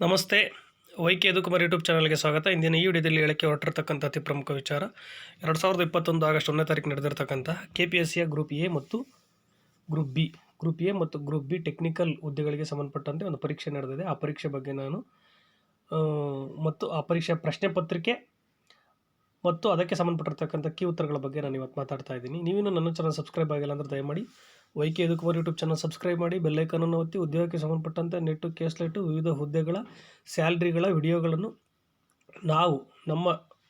ನಮಸ್ತೆ. YK Yadukumar YouTube ಚಾನಲ್ಗೆ ಸ್ವಾಗತ. ಇಂದಿನ ಈ ವಿಡಿಯೋದಲ್ಲಿ ಹೇಳಕ್ಕೆ ಹೊರಟಿರ್ತಕ್ಕಂಥ ಅತಿ ಪ್ರಮುಖ ವಿಚಾರ 2021 ಆಗಸ್ಟ್ 1ನೇ ತಾರೀಕು ನಡೆದಿರ್ತಕ್ಕಂಥ KPSCಯ ಗ್ರೂಪ್ ಎ ಮತ್ತು ಗ್ರೂಪ್ ಬಿ ಟೆಕ್ನಿಕಲ್ ಹುದ್ದೆಗಳಿಗೆ ಸಂಬಂಧಪಟ್ಟಂತೆ ಒಂದು ಪರೀಕ್ಷೆ ನಡೆದಿದೆ. ಆ ಪರೀಕ್ಷೆ ಬಗ್ಗೆ ನಾನು ಮತ್ತು ಆ ಪರೀಕ್ಷೆಯ ಪ್ರಶ್ನೆ ಪತ್ರಿಕೆ ಮತ್ತು ಅದಕ್ಕೆ ಸಂಬಂಧಪಟ್ಟಿರ್ತಕ್ಕಂಥ ಕೀ ಉತ್ತರಗಳ ಬಗ್ಗೆ ನಾನು ಇವತ್ತು ಮಾತಾಡ್ತಾ ಇದ್ದೀನಿ. ನೀವಿನ್ನೂ ನನ್ನ ಚಾನಲ್ ಸಬ್ಸ್ಕ್ರೈಬ್ ಆಗಿಲ್ಲ ಅಂದರೆ ದಯಮಾಡಿ YK Yadukumar YouTube channel subscribe ಮಾಡಿ, ಬೆಲ್ಲೈಕನನ್ನು ಒತ್ತಿ ಉದ್ಯೋಗಕ್ಕೆ ಸಂಬಂಧಪಟ್ಟಂತೆ ನೆಟ್ಟು ಕೇಸ್ಲೆಟು ವಿವಿಧ ಹುದ್ದೆಗಳ ಸ್ಯಾಲ್ರಿಗಳ ವಿಡಿಯೋಗಳನ್ನು ನಾವು ನಮ್ಮ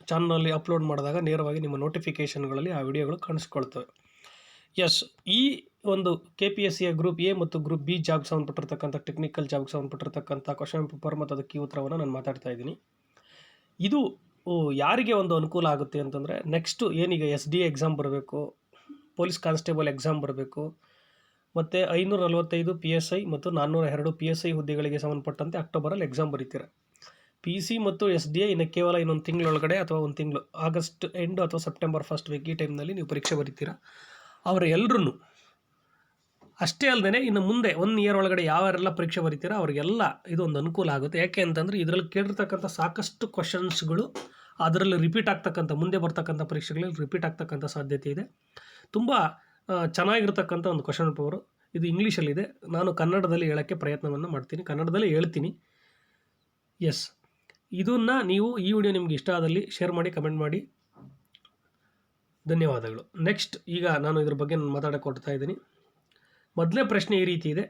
ಚಾನಲ್ನಲ್ಲಿ ಅಪ್ಲೋಡ್ ಮಾಡಿದಾಗ ನೇರವಾಗಿ ನಿಮ್ಮ ನೋಟಿಫಿಕೇಷನ್ಗಳಲ್ಲಿ ಆ ವಿಡಿಯೋಗಳು ಕಾಣಿಸ್ಕೊಳ್ತವೆ. ಈ ಒಂದು KPSCಯ ಗ್ರೂಪ್ ಎ ಮತ್ತು ಗ್ರೂಪ್ ಬಿ ಜಾಬ್ಗೆ ಸಂಬಂಧಪಟ್ಟಿರ್ತಕ್ಕಂಥ ಟೆಕ್ನಿಕಲ್ ಜಾಬ್ಗೆ ಸಂಬಂಧಪಟ್ಟಿರ್ತಕ್ಕಂಥ ಕ್ವಶನ್ ಪೇಪರ್ ಮತ್ತು ಅದಕ್ಕೆ ಉತ್ತರವನ್ನು ನಾನು ಮಾತಾಡ್ತಾ ಇದ್ದೀನಿ. ಇದು ಯಾರಿಗೆ ಒಂದು ಅನುಕೂಲ ಆಗುತ್ತೆ ಅಂತಂದರೆ, ನೆಕ್ಸ್ಟು ಏನೀಗ SDA ಎಕ್ಸಾಮ್ ಬರಬೇಕು, ಪೊಲೀಸ್ ಕಾನ್ಸ್ಟೇಬಲ್ ಎಕ್ಸಾಮ್ ಬರಬೇಕು, ಮತ್ತು 545 PSI ಮತ್ತು 402 PSI ಹುದ್ದೆಗಳಿಗೆ ಸಂಬಂಧಪಟ್ಟಂತೆ ಅಕ್ಟೋಬರಲ್ಲಿ ಎಕ್ಸಾಮ್ ಬರೀತೀರ. PC ಮತ್ತು SDA ಇನ್ನು ಕೇವಲ ಇನ್ನೊಂದು ತಿಂಗಳೊಳಗಡೆ ಅಥವಾ ಒಂದು ತಿಂಗಳು ಆಗಸ್ಟ್ ಎಂಡು ಅಥವಾ ಸೆಪ್ಟೆಂಬರ್ ಫಸ್ಟ್ ವೀಕ್ ಈ ಟೈಮ್ನಲ್ಲಿ ನೀವು ಪರೀಕ್ಷೆ ಬರೀತೀರ. ಅವರೆಲ್ಲರೂ ಅಷ್ಟೇ ಅಲ್ಲದೆ ಇನ್ನು ಮುಂದೆ 1 ಇಯರ್ ಒಳಗಡೆ ಯಾರೆಲ್ಲ ಪರೀಕ್ಷೆ ಬರೀತೀರ ಅವರಿಗೆಲ್ಲ ಇದೊಂದು ಅನುಕೂಲ ಆಗುತ್ತೆ. ಯಾಕೆ ಅಂತಂದರೆ ಇದರಲ್ಲಿ ಕೇಳಿರ್ತಕ್ಕಂಥ ಸಾಕಷ್ಟು ಕ್ವಶನ್ಸ್ಗಳು ಅದರಲ್ಲಿ ರಿಪೀಟ್ ಆಗ್ತಕ್ಕಂಥ, ಮುಂದೆ ಬರ್ತಕ್ಕಂಥ ಪರೀಕ್ಷೆಗಳಲ್ಲಿ ರಿಪೀಟ್ ಆಗ್ತಕ್ಕಂಥ ಸಾಧ್ಯತೆ ಇದೆ. ತುಂಬ ಚೆನ್ನಾಗಿರ್ತಕ್ಕಂಥ ಒಂದು ಕ್ವಶನ್ ಪೇಪರು. ಇದು ಇಂಗ್ಲೀಷಲ್ಲಿದೆ. ನಾನು ಕನ್ನಡದಲ್ಲಿ ಹೇಳೋಕ್ಕೆ ಪ್ರಯತ್ನವನ್ನು ಮಾಡ್ತೀನಿ, ಕನ್ನಡದಲ್ಲೇ ಹೇಳ್ತೀನಿ. ಇದನ್ನು ನೀವು ಈ ವಿಡಿಯೋ ನಿಮಗೆ ಇಷ್ಟ ಆದಲ್ಲಿ ಶೇರ್ ಮಾಡಿ, ಕಮೆಂಟ್ ಮಾಡಿ. ಧನ್ಯವಾದಗಳು. ನೆಕ್ಸ್ಟ್ ಈಗ ನಾನು ಇದ್ರ ಬಗ್ಗೆ ಮಾತಾಡೋಕ್ಕೆ ಕೊಡ್ತಾ ಇದ್ದೀನಿ. ಮೊದಲನೇ ಪ್ರಶ್ನೆ ಈ ರೀತಿ ಇದೆ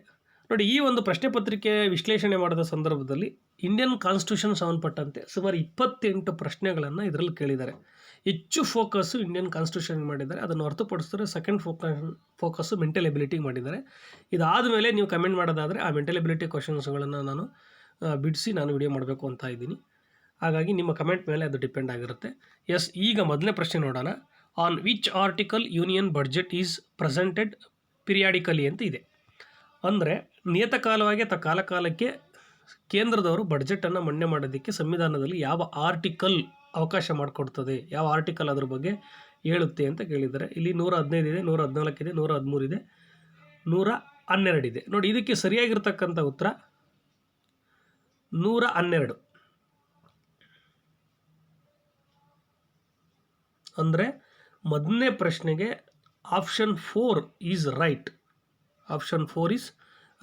ನೋಡಿ. ಈ ಒಂದು ಪ್ರಶ್ನೆ ಪತ್ರಿಕೆ ವಿಶ್ಲೇಷಣೆ ಮಾಡಿದ ಸಂದರ್ಭದಲ್ಲಿ ಇಂಡಿಯನ್ ಕಾನ್ಸ್ಟಿಟ್ಯೂಷನ್ ಸಂಬಂಧಪಟ್ಟಂತೆ ಸುಮಾರು 28 ಪ್ರಶ್ನೆಗಳನ್ನು ಇದರಲ್ಲಿ ಕೇಳಿದ್ದಾರೆ. ಹೆಚ್ಚು ಫೋಕಸ್ಸು ಇಂಡಿಯನ್ ಕಾನ್ಸ್ಟಿಟ್ಯೂಷನ್ ಮಾಡಿದ್ದಾರೆ. ಅದನ್ನು ಹೊರತುಪಡಿಸಿದ್ರೆ ಸೆಕೆಂಡ್ ಫೋಕಸ್ಸು ಮೆಂಟಲ್ ಎಬಿಲಿಟಿಗೆ ಮಾಡಿದ್ದಾರೆ. ಇದಾದ ಮೇಲೆ ನೀವು ಕಮೆಂಟ್ ಮಾಡೋದಾದರೆ ಆ ಮೆಂಟಲ್ ಎಬಿಲಿಟಿ ಕ್ವಶನ್ಸ್ಗಳನ್ನು ನಾನು ಬಿಡಿಸಿ ನಾನು ವಿಡಿಯೋ ಮಾಡಬೇಕು ಅಂತ ಇದ್ದೀನಿ. ಹಾಗಾಗಿ ನಿಮ್ಮ ಕಮೆಂಟ್ ಮೇಲೆ ಅದು ಡಿಪೆಂಡ್ ಆಗಿರುತ್ತೆ. ಈಗ ಮೊದಲನೇ ಪ್ರಶ್ನೆ ನೋಡೋಣ. On which article union budget is presented periodically ಅಂತ ಇದೆ. ಅಂದರೆ ನಿಯತಕಾಲವಾಗಿ ಅಥವಾ ಕಾಲಕಾಲಕ್ಕೆ ಕೇಂದ್ರದವರು ಬಡ್ಜೆಟನ್ನು ಮಂಡನೆ ಮಾಡೋದಕ್ಕೆ ಸಂವಿಧಾನದಲ್ಲಿ ಯಾವ ಆರ್ಟಿಕಲ್ ಅವಕಾಶ ಮಾಡಿಕೊಡ್ತದೆ, ಯಾವ ಆರ್ಟಿಕಲ್ ಅದ್ರ ಬಗ್ಗೆ ಹೇಳುತ್ತೆ ಅಂತ ಕೇಳಿದ್ದಾರೆ. ಇಲ್ಲಿ 115 ಇದೆ, 114 ಇದೆ, 113 ಇದೆ, 112 ಇದೆ. ನೋಡಿ, ಇದಕ್ಕೆ ಸರಿಯಾಗಿರ್ತಕ್ಕಂಥ ಉತ್ತರ 112. ಅಂದರೆ ಮೊದಲನೇ ಪ್ರಶ್ನೆಗೆ option 4 is right. Option 4 is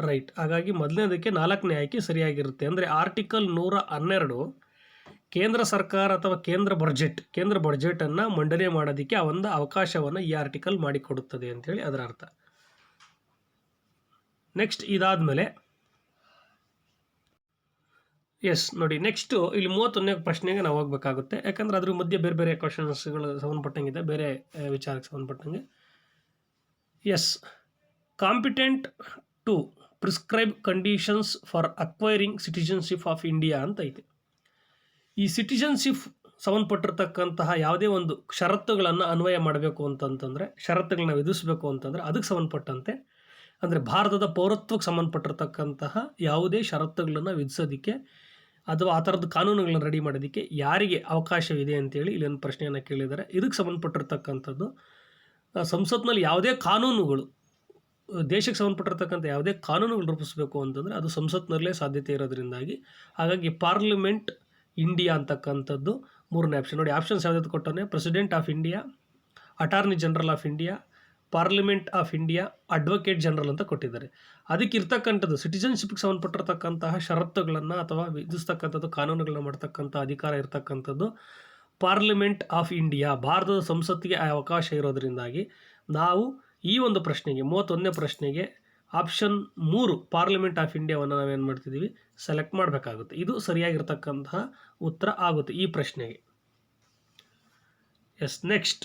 right. ಹಾಗಾಗಿ ಮೊದಲನೇದಕ್ಕೆ 4ನೇ ಆಯ್ಕೆ ಸರಿಯಾಗಿರುತ್ತೆ. ಅಂದರೆ ಆರ್ಟಿಕಲ್ 112 ಕೇಂದ್ರ ಸರ್ಕಾರ ಅಥವಾ ಕೇಂದ್ರ ಬಡ್ಜೆಟನ್ನು ಮಂಡನೆ ಮಾಡೋದಕ್ಕೆ ಆ ಒಂದು ಅವಕಾಶವನ್ನು ಈ ಆರ್ಟಿಕಲ್ ಮಾಡಿಕೊಡುತ್ತದೆ ಅಂಥೇಳಿ ಅದರ ಅರ್ಥ. ನೆಕ್ಸ್ಟ್ ಇದಾದಮೇಲೆ ನೋಡಿ, ನೆಕ್ಸ್ಟು ಇಲ್ಲಿ 31ನೇ ಪ್ರಶ್ನೆಗೆ ನಾವು ಹೋಗಬೇಕಾಗುತ್ತೆ. ಯಾಕಂದರೆ ಅದ್ರ ಮಧ್ಯೆ ಬೇರೆ ಬೇರೆ ಕ್ವಶನ್ಸ್ಗಳು ಸಂಬಂಧಪಟ್ಟಂಗಿದೆ, ಬೇರೆ ವಿಚಾರಕ್ಕೆ ಸಂಬಂಧಪಟ್ಟಂಗೆ. Competent to prescribe conditions for acquiring citizenship of India ಅಂತ ಐತೆ. ಈ ಸಿಟಿಜನ್ಶಿಪ್ ಸಂಬಂಧಪಟ್ಟಿರ್ತಕ್ಕಂತಹ ಯಾವುದೇ ಒಂದು ಷರತ್ತುಗಳನ್ನು ಅನ್ವಯ ಮಾಡಬೇಕು ಅಂತಂತಂದರೆ, ಷರತ್ತುಗಳನ್ನ ವಿಧಿಸಬೇಕು ಅಂತಂದರೆ ಅದಕ್ಕೆ ಸಂಬಂಧಪಟ್ಟಂತೆ, ಅಂದರೆ ಭಾರತದ ಪೌರತ್ವಕ್ಕೆ ಸಂಬಂಧಪಟ್ಟಿರ್ತಕ್ಕಂತಹ ಯಾವುದೇ ಷರತ್ತುಗಳನ್ನು ವಿಧಿಸೋದಕ್ಕೆ ಅಥವಾ ಆ ಥರದ ಕಾನೂನುಗಳನ್ನ ರೆಡಿ ಮಾಡೋದಕ್ಕೆ ಯಾರಿಗೆ ಅವಕಾಶವಿದೆ ಅಂತೇಳಿ ಇಲ್ಲೊಂದು ಪ್ರಶ್ನೆಯನ್ನು ಕೇಳಿದ್ದಾರೆ. ಇದಕ್ಕೆ ಸಂಬಂಧಪಟ್ಟಿರ್ತಕ್ಕಂಥದ್ದು ಸಂಸತ್ನಲ್ಲಿ ಯಾವುದೇ ಕಾನೂನುಗಳು, ದೇಶಕ್ಕೆ ಸಂಬಂಧಪಟ್ಟಿರ್ತಕ್ಕಂಥ ಯಾವುದೇ ಕಾನೂನುಗಳು ರೂಪಿಸಬೇಕು ಅಂತಂದರೆ ಅದು ಸಂಸತ್ನಲ್ಲೇ ಸಾಧ್ಯತೆ ಇರೋದ್ರಿಂದಾಗಿ, ಹಾಗಾಗಿ ಪಾರ್ಲಿಮೆಂಟ್ ಇಂಡಿಯಾ ಅಂತಕ್ಕಂಥದ್ದು 3ನೇ ಆಪ್ಷನ್. ನೋಡಿ, ಆಪ್ಷನ್ಸ್ ಯಾವ್ದು ಕೊಟ್ಟವನೇ: president of India, attorney general of India, parliament of India, advocate general ಅಂತ ಕೊಟ್ಟಿದ್ದಾರೆ. ಅದಕ್ಕೆ ಇರ್ತಕ್ಕಂಥದ್ದು ಸಿಟಿಜನ್ಶಿಪ್ಗೆ ಸಂಬಂಧಪಟ್ಟಿರ್ತಕ್ಕಂತಹ ಷರತ್ತುಗಳನ್ನು ಅಥವಾ ವಿಧಿಸ್ತಕ್ಕಂಥದ್ದು, ಕಾನೂನುಗಳನ್ನ ಮಾಡ್ತಕ್ಕಂಥ ಅಧಿಕಾರ ಇರ್ತಕ್ಕಂಥದ್ದು ಪಾರ್ಲಿಮೆಂಟ್ ಆಫ್ ಇಂಡಿಯಾ, ಭಾರತದ ಸಂಸತ್ತಿಗೆ ಅವಕಾಶ ಇರೋದರಿಂದಾಗಿ ನಾವು ಈ ಒಂದು ಪ್ರಶ್ನೆಗೆ 31ನೇ ಪ್ರಶ್ನೆಗೆ ಆಪ್ಷನ್ 3 ಪಾರ್ಲಿಮೆಂಟ್ ಆಫ್ ಇಂಡಿಯಾವನ್ನು ನಾವೇನು ಮಾಡ್ತಿದ್ದೀವಿ, ಸೆಲೆಕ್ಟ್ ಮಾಡಬೇಕಾಗುತ್ತೆ. ಇದು ಸರಿಯಾಗಿರ್ತಕ್ಕಂತಹ ಉತ್ತರ ಆಗುತ್ತೆ ಈ ಪ್ರಶ್ನೆಗೆ. ನೆಕ್ಸ್ಟ್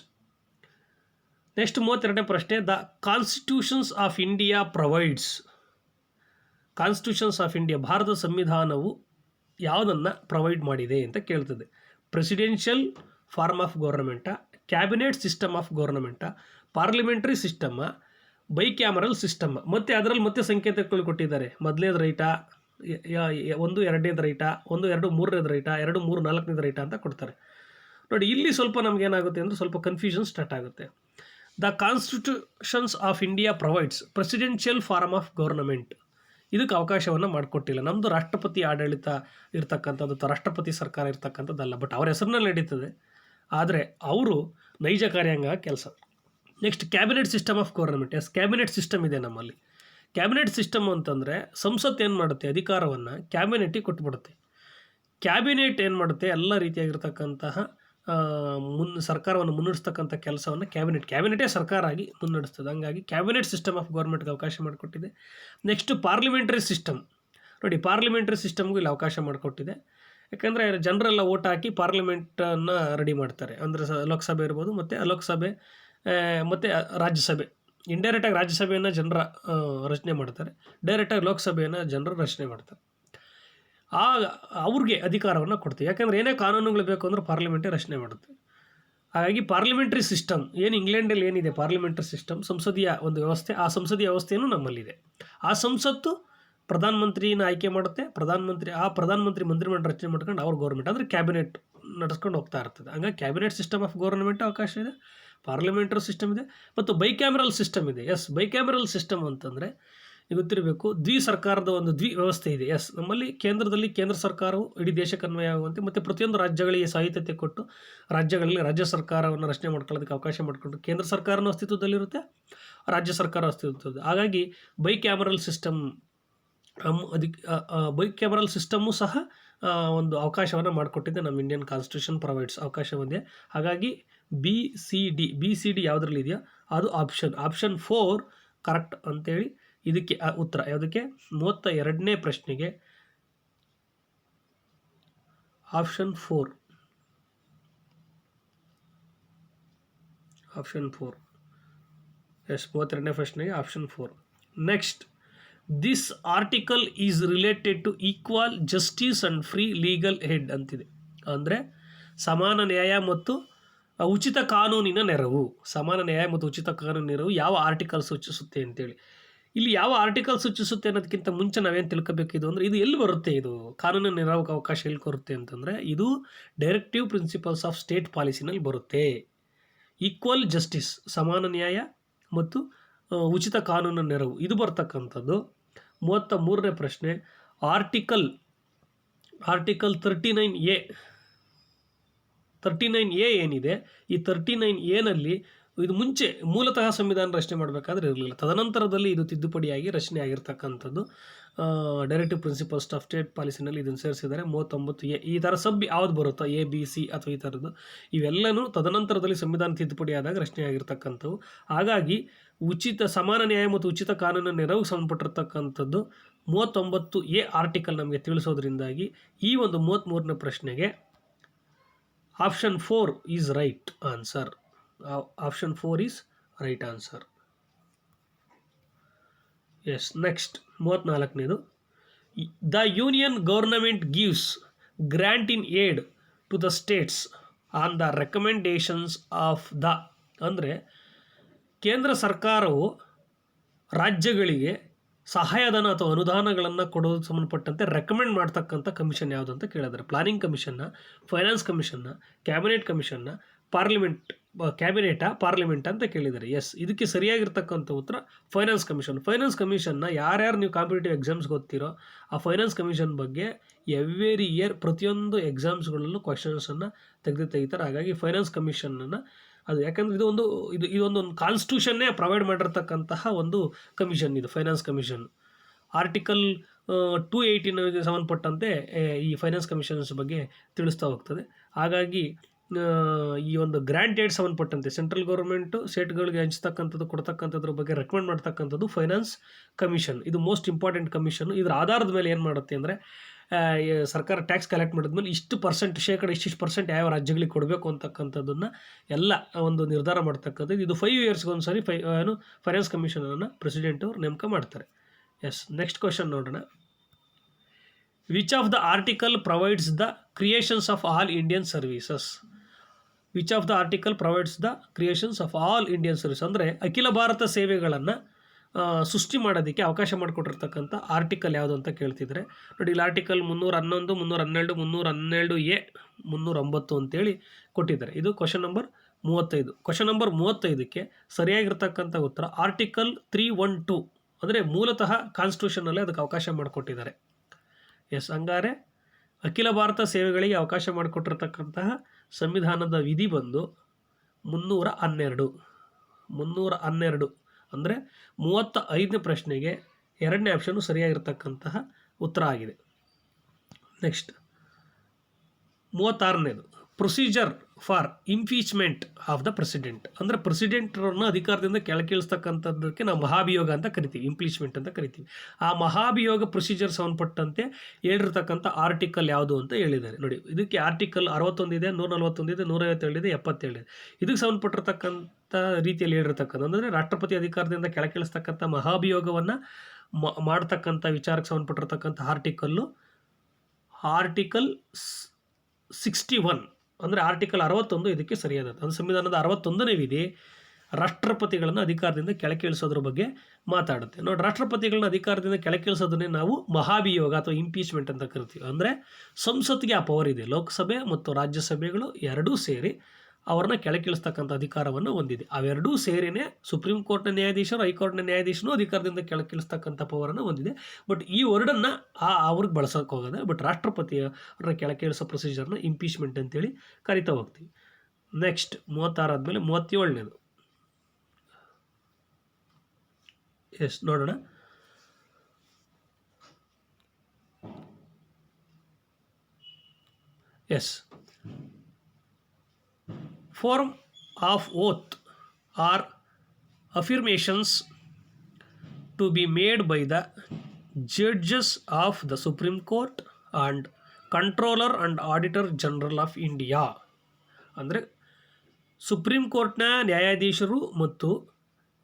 32ನೇ ಪ್ರಶ್ನೆ. The constitutions of India provides. Constitutions of India, ಭಾರತದ ಸಂವಿಧಾನವು ಯಾವುದನ್ನು ಪ್ರೊವೈಡ್ ಮಾಡಿದೆ ಅಂತ ಕೇಳ್ತದೆ. ಪ್ರೆಸಿಡೆನ್ಷಿಯಲ್ ಫಾರ್ಮ್ ಆಫ್ ಗೌರ್ನಮೆಂಟಾ, ಕ್ಯಾಬಿನೆಟ್ ಸಿಸ್ಟಮ್ ಆಫ್ ಗೌರ್ನಮೆಂಟಾ, ಪಾರ್ಲಿಮೆಂಟ್ರಿ ಸಿಸ್ಟಮ್ಮ, ಬೈ ಕ್ಯಾಮರಲ್ ಸಿಸ್ಟಮ್. ಮತ್ತು ಅದರಲ್ಲಿ ಮತ್ತೆ ಸಂಕೇತಗಳು ಕೊಟ್ಟಿದ್ದಾರೆ. ಮೊದಲನೇದು ರೈಟಾ, 1 2ನೇದು ರೈಟಾ, 1 2 3ನೇದು ರೈಟಾ, 2 3 4ನೇದು ರೈಟಾ ಅಂತ ಕೊಡ್ತಾರೆ. ನೋಡಿ, ಇಲ್ಲಿ ಸ್ವಲ್ಪ ನಮಗೇನಾಗುತ್ತೆ ಅಂದರೆ ಸ್ವಲ್ಪ ಕನ್ಫ್ಯೂಷನ್ ಸ್ಟಾರ್ಟ್ ಆಗುತ್ತೆ. The constitutions of India provides presidential form of government. ಇದಕ್ಕೆ ಅವಕಾಶವನ್ನು ಮಾಡಿಕೊಟ್ಟಿಲ್ಲ. ನಮ್ಮದು ರಾಷ್ಟ್ರಪತಿ ಆಡಳಿತ ಇರ್ತಕ್ಕಂಥದ್ದು ಅಥವಾ ರಾಷ್ಟ್ರಪತಿ ಸರ್ಕಾರ ಇರ್ತಕ್ಕಂಥದ್ದಲ್ಲ. ಬಟ್ ಅವ್ರ ಹೆಸರಿನಲ್ಲಿ ನಡೀತದೆ, ಆದರೆ ಅವರು ನೈಜ ಕಾರ್ಯಾಂಗ ಕೆಲಸ. Next cabinet system of government. Cabinet system ಇದೆ ನಮ್ಮಲ್ಲಿ. ಕ್ಯಾಬಿನೆಟ್ ಸಿಸ್ಟಮ್ ಅಂತಂದರೆ ಸಂಸತ್ತು ಏನು ಮಾಡುತ್ತೆ, ಅಧಿಕಾರವನ್ನು ಕ್ಯಾಬಿನೆಟ್ಟಿಗೆ ಕೊಟ್ಬಿಡುತ್ತೆ. ಕ್ಯಾಬಿನೆಟ್ ಏನು ಮಾಡುತ್ತೆ, ಎಲ್ಲ ರೀತಿಯಾಗಿರ್ತಕ್ಕಂತಹ ಸರ್ಕಾರವನ್ನು ಮುನ್ನಡೆಸ್ತಕ್ಕಂಥ ಕೆಲಸವನ್ನು ಕ್ಯಾಬಿನೆಟೇ ಸರ್ಕಾರ ಆಗಿ ಮುನ್ನಡೆಸ್ತದೆ. ಹಂಗಾಗಿ ಕ್ಯಾಬಿನೆಟ್ ಸಿಸ್ಟಮ್ ಆಫ್ ಗೌರ್ಮೆಂಟ್ಗೆ ಅವಕಾಶ ಮಾಡಿಕೊಟ್ಟಿದೆ. Next parliamentary system. ನೋಡಿ, ಪಾರ್ಲಿಮೆಂಟ್ರಿ ಸಿಸ್ಟಮ್ಗೂ ಇಲ್ಲಿ ಅವಕಾಶ ಮಾಡಿಕೊಟ್ಟಿದೆ. ಯಾಕಂದರೆ ಜನರೆಲ್ಲ ಓಟ್ ಹಾಕಿ ಪಾರ್ಲಿಮೆಂಟನ್ನು ರೆಡಿ ಮಾಡ್ತಾರೆ. ಅಂದರೆ ಲೋಕಸಭೆ ಇರ್ಬೋದು, ಮತ್ತು ಲೋಕಸಭೆ ಮತ್ತು ರಾಜ್ಯಸಭೆ. ಇಂಡೈರೆಕ್ಟಾಗಿ ರಾಜ್ಯಸಭೆಯನ್ನು ಜನರ ರಚನೆ ಮಾಡ್ತಾರೆ, ಡೈರೆಕ್ಟಾಗಿ ಲೋಕಸಭೆಯನ್ನು ಜನರು ರಚನೆ ಮಾಡ್ತಾರೆ. ಅವ್ರಿಗೆ ಅಧಿಕಾರವನ್ನು ಕೊಡ್ತೀವಿ. ಯಾಕಂದರೆ ಏನೇ ಕಾನೂನುಗಳು ಬೇಕು ಅಂದರೆ ಪಾರ್ಲಿಮೆಂಟೇ ರಚನೆ ಮಾಡುತ್ತೆ. ಹಾಗಾಗಿ ಪಾರ್ಲಿಮೆಂಟ್ರಿ ಸಿಸ್ಟಮ್ ಏನು ಇಂಗ್ಲೆಂಡಲ್ಲಿ ಏನಿದೆ, ಪಾರ್ಲಿಮೆಂಟ್ರಿ ಸಿಸ್ಟಮ್ ಸಂಸದೀಯ ಒಂದು ವ್ಯವಸ್ಥೆ, ಆ ಸಂಸದೀಯ ವ್ಯವಸ್ಥೆಯೂ ನಮ್ಮಲ್ಲಿದೆ. ಆ ಸಂಸತ್ತು ಪ್ರಧಾನಮಂತ್ರಿನ ಆಯ್ಕೆ ಮಾಡುತ್ತೆ. ಪ್ರಧಾನಮಂತ್ರಿ ಮಂತ್ರಿಮಂಡಲ ರಚನೆ ಮಾಡ್ಕೊಂಡು ಅವ್ರ ಗೌರ್ಮೆಂಟ್ ಅಂದರೆ ಕ್ಯಾಬಿನೆಟ್ ನಡೆಸ್ಕೊಂಡು ಹೋಗ್ತಾ ಇರ್ತದೆ. ಹಂಗಾಗಿ ಕ್ಯಾಬಿನೆಟ್ ಸಿಸ್ಟಮ್ ಆಫ್ ಗೌರ್ಮೆಂಟ್ ಅವಕಾಶ ಇದೆ, ಪಾರ್ಲಿಮೆಂಟ್ರಿ ಸಿಸ್ಟಮ್ ಇದೆ, ಮತ್ತು ಬೈಕ್ಯಾಮರಲ್ ಸಿಸ್ಟಮ್ ಇದೆ. ಬೈಕ್ಯಾಮರಲ್ ಸಿಸ್ಟಮ್ ಅಂತಂದರೆ ಗೊತ್ತಿರಬೇಕು, ಸರ್ಕಾರದ ಒಂದು ವ್ಯವಸ್ಥೆ ಇದೆ. ನಮ್ಮಲ್ಲಿ ಕೇಂದ್ರದಲ್ಲಿ ಕೇಂದ್ರ ಸರ್ಕಾರವು ಇಡೀ ದೇಶಕ್ಕೆ ಅನ್ವಯ ಆಗುವಂತೆ, ಮತ್ತು ಪ್ರತಿಯೊಂದು ರಾಜ್ಯಗಳಿಗೆ ಸಾಹಿತ್ಯತೆ ಕೊಟ್ಟು ರಾಜ್ಯಗಳಲ್ಲಿ ರಾಜ್ಯ ಸರ್ಕಾರವನ್ನು ರಚನೆ ಮಾಡ್ಕೊಳ್ಳೋದಕ್ಕೆ ಅವಕಾಶ ಮಾಡಿಕೊಂಡು ಕೇಂದ್ರ ಸರ್ಕಾರನೂ ಅಸ್ತಿತ್ವದಲ್ಲಿರುತ್ತೆ, ರಾಜ್ಯ ಸರ್ಕಾರ ಅಸ್ತಿತ್ವದ. ಹಾಗಾಗಿ ಬೈಕ್ಯಾಮರಲ್ ಸಿಸ್ಟಮ್ ಬೈಕ್ಯಾಮರಲ್ ಸಿಸ್ಟಮ್ಮು ಸಹ ಒಂದು ಅವಕಾಶವನ್ನು ಮಾಡಿಕೊಟ್ಟಿದೆ. ನಮ್ಮ ಇಂಡಿಯನ್ ಕಾನ್ಸ್ಟಿಟ್ಯೂಷನ್ ಪ್ರೊವೈಡ್ಸ್ ಅವಕಾಶ ಒಂದೇ. ಹಾಗಾಗಿ ಬಿ ಸಿ ಡಿ ಯಾವುದ್ರಲ್ಲಿ ಇದೆಯೋ ಅದು ಆಪ್ಷನ್ 4 ಕರೆಕ್ಟ್ ಅಂತೇಳಿ ಇದಕ್ಕೆ ಉತ್ತರ. ಯಾವುದಕ್ಕೆ? 32ನೇ ಪ್ರಶ್ನೆಗೆ ಆಪ್ಷನ್ 4. ಆಪ್ಷನ್ 4. 32ನೇ ಪ್ರಶ್ನೆಗೆ option 4. Next, this article is related to equal justice and free legal head ಅಂತಿದೆ. ಅಂದರೆ ಸಮಾನ ನ್ಯಾಯ ಮತ್ತು ಉಚಿತ ಕಾನೂನಿನ ನೆರವು. ಸಮಾನ ನ್ಯಾಯ ಮತ್ತು ಉಚಿತ ಕಾನೂನಿನ ನೆರವು ಯಾವ ಆರ್ಟಿಕಲ್ ಸೂಚಿಸುತ್ತೆ ಅಂತೇಳಿ. ಇಲ್ಲಿ ಯಾವ ಆರ್ಟಿಕಲ್ ಸೂಚಿಸುತ್ತೆ ಅನ್ನೋದಕ್ಕಿಂತ ಮುಂಚೆ ನಾವೇನು ತಿಳ್ಕೋಬೇಕಿದು ಅಂದರೆ, ಇದು ಎಲ್ಲಿ ಬರುತ್ತೆ, ಇದು ಕಾನೂನಿನ ನೆರವಿಗೆ ಅವಕಾಶ ಎಲ್ಲಿ ಕೊರುತ್ತೆ ಅಂತಂದರೆ, ಇದು ಡೈರೆಕ್ಟಿವ್ ಪ್ರಿನ್ಸಿಪಲ್ಸ್ ಆಫ್ ಸ್ಟೇಟ್ ಪಾಲಿಸಿನಲ್ಲಿ ಬರುತ್ತೆ. ಈಕ್ವಲ್ ಜಸ್ಟಿಸ್, ಸಮಾನ ನ್ಯಾಯ ಮತ್ತು ಉಚಿತ ಕಾನೂನಿನ ನೆರವು, ಇದು ಬರ್ತಕ್ಕಂಥದ್ದು. 33ನೇ ಪ್ರಶ್ನೆ, ಆರ್ಟಿಕಲ್ 39A ಏನಿದೆ, ಈ 39A ಇದು ಮುಂಚೆ ಮೂಲತಃ ಸಂವಿಧಾನ ರಚನೆ ಮಾಡಬೇಕಾದ್ರೆ ಇರಲಿಲ್ಲ. ತದನಂತರದಲ್ಲಿ ಇದು ತಿದ್ದುಪಡಿಯಾಗಿ ರಚನೆ ಆಗಿರ್ತಕ್ಕಂಥದ್ದು. ಡೈರೆಕ್ಟಿವ್ ಪ್ರಿನ್ಸಿಪಲ್ಸ್ ಆಫ್ ಸ್ಟೇಟ್ ಪಾಲಿಸಿನಲ್ಲಿ ಇದನ್ನು ಸೇರಿಸಿದ್ದಾರೆ. 39A ಈ ಥರ ಯಾವ್ದು ಬರುತ್ತೋ ABC ಅಥವಾ ಈ ಥರದ್ದು ಇವೆಲ್ಲನೂ ತದನಂತರದಲ್ಲಿ ಸಂವಿಧಾನ ತಿದ್ದುಪಡಿ ಆದಾಗ ರಚನೆ ಆಗಿರ್ತಕ್ಕಂಥವು. ಹಾಗಾಗಿ ಸಮಾನ ನ್ಯಾಯ ಮತ್ತು ಉಚಿತ ಕಾನೂನಿನ ನೆರವು ಸಂಬಂಧಪಟ್ಟಿರ್ತಕ್ಕಂಥದ್ದು 39A ಆರ್ಟಿಕಲ್ ನಮಗೆ ತಿಳಿಸೋದ್ರಿಂದಾಗಿ ಈ ಒಂದು 33ನೇ ಪ್ರಶ್ನೆಗೆ option 4 is right answer. Option 4 is right answer. Next 34ನೇದು, the union government gives grant in aid to the states on the recommendations of the. ಅಂದರೆ ಕೇಂದ್ರ ಸರ್ಕಾರವು ರಾಜ್ಯಗಳಿಗೆ ಸಹಾಯಧನ ಅಥವಾ ಅನುದಾನಗಳನ್ನು ಕೊಡೋದು ಸಂಬಂಧಪಟ್ಟಂತೆ ರೆಕಮೆಂಡ್ ಮಾಡ್ತಕ್ಕಂಥ ಕಮಿಷನ್ ಯಾವುದು ಅಂತ ಕೇಳಿದರೆ, ಪ್ಲಾನಿಂಗ್ ಕಮಿಷನ್ನ, ಫೈನಾನ್ಸ್ ಕಮಿಷನ್ನ, ಕ್ಯಾಬಿನೆಟ್ ಕಮಿಷನ್ನ, ಪಾರ್ಲಿಮೆಂಟ್ ಅಂತ ಕೇಳಿದ್ದಾರೆ. ಇದಕ್ಕೆ ಸರಿಯಾಗಿರ್ತಕ್ಕಂಥ ಉತ್ತರ ಫೈನಾನ್ಸ್ ಕಮಿಷನ್. ಫೈನಾನ್ಸ್ ಕಮಿಷನ್ನ ಯಾರ್ಯಾರು ನೀವು ಕಾಂಪಿಟೇಟಿವ್ ಎಕ್ಸಾಮ್ಸ್ಗೆ ಓದ್ತಿರೋ ಆ ಫೈನಾನ್ಸ್ ಕಮಿಷನ್ ಬಗ್ಗೆ ಎವ್ರಿ ಇಯರ್ ಪ್ರತಿಯೊಂದು ಎಕ್ಸಾಮ್ಸ್ಗಳಲ್ಲೂ ಕ್ವಶನ್ಸನ್ನು ತೆಗಿತಾರೆ. ಹಾಗಾಗಿ ಫೈನಾನ್ಸ್ ಕಮಿಷನನ್ನು ಅದು ಯಾಕಂದರೆ ಇದೊಂದು ಕಾನ್ಸ್ಟಿಟ್ಯೂಷನ್ನೇ ಪ್ರೊವೈಡ್ ಮಾಡಿರ್ತಕ್ಕಂತಹ ಒಂದು ಕಮಿಷನ್ ಇದು, ಫೈನಾನ್ಸ್ ಕಮಿಷನ್. ಆರ್ಟಿಕಲ್ 218ಗೆ ಸಂಬಂಧಪಟ್ಟಂತೆ ಈ ಫೈನಾನ್ಸ್ ಕಮಿಷನ್ಸ್ ಬಗ್ಗೆ ತಿಳಿಸ್ತಾ ಹೋಗ್ತದೆ. ಹಾಗಾಗಿ ಈ ಒಂದು ಗ್ರ್ಯಾಂಟ್ ಏಡ್ ಸಂಬಂಧಪಟ್ಟಂತೆ ಸೆಂಟ್ರಲ್ ಗೌರ್ಮೆಂಟು ಸ್ಟೇಟ್ಗಳಿಗೆ ಹಂಚ್ತಕ್ಕಂಥದ್ದು ಕೊಡ್ತಕ್ಕಂಥದ್ರ ಬಗ್ಗೆ ರೆಕಮೆಂಡ್ ಮಾಡ್ತಕ್ಕಂಥದ್ದು ಫೈನಾನ್ಸ್ ಕಮಿಷನ್. ಇದು ಮೋಸ್ಟ್ ಇಂಪಾರ್ಟೆಂಟ್ ಕಮಿಷನ್. ಇದರ ಆಧಾರದ ಮೇಲೆ ಏನು ಮಾಡುತ್ತೆ ಅಂದರೆ, ಸರ್ಕಾರ ಟ್ಯಾಕ್ಸ್ ಕಲೆಕ್ಟ್ ಮಾಡಿದ್ಮೇಲೆ ಇಷ್ಟು% ಯಾವ ರಾಜ್ಯಗಳಿಗೆ ಕೊಡಬೇಕು ಅಂತಕ್ಕಂಥದ್ದನ್ನು ಎಲ್ಲ ಒಂದು ನಿರ್ಧಾರ ಮಾಡ್ತಕ್ಕಂಥದ್ದು. ಇದು 5 ಇಯರ್ಸ್ಗೆ ಒಂದ್ಸರಿ ಫೈನಾನ್ಸ್ ಕಮಿಷನನ್ನು ಪ್ರೆಸಿಡೆಂಟ್ ಅವರು ನೇಮಕ ಮಾಡ್ತಾರೆ. ನೆಕ್ಸ್ಟ್ ಕ್ವಶನ್ ನೋಡೋಣ. Which of the article provides the creations of all Indian services? Which of the article provides the creations of all Indian service? ಅಂದರೆ ಅಖಿಲ ಭಾರತ ಸೇವೆಗಳನ್ನು ಸೃಷ್ಟಿ ಮಾಡೋದಕ್ಕೆ ಅವಕಾಶ ಮಾಡಿಕೊಟ್ಟಿರ್ತಕ್ಕಂಥ ಆರ್ಟಿಕಲ್ ಯಾವುದು ಅಂತ ಕೇಳ್ತಿದ್ರೆ, ನೋಡಿ ಇಲ್ಲಿ ಆರ್ಟಿಕಲ್ 311, 312, 312A, 309 ಅಂತೇಳಿ ಕೊಟ್ಟಿದ್ದಾರೆ. ಇದು ಕ್ವಶನ್ ನಂಬರ್ 35. ಕ್ವಶನ್ ನಂಬರ್ 35ಕ್ಕೆ ಸರಿಯಾಗಿರ್ತಕ್ಕಂಥ ಉತ್ತರ ಆರ್ಟಿಕಲ್ 312 ಅಂದರೆ ಮೂಲತಃ ಕಾನ್ಸ್ಟಿಟ್ಯೂಷನ್ನಲ್ಲೇ ಅದಕ್ಕೆ ಅವಕಾಶ ಮಾಡಿಕೊಟ್ಟಿದ್ದಾರೆ. ಎಸ್, ಹಂಗಾರೆ ಅಖಿಲ ಭಾರತ ಸೇವೆಗಳಿಗೆ ಅವಕಾಶ ಮಾಡಿಕೊಟ್ಟಿರ್ತಕ್ಕಂತಹ ಸಂವಿಧಾನದ ವಿಧಿ ಬಂದು 312 ಅಂದರೆ 35ನೇ ಪ್ರಶ್ನೆಗೆ 2ನೇ ಆಪ್ಷನ್ನು ಸರಿಯಾಗಿರ್ತಕ್ಕಂತಹ ಉತ್ತರ ಆಗಿದೆ. ನೆಕ್ಸ್ಟ್ 36ನೇದು, procedure for impeachment of the president. ಅಂದರೆ ಪ್ರೆಸಿಡೆಂಟ್ರನ್ನು ಅಧಿಕಾರದಿಂದ ಕೆಳಗಿಳಿಸ್ತಕ್ಕಂಥದ್ದಕ್ಕೆ ನಾವು ಮಹಾಭಿಯೋಗ ಅಂತ ಕರಿತೀವಿ, ಇಂಪೀಚ್ಮೆಂಟ್ ಅಂತ ಕರಿತೀವಿ. ಆ ಮಹಾಭಿಯೋಗ ಪ್ರೊಸೀಜರ್ ಸಂಬಂಧಪಟ್ಟಂತೆ ಹೇಳಿರ್ತಕ್ಕಂಥ ಆರ್ಟಿಕಲ್ ಯಾವುದು ಅಂತ ಹೇಳಿದ್ದಾರೆ. ನೋಡಿ, ಇದಕ್ಕೆ ಆರ್ಟಿಕಲ್ 61 ಇದೆ, 141 ಇದೆ, 157 ಇದೆ, 77 ಇದೆ. ಇದಕ್ಕೆ ಸಂಬಂಧಪಟ್ಟಿರ್ತಕ್ಕಂಥ ರೀತಿಯಲ್ಲಿ ಹೇಳಿರ್ತಕ್ಕಂಥ ಅಂದರೆ ರಾಷ್ಟ್ರಪತಿ ಅಧಿಕಾರದಿಂದ ಕೆಳಗಿಳಿಸ್ತಕ್ಕಂಥ ಮಹಾಭಿಯೋಗವನ್ನು ಮಾಡ್ತಕ್ಕಂಥ ವಿಚಾರಕ್ಕೆ ಸಂಬಂಧಪಟ್ಟಿರ್ತಕ್ಕಂಥ ಆರ್ಟಿಕಲ್ 61 ಅಂದರೆ ಆರ್ಟಿಕಲ್ 61 ಇದಕ್ಕೆ ಸರಿಯಾದದ್ದು. ಅಂದರೆ ಸಂವಿಧಾನದ 61ನೇ ವಿಧಿ ರಾಷ್ಟ್ರಪತಿಗಳನ್ನು ಅಧಿಕಾರದಿಂದ ಕೆಳಗಿಳಿಸೋದ್ರ ಬಗ್ಗೆ ಮಾತಾಡುತ್ತೆ. ನೋಡಿ, ರಾಷ್ಟ್ರಪತಿಗಳನ್ನ ಅಧಿಕಾರದಿಂದ ಕೆಳಗಿಳಿಸೋದನ್ನೇ ನಾವು ಮಹಾಭಿಯೋಗ ಅಥವಾ ಇಂಪೀಚ್ಮೆಂಟ್ ಅಂತ ಕರಿತೀವಿ. ಅಂದರೆ ಸಂಸತ್ಗೆ ಆ ಪವರ್ ಇದೆ, ಲೋಕಸಭೆ ಮತ್ತು ರಾಜ್ಯಸಭೆಗಳು ಎರಡೂ ಸೇರಿ ಅವ್ರನ್ನ ಕೆಳಗಿಳಿಸ್ತಕ್ಕಂಥ ಅಧಿಕಾರವನ್ನು ಹೊಂದಿದೆ. ಅವೆರಡೂ ಸೇರಿನೇ ಸುಪ್ರೀಂ ಕೋರ್ಟ್ನ ನ್ಯಾಯಾಧೀಶರು, ಹೈಕೋರ್ಟ್ನ ನ್ಯಾಯಾಧೀಶರು ಅಧಿಕಾರದಿಂದ ಕೆಳಗಿಳಿಸ್ತಕ್ಕಂಥ ಪವರನ್ನು ಹೊಂದಿದೆ. ಬಟ್ ಈ ವರ್ಡನ್ನು ಅವ್ರಿಗೆ ಬಳಸೋಕೆ ಹೋಗೋದೆ. ಬಟ್ ರಾಷ್ಟ್ರಪತಿಯವ್ರನ್ನ ಕೆಳಗಿಳಿಸೋ ಪ್ರೊಸೀಜರ್ನ ಇಂಪೀಚ್ಮೆಂಟ್ ಅಂತೇಳಿ ಕರಿತಾ ಹೋಗ್ತೀವಿ. ನೆಕ್ಸ್ಟ್ 36 ಆದಮೇಲೆ 37ನೇದು. ಎಸ್, ನೋಡೋಣ. Yes, form of oath or affirmations to be made by the judges of the Supreme Court and Controller and Auditor General of India. ಅಂದರೆ ಸುಪ್ರೀಂ ಕೋರ್ಟ್ನ ನ್ಯಾಯಾಧೀಶರು ಮತ್ತು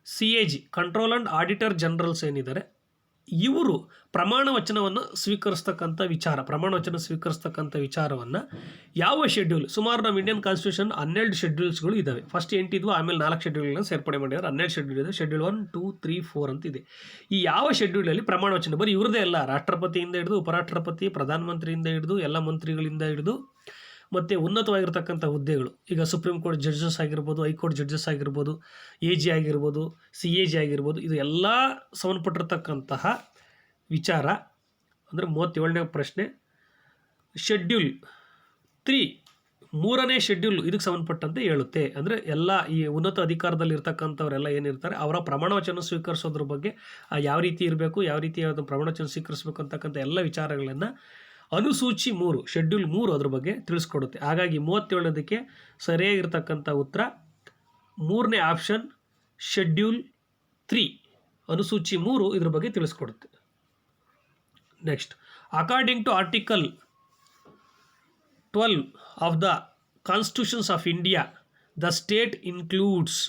CAG control and auditor generals ಏನಿದ್ದಾರೆ, ಇವರು ಪ್ರಮಾಣ ವಚನ ಸ್ವೀಕರಿಸ್ತಕ್ಕಂಥ ವಿಚಾರವನ್ನು ಯಾವ ಶೆಡ್ಯೂಲ್, ಸುಮಾರು ನಮ್ಮ ಇಂಡಿಯನ್ ಕಾನ್ಸ್ಟಿಟ್ಯೂಷನ್ 12 ಶೆಡ್ಯೂಲ್ಸ್ಗಳು ಇದ್ದಾವೆ. ಫಸ್ಟ್ 8 ಇದ್ವು, ಆಮೇಲೆ 4 ಶೆಡ್ಯೂಲ್ಗಳನ್ನ ಸೇರ್ಪಡೆ ಮಾಡಿದ್ದಾರೆ. 12 ಶೆಡ್ಯೂಲ್ ಇದೆ. ಶೆಡ್ಯೂಲ್ 1, 2, 3, 4 ಅಂತ ಇದೆ. ಈ ಯಾವ ಶೆಡ್ಯೂಲಲ್ಲಿ ಪ್ರಮಾಣ ವಚನ ಬರೀ ಇವ್ರದೇ ಅಲ್ಲ, ರಾಷ್ಟ್ರಪತಿಯಿಂದ ಹಿಡಿದು ಉಪರಾಷ್ಟ್ರಪತಿ, ಪ್ರಧಾನಮಂತ್ರಿಯಿಂದ ಹಿಡಿದು ಎಲ್ಲ ಮಂತ್ರಿಗಳಿಂದ ಹಿಡಿದು ಮತ್ತು ಉನ್ನತವಾಗಿರ್ತಕ್ಕಂಥ ಹುದ್ದೆಗಳು, ಈಗ ಸುಪ್ರೀಂ ಕೋರ್ಟ್ ಜಡ್ಜಸ್ ಆಗಿರ್ಬೋದು, ಹೈಕೋರ್ಟ್ ಜಡ್ಜಸ್ ಆಗಿರ್ಬೋದು, AG ಆಗಿರ್ಬೋದು, CAG ಆಗಿರ್ಬೋದು, ಇದು ಎಲ್ಲ ಸಂಬಂಧಪಟ್ಟಿರ್ತಕ್ಕಂತಹ ವಿಚಾರ. ಅಂದರೆ 37ನೇ ಪ್ರಶ್ನೆ, ಶೆಡ್ಯೂಲ್ 3, 3ನೇ ಶೆಡ್ಯೂಲ್ ಇದಕ್ಕೆ ಸಂಬಂಧಪಟ್ಟಂತೆ ಹೇಳುತ್ತೆ. ಅಂದರೆ ಎಲ್ಲ ಈ ಉನ್ನತ ಅಧಿಕಾರದಲ್ಲಿ ಇರ್ತಕ್ಕಂಥವರೆಲ್ಲ ಏನಿರ್ತಾರೆ ಅವರ ಪ್ರಮಾಣವಚನ ಸ್ವೀಕರಿಸೋದ್ರ ಬಗ್ಗೆ ಯಾವ ರೀತಿ ಇರಬೇಕು, ಯಾವ ರೀತಿ ಪ್ರಮಾಣವಚನ ಸ್ವೀಕರಿಸಬೇಕು ಅಂತಕ್ಕಂಥ ಎಲ್ಲ ವಿಚಾರಗಳನ್ನು ಅನುಸೂಚಿ 3, ಶೆಡ್ಯೂಲ್ 3 ಅದ್ರ ಬಗ್ಗೆ ತಿಳಿಸ್ಕೊಡುತ್ತೆ. ಹಾಗಾಗಿ 37ನೇದಕ್ಕೆ ಸರಿಯಾಗಿರ್ತಕ್ಕಂಥ ಉತ್ತರ 3ನೇ ಆಪ್ಷನ್, ಶೆಡ್ಯೂಲ್ 3 ಅನುಸೂಚಿ 3 ಇದ್ರ ಬಗ್ಗೆ ತಿಳಿಸ್ಕೊಡುತ್ತೆ. Next, according to article 12 of the constitutions of India the state includes.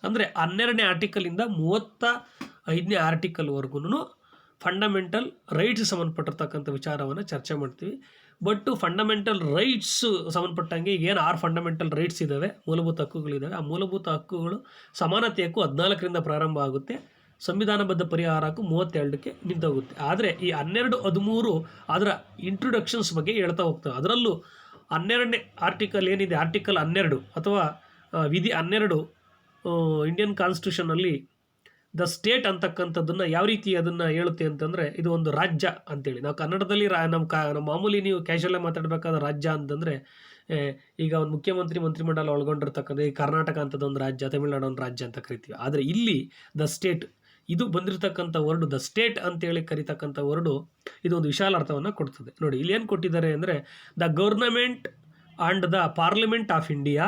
ಅಂದರೆ 12ನೇ ಆರ್ಟಿಕಲಿಂದ 35ನೇ ಆರ್ಟಿಕಲ್ವರೆಗೂ ಫಂಡಮೆಂಟಲ್ ರೈಟ್ಸ್ ಸಂಬಂಧಪಟ್ಟಿರ್ತಕ್ಕಂಥ ವಿಚಾರವನ್ನು ಚರ್ಚೆ ಮಾಡ್ತೀವಿ. ಬಟ್ ಫಂಡಮೆಂಟಲ್ ರೈಟ್ಸ್ ಸಂಬಂಧಪಟ್ಟಂಗೆ ಈಗ ಏನು 6 ಫಂಡಮೆಂಟಲ್ ರೈಟ್ಸ್ ಇದ್ದಾವೆ, ಮೂಲಭೂತ ಹಕ್ಕುಗಳಿದ್ದಾವೆ. ಆ ಮೂಲಭೂತ ಹಕ್ಕುಗಳು ಸಮಾನತೆ ಹಕ್ಕು 14ರಿಂದ ಪ್ರಾರಂಭ ಆಗುತ್ತೆ, ಸಂವಿಧಾನಬದ್ಧ ಪರಿಹಾರಕ್ಕೂ 32ಕ್ಕೆ ನಿಂತೋಗುತ್ತೆ. ಆದರೆ ಈ 12, 13 ಅದರ ಇಂಟ್ರೊಡಕ್ಷನ್ಸ್ ಬಗ್ಗೆ ಹೇಳ್ತಾ ಹೋಗ್ತವೆ. ಅದರಲ್ಲೂ 12ನೇ ಆರ್ಟಿಕಲ್ ಏನಿದೆ, ಆರ್ಟಿಕಲ್ 12 ಅಥವಾ ವಿಧಿ 12 ಇಂಡಿಯನ್ ಕಾನ್ಸ್ಟಿಟ್ಯೂಷನಲ್ಲಿ ದ ಸ್ಟೇಟ್ ಅಂತಕ್ಕಂಥದ್ದನ್ನು ಯಾವ ರೀತಿ ಅದನ್ನು ಹೇಳುತ್ತೆ ಅಂತಂದರೆ, ಇದು ಒಂದು ರಾಜ್ಯ ಅಂತೇಳಿ. ನಾವು ಕನ್ನಡದಲ್ಲಿ ನಮ್ಮ ಮಾಮೂಲಿ ನೀವು ಕ್ಯಾಶುವಲಾಗಿ ಮಾತಾಡಬೇಕಾದ ರಾಜ್ಯ ಅಂತಂದರೆ, ಈಗ ಒಂದು ಮುಖ್ಯಮಂತ್ರಿ ಮಂತ್ರಿಮಂಡಲ ಒಳಗೊಂಡಿರ್ತಕ್ಕಂಥ ಈ ಕರ್ನಾಟಕ ಅಂತದೊಂದು ರಾಜ್ಯ, ತಮಿಳುನಾಡು ಒಂದು ರಾಜ್ಯ ಅಂತ ಕರಿತೀವಿ. ಆದರೆ ಇಲ್ಲಿ ದ ಸ್ಟೇಟ್ ಇದು ಬಂದಿರತಕ್ಕಂಥ ವರ್ಡು, ದ ಸ್ಟೇಟ್ ಅಂತೇಳಿ ಕರಿತಕ್ಕಂಥ ವರ್ಡು ಇದೊಂದು ವಿಶಾಲ ಅರ್ಥವನ್ನು ಕೊಡ್ತದೆ. ನೋಡಿ, ಇಲ್ಲಿ ಏನು ಕೊಟ್ಟಿದ್ದಾರೆ ಅಂದರೆ, the government and the parliament of India,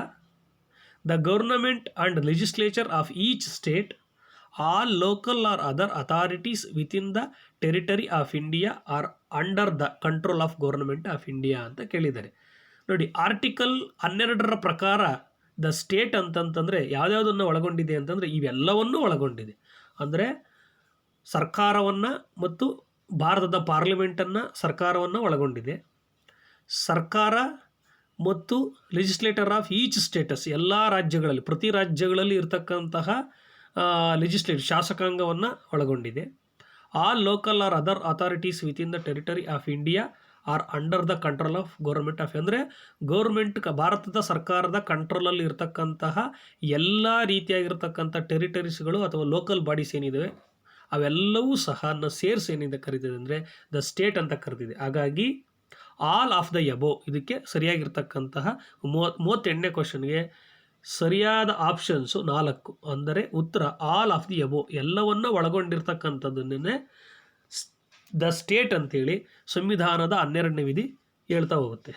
the government and legislature of each state, all local or other authorities within the territory of India or under the control of government of India ಅಂತ ಕೇಳಿದ್ದಾರೆ. ನೋಡಿ, article 12ರ ಪ್ರಕಾರ the state ಅಂತಂತಂದರೆ ಯಾವ್ಯಾವುದನ್ನು ಒಳಗೊಂಡಿದೆ ಅಂತಂದರೆ ಇವೆಲ್ಲವನ್ನೂ ಒಳಗೊಂಡಿದೆ. ಅಂದರೆ ಸರ್ಕಾರವನ್ನು ಮತ್ತು ಭಾರತದ ಪಾರ್ಲಿಮೆಂಟನ್ನು, ಸರ್ಕಾರವನ್ನು ಒಳಗೊಂಡಿದೆ. ಸರ್ಕಾರ ಮತ್ತು ಲೆಜಿಸ್ಲೇಟರ್ ಆಫ್ ಈಚ್ ಸ್ಟೇಟಸ್, ಎಲ್ಲ ರಾಜ್ಯಗಳಲ್ಲಿ, ಪ್ರತಿ ರಾಜ್ಯಗಳಲ್ಲಿ ಇರತಕ್ಕಂತಹ ಲೆಜಿಸ್ಲೇಟಿವ್ ಶಾಸಕಾಂಗವನ್ನು ಒಳಗೊಂಡಿದೆ. All local or other authorities within the territory of India or under the control of government of, ಅಂದರೆ ಗೌರ್ಮೆಂಟ್ ಭಾರತದ ಸರ್ಕಾರದ ಕಂಟ್ರೋಲಲ್ಲಿ ಇರ್ತಕ್ಕಂತಹ ಎಲ್ಲ ರೀತಿಯಾಗಿರ್ತಕ್ಕಂಥ ಟೆರಿಟರೀಸ್ಗಳು ಅಥವಾ ಲೋಕಲ್ ಬಾಡೀಸ್ ಏನಿದ್ದಾವೆ ಅವೆಲ್ಲವೂ ಸಹ ಸೇರಿಸಿ ಏನಿಂದ ಕರೀತಿದೆ ಅಂದರೆ ದ ಸ್ಟೇಟ್ ಅಂತ ಕರೆದಿದೆ. ಹಾಗಾಗಿ ಆಲ್ ಆಫ್ ದ ಎಬೋ ಇದಕ್ಕೆ ಸರಿಯಾಗಿರ್ತಕ್ಕಂತಹ 38ನೇ ಕ್ವಶನ್ಗೆ ಸರಿಯಾದ ಆಪ್ಷನ್ಸು 4. ಅಂದರೆ ಉತ್ತರ ಆಲ್ ಆಫ್ ದಿ ಎಬೋ, ಎಲ್ಲವನ್ನು ಒಳಗೊಂಡಿರ್ತಕ್ಕಂಥದ್ದನ್ನೇ ದ ಸ್ಟೇಟ್ ಅಂತೇಳಿ ಸಂವಿಧಾನದ 12ನೇ ವಿಧಿ ಹೇಳ್ತಾ ಹೋಗುತ್ತೆ.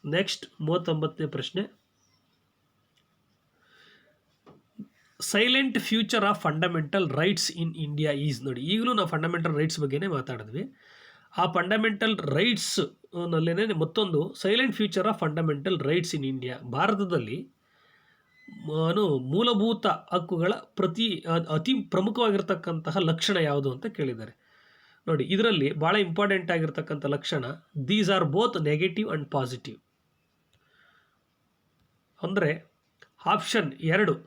ನೆಕ್ಸ್ಟ್ 39ನೇ ಪ್ರಶ್ನೆ, silent future of fundamental rights in India is. ನೋಡಿ, ಈಗಲೂ ನಾವು ಫಂಡಮೆಂಟಲ್ ರೈಟ್ಸ್ ಬಗ್ಗೆನೇ ಮಾತಾಡಿದ್ವಿ. ಆ ಫಂಡಮೆಂಟಲ್ ರೈಟ್ಸ್ ನಲ್ಲೇ ಮತ್ತೊಂದು silent future of fundamental rights in India. ಭಾರತದಲ್ಲಿ ಮೂಲಭೂತ ಹಕ್ಕುಗಳ ಅತಿ ಪ್ರಮುಖವಾಗಿರ್ತಕ್ಕಂತಹ ಲಕ್ಷಣ ಯಾವುದು ಅಂತ ಕೇಳಿದ್ದಾರೆ. ನೋಡಿ, ಇದರಲ್ಲಿ ಭಾಳ ಇಂಪಾರ್ಟೆಂಟ್ ಆಗಿರ್ತಕ್ಕಂಥ ಲಕ್ಷಣ, these are both negative and positive. ಅಂದರೆ ಆಪ್ಷನ್ 2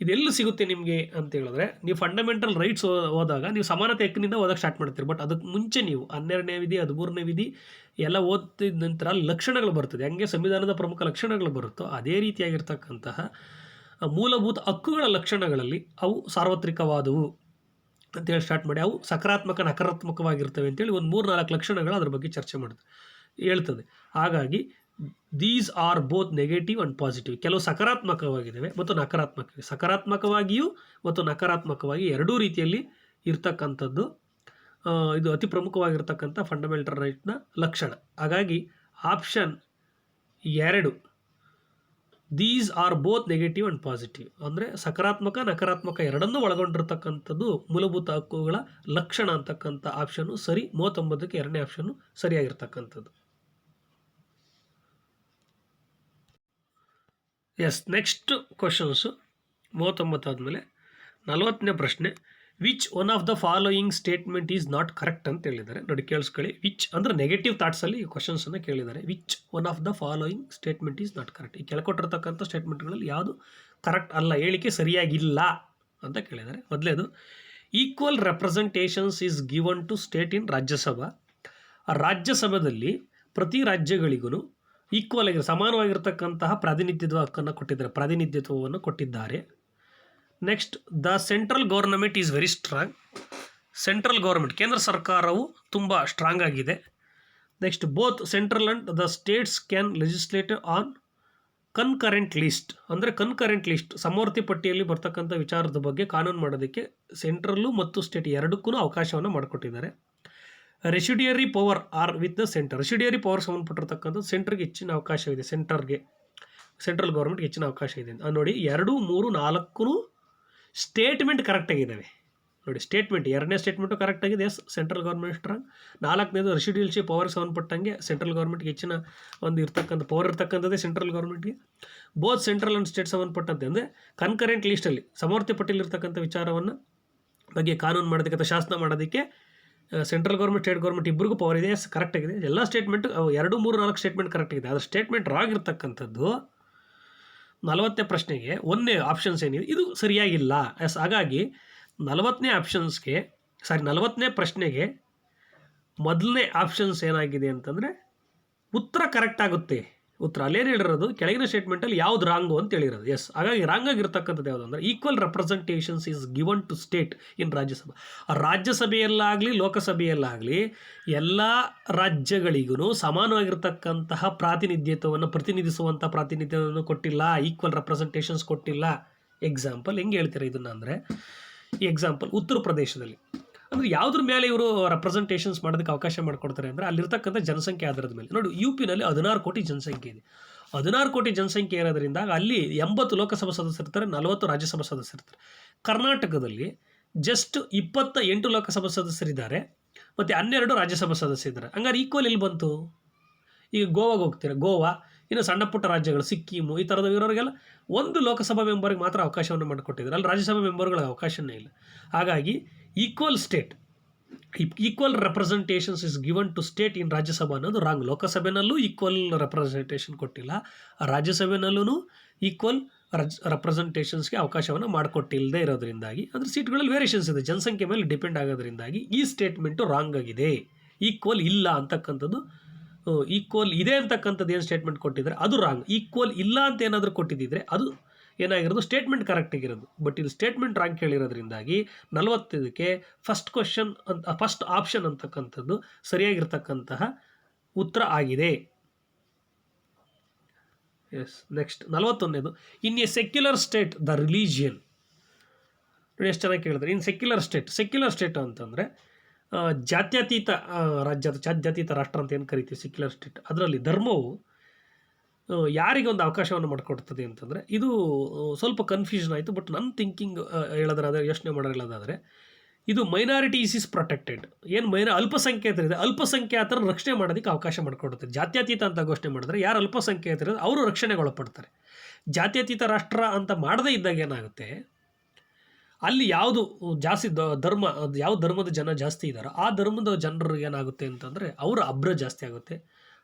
ಇದೆಲ್ಲಿ ಸಿಗುತ್ತೆ ನಿಮಗೆ ಅಂತ ಹೇಳಿದ್ರೆ, ನೀವು ಫಂಡಮೆಂಟಲ್ ರೈಟ್ಸ್ ಓದಾಗ ನೀವು ಸಮಾನತೆ ಹಕ್ಕಿನಿಂದ ಓದಕ್ಕೆ ಸ್ಟಾರ್ಟ್ ಮಾಡ್ತೀರಿ. ಬಟ್ ಅದಕ್ಕೆ ಮುಂಚೆ ನೀವು 12ನೇ ವಿಧಿ 13ನೇ ವಿಧಿ ಎಲ್ಲ ಓದಿದ ನಂತರ ಲಕ್ಷಣಗಳು ಬರ್ತದೆ. ಹಂಗೆ ಸಂವಿಧಾನದ ಪ್ರಮುಖ ಲಕ್ಷಣಗಳು ಬರುತ್ತೋ ಅದೇ ರೀತಿಯಾಗಿರ್ತಕ್ಕಂತಹ ಮೂಲಭೂತ ಹಕ್ಕುಗಳ ಲಕ್ಷಣಗಳಲ್ಲಿ ಅವು ಸಾರ್ವತ್ರಿಕವಾದವು ಅಂತೇಳಿ ಸ್ಟಾರ್ಟ್ ಮಾಡಿ, ಅವು ಸಕಾರಾತ್ಮಕ ನಕಾರಾತ್ಮಕವಾಗಿರ್ತವೆ ಅಂತೇಳಿ ಒಂದು 3-4 ಲಕ್ಷಣಗಳು ಅದ್ರ ಬಗ್ಗೆ ಚರ್ಚೆ ಮಾಡ್ತದೆ ಹೇಳ್ತದೆ. ಹಾಗಾಗಿ these are both negative and positive. ಕೆಲವು ಸಕಾರಾತ್ಮಕವಾಗಿದ್ದಾವೆ ಮತ್ತು ನಕಾರಾತ್ಮಕ, ಸಕಾರಾತ್ಮಕವಾಗಿಯೂ ಮತ್ತು ನಕಾರಾತ್ಮಕವಾಗಿ ಎರಡೂ ರೀತಿಯಲ್ಲಿ ಇರ್ತಕ್ಕಂಥದ್ದು ಇದು ಅತಿ ಪ್ರಮುಖವಾಗಿರ್ತಕ್ಕಂಥ ಫಂಡಮೆಂಟಲ್ ರೈಟ್ನ ಲಕ್ಷಣ. ಹಾಗಾಗಿ option 2 these are both negative and positive ಅಂದರೆ ಸಕಾರಾತ್ಮಕ ನಕಾರಾತ್ಮಕ ಎರಡನ್ನೂ ಒಳಗೊಂಡಿರ್ತಕ್ಕಂಥದ್ದು ಮೂಲಭೂತ ಹಕ್ಕುಗಳ ಲಕ್ಷಣ ಅಂತಕ್ಕಂಥ ಆಪ್ಷನ್ನು ಸರಿ. 39ಕ್ಕೆ 2ನೇ ಆಪ್ಷನ್ನು ಸರಿಯಾಗಿರ್ತಕ್ಕಂಥದ್ದು. ಎಸ್, ನೆಕ್ಸ್ಟ್ ಕ್ವಶನ್ಸು 39 ಆದಮೇಲೆ 40ನೇ ಪ್ರಶ್ನೆ, which one of the following statement is not correct ಅಂತ ಹೇಳಿದ್ದಾರೆ. ನೋಡಿ, ಕೇಳಿಸ್ಕೊಳ್ಳಿ. ವಿಚ್ ಅಂದರೆ ನೆಗೆಟಿವ್ ಥಾಟ್ಸಲ್ಲಿ ಈ ಕ್ವಶನ್ಸನ್ನು ಕೇಳಿದ್ದಾರೆ. Which one of the following statement is not correct. ಈ ಕೆಳಕೊಟ್ಟಿರ್ತಕ್ಕಂಥ ಸ್ಟೇಟ್ಮೆಂಟ್ಗಳಲ್ಲಿ ಯಾವುದು ಕರೆಕ್ಟ್ ಅಲ್ಲ, ಹೇಳಿಕೆ ಸರಿಯಾಗಿಲ್ಲ ಅಂತ ಕೇಳಿದ್ದಾರೆ. ಮೊದಲೇದು, equal representations is given to state in Rajya Sabha. ರಾಜ್ಯಸಭೆಯಲ್ಲಿ ಪ್ರತಿ ರಾಜ್ಯಗಳಿಗೂ ಈಕ್ವಲ್ ಆಗಿ ಸಮಾನವಾಗಿರ್ತಕ್ಕಂತಹ ಪ್ರಾತಿನಿಧ್ಯತ್ವವನ್ನು ಕೊಟ್ಟಿದ್ದಾರೆ. Next, the central government is very strong. Central government ಕೇಂದ್ರ ಸರ್ಕಾರವು ತುಂಬ ಸ್ಟ್ರಾಂಗ್ ಆಗಿದೆ. Next, both central and the states can legislate on concurrent list. ಅಂದರೆ ಕನ್ಕರೆಂಟ್ ಲಿಸ್ಟ್ ಸಮವರ್ತಿ ಪಟ್ಟಿಯಲ್ಲಿ ಬರ್ತಕ್ಕಂಥ ವಿಚಾರದ ಬಗ್ಗೆ ಕಾನೂನು ಮಾಡೋದಕ್ಕೆ ಸೆಂಟ್ರಲ್ಲು ಮತ್ತು ಸ್ಟೇಟ್ ಎರಡಕ್ಕೂ ಅವಕಾಶವನ್ನು ಮಾಡಿಕೊಟ್ಟಿದ್ದಾರೆ. Residuary power are with the centre. Residuary power ಸಂಬಂಧಪಟ್ಟಿರ್ತಕ್ಕಂಥ ಸೆಂಟ್ರಿಗೆ ಹೆಚ್ಚಿನ ಅವಕಾಶವಿದೆ. ಸೆಂಟ್ರಲ್ ಗೌರ್ಮೆಂಟ್ಗೆ ಹೆಚ್ಚಿನ ಅವಕಾಶ ಇದೆ. ನೋಡಿ, 2, 3, 4 ಸ್ಟೇಟ್ಮೆಂಟ್ ಕರೆಕ್ಟಾಗಿದ್ದಾವೆ. ನೋಡಿ, ಸ್ಟೇಟ್ಮೆಂಟ್ 2ನೇ ಸ್ಟೇಟ್ಮೆಂಟು ಕರೆಕ್ಟಾಗಿದೆ. Yes, central government strong. 4ನೇದು ರೆಸಿಡಿಯಲ್ಶಿಪ್ ಪವರ್ಗೆ ಸಂಬಂಧಪಟ್ಟಂಗೆ ಸೆಂಟ್ರಲ್ ಗೌರ್ಮೆಂಟ್ಗೆ ಹೆಚ್ಚಿನ ಒಂದು ಇರ್ತಕ್ಕಂಥ ಪವರ್ ಇರ್ತಕ್ಕಂಥದ್ದೇ ಸೆಂಟ್ರಲ್ ಗೌರ್ಮೆಂಟ್ಗೆ. ಬೋತ್ ಸೆಂಟ್ರಲ್ ಆ್ಯಂಡ್ ಸ್ಟೇಟ್ ಸಂಬಂಧಪಟ್ಟಂತೆ ಅಂದರೆ ಕನ್ಕರೆಂಟ್ ಲಿಸ್ಟಲ್ಲಿ ಸಮವರ್ತಿ ಪಟ್ಟಿಯಲ್ಲಿರ್ತಕ್ಕಂಥ ವಿಚಾರವನ್ನು ಬಗ್ಗೆ ಕಾನೂನು ಮಾಡೋದಕ್ಕೆ ಅಥವಾ ಶಾಸನ ಮಾಡೋದಕ್ಕೆ ಸೆಂಟ್ರಲ್ ಗೌರ್ಮೆಂಟ್ ಸ್ಟೇಟ್ ಗೌರ್ಮೆಂಟ್ ಇಬ್ಬರಿಗೂ ಪವರ್ ಇದೆ. ಕರೆಕ್ಟಾಗಿದೆ. ಎಲ್ಲ ಸ್ಟೇಟ್ಮೆಂಟು 2, 3, 4 ಸ್ಟೇಟ್ಮೆಂಟ್ ಕರೆಕ್ಟಾಗಿದೆ. ಅದರ ಸ್ಟೇಟ್ಮೆಂಟ್ ರಾಂಗ್ ಇರ್ತಕ್ಕಂಥದ್ದು 40ನೇ ಪ್ರಶ್ನೆಗೆ 1ನೇ ಆಪ್ಷನ್ಸ್ ಏನಿದೆ ಇದು ಸರಿಯಾಗಿಲ್ಲ. ಎಸ್, ಹಾಗಾಗಿ 40ನೇ ಪ್ರಶ್ನೆಗೆ ಮೊದಲನೇ ಆಪ್ಷನ್ಸ್ ಏನಾಗಿದೆ ಅಂತಂದರೆ ಉತ್ತರ ಕರೆಕ್ಟ್ ಆಗುತ್ತೆ. ಉತ್ತರ ಅಲ್ಲೇನು ಹೇಳಿರೋದು, ಕೆಳಗಿನ ಸ್ಟೇಟ್ಮೆಂಟಲ್ಲಿ ಯಾವ್ದು ರಾಂಗು ಅಂತ ಹೇಳಿರೋದು. ಎಸ್, ಹಾಗಾಗಿ ರಾಂಗ್ ಆಗಿರ್ತಕ್ಕಂಥದ್ದು ಯಾವುದು ಅಂದರೆ equal representations is given to state in Rajya Sabha. ರಾಜ್ಯಸಭೆಯಲ್ಲಾಗಲಿ ಲೋಕಸಭೆಯಲ್ಲಾಗಲಿ ಎಲ್ಲ ರಾಜ್ಯಗಳಿಗೂ ಸಮಾನವಾಗಿರ್ತಕ್ಕಂತಹ ಪ್ರತಿನಿಧಿಸುವಂಥ ಪ್ರಾತಿನಿಧ್ಯವನ್ನು ಕೊಟ್ಟಿಲ್ಲ. ಈಕ್ವಲ್ ರೆಪ್ರೆಸೆಂಟೇಷನ್ಸ್ ಕೊಟ್ಟಿಲ್ಲ. ಎಕ್ಸಾಂಪಲ್ ಹೆಂಗೆ ಹೇಳ್ತಾರೆ ಇದನ್ನು ಅಂದರೆ, ಈ ಎಕ್ಸಾಂಪಲ್ ಉತ್ತರ ಪ್ರದೇಶದಲ್ಲಿ ಅಂದರೆ ಯಾವುದ್ರ ಮೇಲೆ ಇವರು ರೆಪ್ರೆಸೆಂಟೇಷನ್ಸ್ ಮಾಡೋದಕ್ಕೆ ಅವಕಾಶ ಮಾಡಿಕೊಡ್ತಾರೆ ಅಂದರೆ ಅಲ್ಲಿರ್ತಕ್ಕಂಥ ಜನಸಂಖ್ಯೆ ಆಧಾರದ ಮೇಲೆ. ನೋಡಿ, UPನಲ್ಲಿ 16 ಕೋಟಿ ಜನಸಂಖ್ಯೆ ಇದೆ. 16 ಕೋಟಿ ಜನಸಂಖ್ಯೆ ಇರೋದ್ರಿಂದ ಅಲ್ಲಿ 80 ಲೋಕಸಭಾ ಸದಸ್ಯರಿರ್ತಾರೆ, 40 ರಾಜ್ಯಸಭಾ ಸದಸ್ಯರಿರ್ತಾರೆ. ಕರ್ನಾಟಕದಲ್ಲಿ ಜಸ್ಟ್ 28 ಲೋಕಸಭಾ ಸದಸ್ಯರಿದ್ದಾರೆ ಮತ್ತು 12 ರಾಜ್ಯಸಭಾ ಸದಸ್ಯರಿದ್ದಾರೆ. ಹಂಗಾರೆ ಈಕ್ವಲ್ ಇಲ್ಲಿ ಬಂತು. ಈಗ ಗೋವಾಗೆ ಹೋಗ್ತೀರ, ಗೋವಾ ಇನ್ನು ಸಣ್ಣ ಪುಟ್ಟ ರಾಜ್ಯಗಳು ಸಿಕ್ಕಿಮು ಈ ಥರದ ಇರೋರಿಗೆಲ್ಲ 1 ಲೋಕಸಭಾ ಮೆಂಬರ್ಗೆ ಮಾತ್ರ ಅವಕಾಶವನ್ನು ಮಾಡಿಕೊಟ್ಟಿದ್ದಾರೆ. ಅಲ್ಲಿ ರಾಜ್ಯಸಭಾ ಮೆಂಬರ್ಗಳಿಗೆ ಅವಕಾಶನೇ ಇಲ್ಲ. ಹಾಗಾಗಿ equal representations is given to state in Rajya Sabha ಅನ್ನೋದು ರಾಂಗ್. ಲೋಕಸಭೆನಲ್ಲೂ ಈಕ್ವಲ್ ರೆಪ್ರೆಸೆಂಟೇಷನ್ ಕೊಟ್ಟಿಲ್ಲ, ರಾಜ್ಯಸಭೆನಲ್ಲೂ ಈಕ್ವಲ್ ರೆಪ್ರೆಸೆಂಟೇಷನ್ಸ್ಗೆ ಅವಕಾಶವನ್ನು ಮಾಡಿಕೊಟ್ಟಿಲ್ಲದೆ ಇರೋದ್ರಿಂದಾಗಿ ಅಂದರೆ ಸೀಟ್ಗಳಲ್ಲಿ ವೇರಿಯೇಷನ್ಸ್ ಇದೆ, ಜನಸಂಖ್ಯೆ ಮೇಲೆ ಡಿಪೆಂಡ್ ಆಗೋದ್ರಿಂದಾಗಿ ಈ ಸ್ಟೇಟ್ಮೆಂಟು ರಾಂಗ್ ಆಗಿದೆ. ಈಕ್ವಲ್ ಇಲ್ಲ ಅಂತಕ್ಕಂಥದ್ದು, ಈಕ್ವಲ್ ಇದೆ ಅಂತಕ್ಕಂಥದ್ದು ಏನು ಸ್ಟೇಟ್ಮೆಂಟ್ ಕೊಟ್ಟಿದ್ದಾರೆ ಅದು ರಾಂಗ್. ಈಕ್ವಲ್ ಇಲ್ಲ ಅಂತ ಏನಾದರೂ ಕೊಟ್ಟಿದ್ದಿದ್ರೆ ಅದು ಏನಾಗಿರೋದು ಸ್ಟೇಟ್ಮೆಂಟ್ ಕರೆಕ್ಟಾಗಿರೋದು. ಬಟ್ ಇದು ಸ್ಟೇಟ್ಮೆಂಟ್ ರಾಂಗ್ ಕೇಳಿರೋದ್ರಿಂದಾಗಿ 45ಕ್ಕೆ ಫಸ್ಟ್ ಆಪ್ಷನ್ ಅಂತಕ್ಕಂಥದ್ದು ಸರಿಯಾಗಿರ್ತಕ್ಕಂತಹ ಉತ್ತರ ಆಗಿದೆ. ಎಸ್. ನೆಕ್ಸ್ಟ್ 41ನೇದು, in a secular state the religion. ನೋಡಿ ಎಷ್ಟು ಚೆನ್ನಾಗಿ ಕೇಳಿದ್ರೆ, ಇನ್ ಸೆಕ್ಯುಲರ್ ಸ್ಟೇಟ್ ಅಂತಂದರೆ ಜಾತ್ಯತೀತ ರಾಜ್ಯ, ಜಾತ್ಯತೀತ ರಾಷ್ಟ್ರ ಅಂತ ಏನು ಕರಿತೀವಿ ಸೆಕ್ಯುಲರ್ ಸ್ಟೇಟ್, ಅದರಲ್ಲಿ ಧರ್ಮವು ಯಾರಿಗೆ ಒಂದು ಅವಕಾಶವನ್ನು ಮಾಡಿಕೊಡ್ತದೆ ಅಂತಂದರೆ, ಇದು ಸ್ವಲ್ಪ ಕನ್ಫ್ಯೂಷನ್ ಆಯಿತು. ಬಟ್ ನನ್ನ ಥಿಂಕಿಂಗ್ ಹೇಳೋದಾದರೆ, ಯೋಚನೆ ಹೇಳೋದಾದರೆ, ಇದು ಮೈನಾರಿಟೀಸ್ ಈಸ್ ಪ್ರೊಟೆಕ್ಟೆಡ್. ಏನು ಅಲ್ಪಸಂಖ್ಯಾತರಿದೆ, ಅಲ್ಪಸಂಖ್ಯಾತರ ರಕ್ಷಣೆ ಮಾಡೋದಕ್ಕೆ ಅವಕಾಶ ಮಾಡಿಕೊಡುತ್ತೆ. ಜಾತ್ಯತೀತ ಅಂತ ಘೋಷಣೆ ಮಾಡಿದ್ರೆ ಯಾರು ಅಲ್ಪಸಂಖ್ಯಾತರಿದೆ ಅವರು ರಕ್ಷಣೆಗೊಳಪಡ್ತಾರೆ. ಜಾತ್ಯತೀತ ರಾಷ್ಟ್ರ ಅಂತ ಮಾಡದೇ ಇದ್ದಾಗ ಏನಾಗುತ್ತೆ, ಅಲ್ಲಿ ಯಾವುದು ಜಾಸ್ತಿ ಯಾವ ಧರ್ಮದ ಜನ ಜಾಸ್ತಿ ಇದ್ದಾರೋ ಆ ಧರ್ಮದ ಜನರಿಗೆ ಏನಾಗುತ್ತೆ ಅಂತಂದರೆ ಅವರ ಅಬ್ರ ಜಾಸ್ತಿ ಆಗುತ್ತೆ.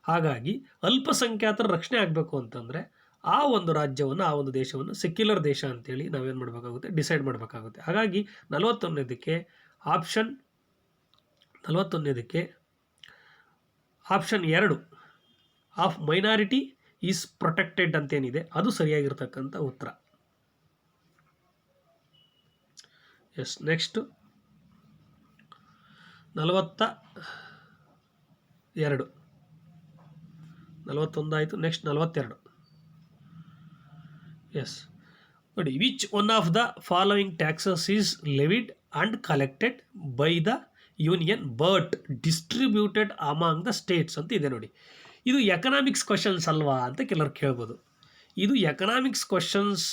ಹಾಗಾಗಿ ಅಲ್ಪಸಂಖ್ಯಾತರ ರಕ್ಷಣೆ ಆಗಬೇಕು ಅಂತಂದರೆ ಆ ಒಂದು ರಾಜ್ಯವನ್ನು, ಆ ಒಂದು ದೇಶವನ್ನು ಸೆಕ್ಯುಲರ್ ದೇಶ ಅಂತೇಳಿ ನಾವೇನು ಮಾಡಬೇಕಾಗುತ್ತೆ, ಡಿಸೈಡ್ ಮಾಡಬೇಕಾಗುತ್ತೆ. ಹಾಗಾಗಿ 41ನೇದಕ್ಕೆ option 2 of minority is protected ಅಂತೇನಿದೆ ಅದು ಸರಿಯಾಗಿರ್ತಕ್ಕಂಥ ಉತ್ತರ. ಎಸ್. ನೆಕ್ಸ್ಟ್ 42, 41 ಆಯಿತು. ನೆಕ್ಸ್ಟ್ 42. ಎಸ್. ನೋಡಿ, which one of the following taxes is levied and collected by the union but distributed among the states ಅಂತ ಇದೆ. ನೋಡಿ, ಇದು ಎಕನಾಮಿಕ್ಸ್ ಕ್ವಶನ್ಸ್ ಅಲ್ವಾ ಅಂತ ಕೆಲವರು ಕೇಳ್ಬೋದು. ಇದು ಎಕನಾಮಿಕ್ಸ್ ಕ್ವಶನ್ಸ್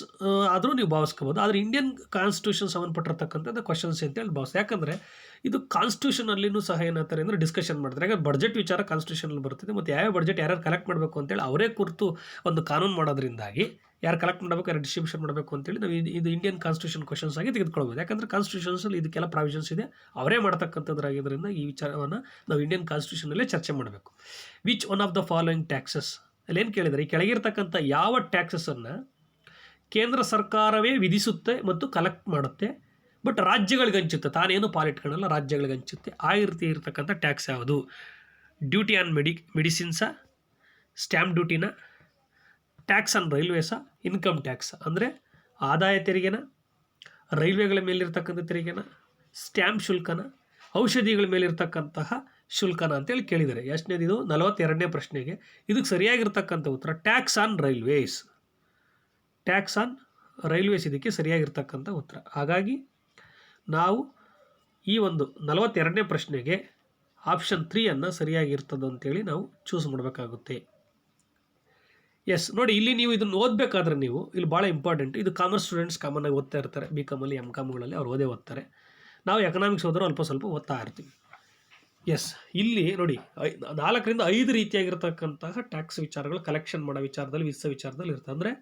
ಆದರೂ ನೀವು ಭಾವಿಸ್ಕೋಬೋದು, ಆದರೆ ಇಂಡಿಯನ್ ಕಾನ್ಸ್ಟಿಟ್ಯೂಷನ್ ಸಂಬಂಧಪಟ್ಟಿರ್ತಕ್ಕಂಥದ್ದು ಕ್ವಶನ್ಸ್ ಅಂತೇಳಿ ಭಾವಿಸ್ತಾರೆ. ಯಾಕಂದರೆ ಇದು ಕಾನ್ಸ್ಟಿಟ್ಯೂಷನಲ್ಲಿನೂ ಸಹ ಏನಾಗ್ತಾರೆ ಅಂದರೆ ಡಿಸ್ಕಷನ್ ಮಾಡ್ತಾರೆ. ಯಾಕಂದ್ರೆ ಬಡ್ಜೆಟ್ ವಿಚಾರ ಕಾನ್ಸ್ಟಿಟ್ಯೂಷನಲ್ಲಿ ಬರ್ತದೆ, ಮತ್ತು ಯಾವ ಬಡ್ಜೆಟ್ ಯಾರ್ಯಾರು ಕಲೆಕ್ಟ್ ಮಾಡಬೇಕು ಅಂತೇಳಿ ಅವರೇ ಕುರಿತು ಒಂದು ಕಾನೂನು ಮಾಡೋದ್ರಿಂದಾಗಿ ಯಾರು ಕಲೆಕ್ಟ್ ಮಾಡಬೇಕು, ಯಾರು ಡಿಸ್ಟ್ರಿಬ್ಯೂಷನ್ ಮಾಡಬೇಕು ಅಂತೇಳಿ ನಾವು ಇದು ಇಂಡಿಯನ್ ಕಾನ್ಸ್ಟಿಟ್ಯೂಷನ್ ಕ್ವಶನ್ಸ್ ಆಗಿ ತೆಗೆದುಕೊಳ್ಬೋದು. ಯಾಕಂದರೆ ಕಾನ್ಸ್ಟಿಟ್ಯೂಷನ್ಸಲ್ಲಿ ಇದಕ್ಕೆಲ್ಲ ಪ್ರಾವಿಷನ್ಸ್ ಇದೆ, ಅವರೇ ಮಾಡ್ತಕ್ಕಂಥದ್ರಾಗಿದ್ದರಿಂದ ಈ ವಿಚಾರವನ್ನು ನಾವು ಇಂಡಿಯನ್ ಕಾನ್ಸ್ಟಿಟ್ಯೂಷನಲ್ಲೇ ಚರ್ಚೆ ಮಾಡಬೇಕು. Which one of the following taxes ಅಲ್ಲಿ ಏನು ಕೇಳಿದರೆ, ಈ ಕೆಳಗಿರ್ತಕ್ಕಂಥ ಯಾವ ಟ್ಯಾಕ್ಸಸನ್ನು ಕೇಂದ್ರ ಸರ್ಕಾರವೇ ವಿಧಿಸುತ್ತೆ ಮತ್ತು ಕಲೆಕ್ಟ್ ಮಾಡುತ್ತೆ, ಬಟ್ ರಾಜ್ಯಗಳಿಗೆ ಹಂಚುತ್ತೆ, ತಾನೇನು ಪಾಲಿಟ್ಗಳಲ್ಲ ರಾಜ್ಯಗಳಿಗೆ ಹಂಚುತ್ತೆ, ಆ ರೀತಿ ಇರತಕ್ಕಂಥ ಟ್ಯಾಕ್ಸ್ ಯಾವುದು? ಡ್ಯೂಟಿ ಆನ್ ಮೆಡಿಸಿನ್ಸ, ಸ್ಟ್ಯಾಂಪ್ ಡ್ಯೂಟಿನ, ಟ್ಯಾಕ್ಸ್ ಆನ್ ರೈಲ್ವೇಸ, ಇನ್ಕಮ್ ಟ್ಯಾಕ್ಸ್ ಅಂದರೆ ಆದಾಯ ತೆರಿಗೆನ, ರೈಲ್ವೆಗಳ ಮೇಲಿರ್ತಕ್ಕಂಥ ತೆರಿಗೆನ, ಸ್ಟ್ಯಾಂಪ್ ಶುಲ್ಕನ, ಔಷಧಿಗಳ ಮೇಲಿರ್ತಕ್ಕಂತಹ ಶುಲ್ಕನ ಅಂತೇಳಿ ಕೇಳಿದ್ದಾರೆ. ಎಷ್ಟನೇದು? ಇದು 42ನೇ ಪ್ರಶ್ನೆಗೆ ಇದಕ್ಕೆ ಸರಿಯಾಗಿರ್ತಕ್ಕಂಥ ಉತ್ತರ tax on railways. Tax on railways ಇದಕ್ಕೆ ಸರಿಯಾಗಿರ್ತಕ್ಕಂಥ ಉತ್ತರ. ಹಾಗಾಗಿ ನಾವು ಈ ಒಂದು 42ನೇ ಪ್ರಶ್ನೆಗೆ ಆಪ್ಷನ್ 3 ಸರಿಯಾಗಿರ್ತದೆ ಅಂತೇಳಿ ನಾವು ಚೂಸ್ ಮಾಡಬೇಕಾಗುತ್ತೆ. ಎಸ್. ನೋಡಿ, ಇಲ್ಲಿ ನೀವು ಇದನ್ನು ಓದಬೇಕಾದ್ರೆ ನೀವು ಇಲ್ಲಿ ಭಾಳ ಇಂಪಾರ್ಟೆಂಟ್, ಇದು ಕಾಮರ್ಸ್ ಸ್ಟೂಡೆಂಟ್ಸ್ ಕಾಮನ್ನಾಗಿ ಓದ್ತಾ ಇರ್ತಾರೆ, BCom MComಗಳಲ್ಲಿ ಅವ್ರು ಓದ್ತಾರೆ. ನಾವು ಎಕನಾಮಿಕ್ಸ್ ಹೋದರೂ ಅಲ್ಪ ಸ್ವಲ್ಪ ಓದ್ತಾ ಇರ್ತೀವಿ. ಎಸ್. ಇಲ್ಲಿ ನೋಡಿ 4ರಿಂದ 5 ರೀತಿಯಾಗಿರ್ತಕ್ಕಂತಹ ಟ್ಯಾಕ್ಸ್ ವಿಚಾರಗಳು ಕಲೆಕ್ಷನ್ ಮಾಡೋ ವಿಚಾರದಲ್ಲಿ ವಿಚಾರದಲ್ಲಿ ಇರ್ತದೆ. ಅಂದರೆ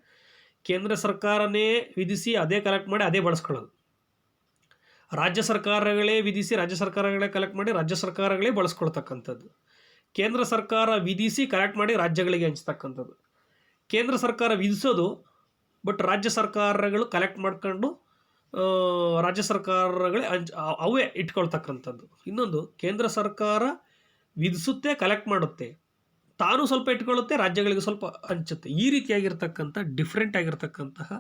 ಕೇಂದ್ರ ಸರ್ಕಾರನೇ ವಿಧಿಸಿ ಅದೇ ಕಲೆಕ್ಟ್ ಮಾಡಿ ಅದೇ ಬಳಸ್ಕೊಳ್ಳೋದು, ರಾಜ್ಯ ಸರ್ಕಾರಗಳೇ ವಿಧಿಸಿ ರಾಜ್ಯ ಸರ್ಕಾರಗಳೇ ಕಲೆಕ್ಟ್ ಮಾಡಿ ರಾಜ್ಯ ಸರ್ಕಾರಗಳೇ ಬಳಸ್ಕೊಳ್ತಕ್ಕಂಥದ್ದು, ಕೇಂದ್ರ ಸರ್ಕಾರ ವಿಧಿಸಿ ಕಲೆಕ್ಟ್ ಮಾಡಿ ರಾಜ್ಯಗಳಿಗೆ ಹಂಚ್ತಕ್ಕಂಥದ್ದು, ಕೇಂದ್ರ ಸರ್ಕಾರ ವಿಧಿಸೋದು ಬಟ್ ರಾಜ್ಯ ಸರ್ಕಾರಗಳು ಕಲೆಕ್ಟ್ ಮಾಡ್ಕೊಂಡು ರಾಜ್ಯ ಸರ್ಕಾರಗಳೇ ಅವೇ ಇಟ್ಕೊಳ್ತಕ್ಕಂಥದ್ದು. ಇನ್ನೊಂದು, ಕೇಂದ್ರ ಸರ್ಕಾರ ವಿಧಿಸುತ್ತೆ, ಕಲೆಕ್ಟ್ ಮಾಡುತ್ತೆ, ತಾನು ಸ್ವಲ್ಪ ಇಟ್ಕೊಳ್ಳುತ್ತೆ, ರಾಜ್ಯಗಳಿಗೆ ಸ್ವಲ್ಪ ಹಂಚುತ್ತೆ. ಈ ರೀತಿಯಾಗಿರ್ತಕ್ಕಂಥ ಡಿಫ್ರೆಂಟ್ ಆಗಿರ್ತಕ್ಕಂತಹ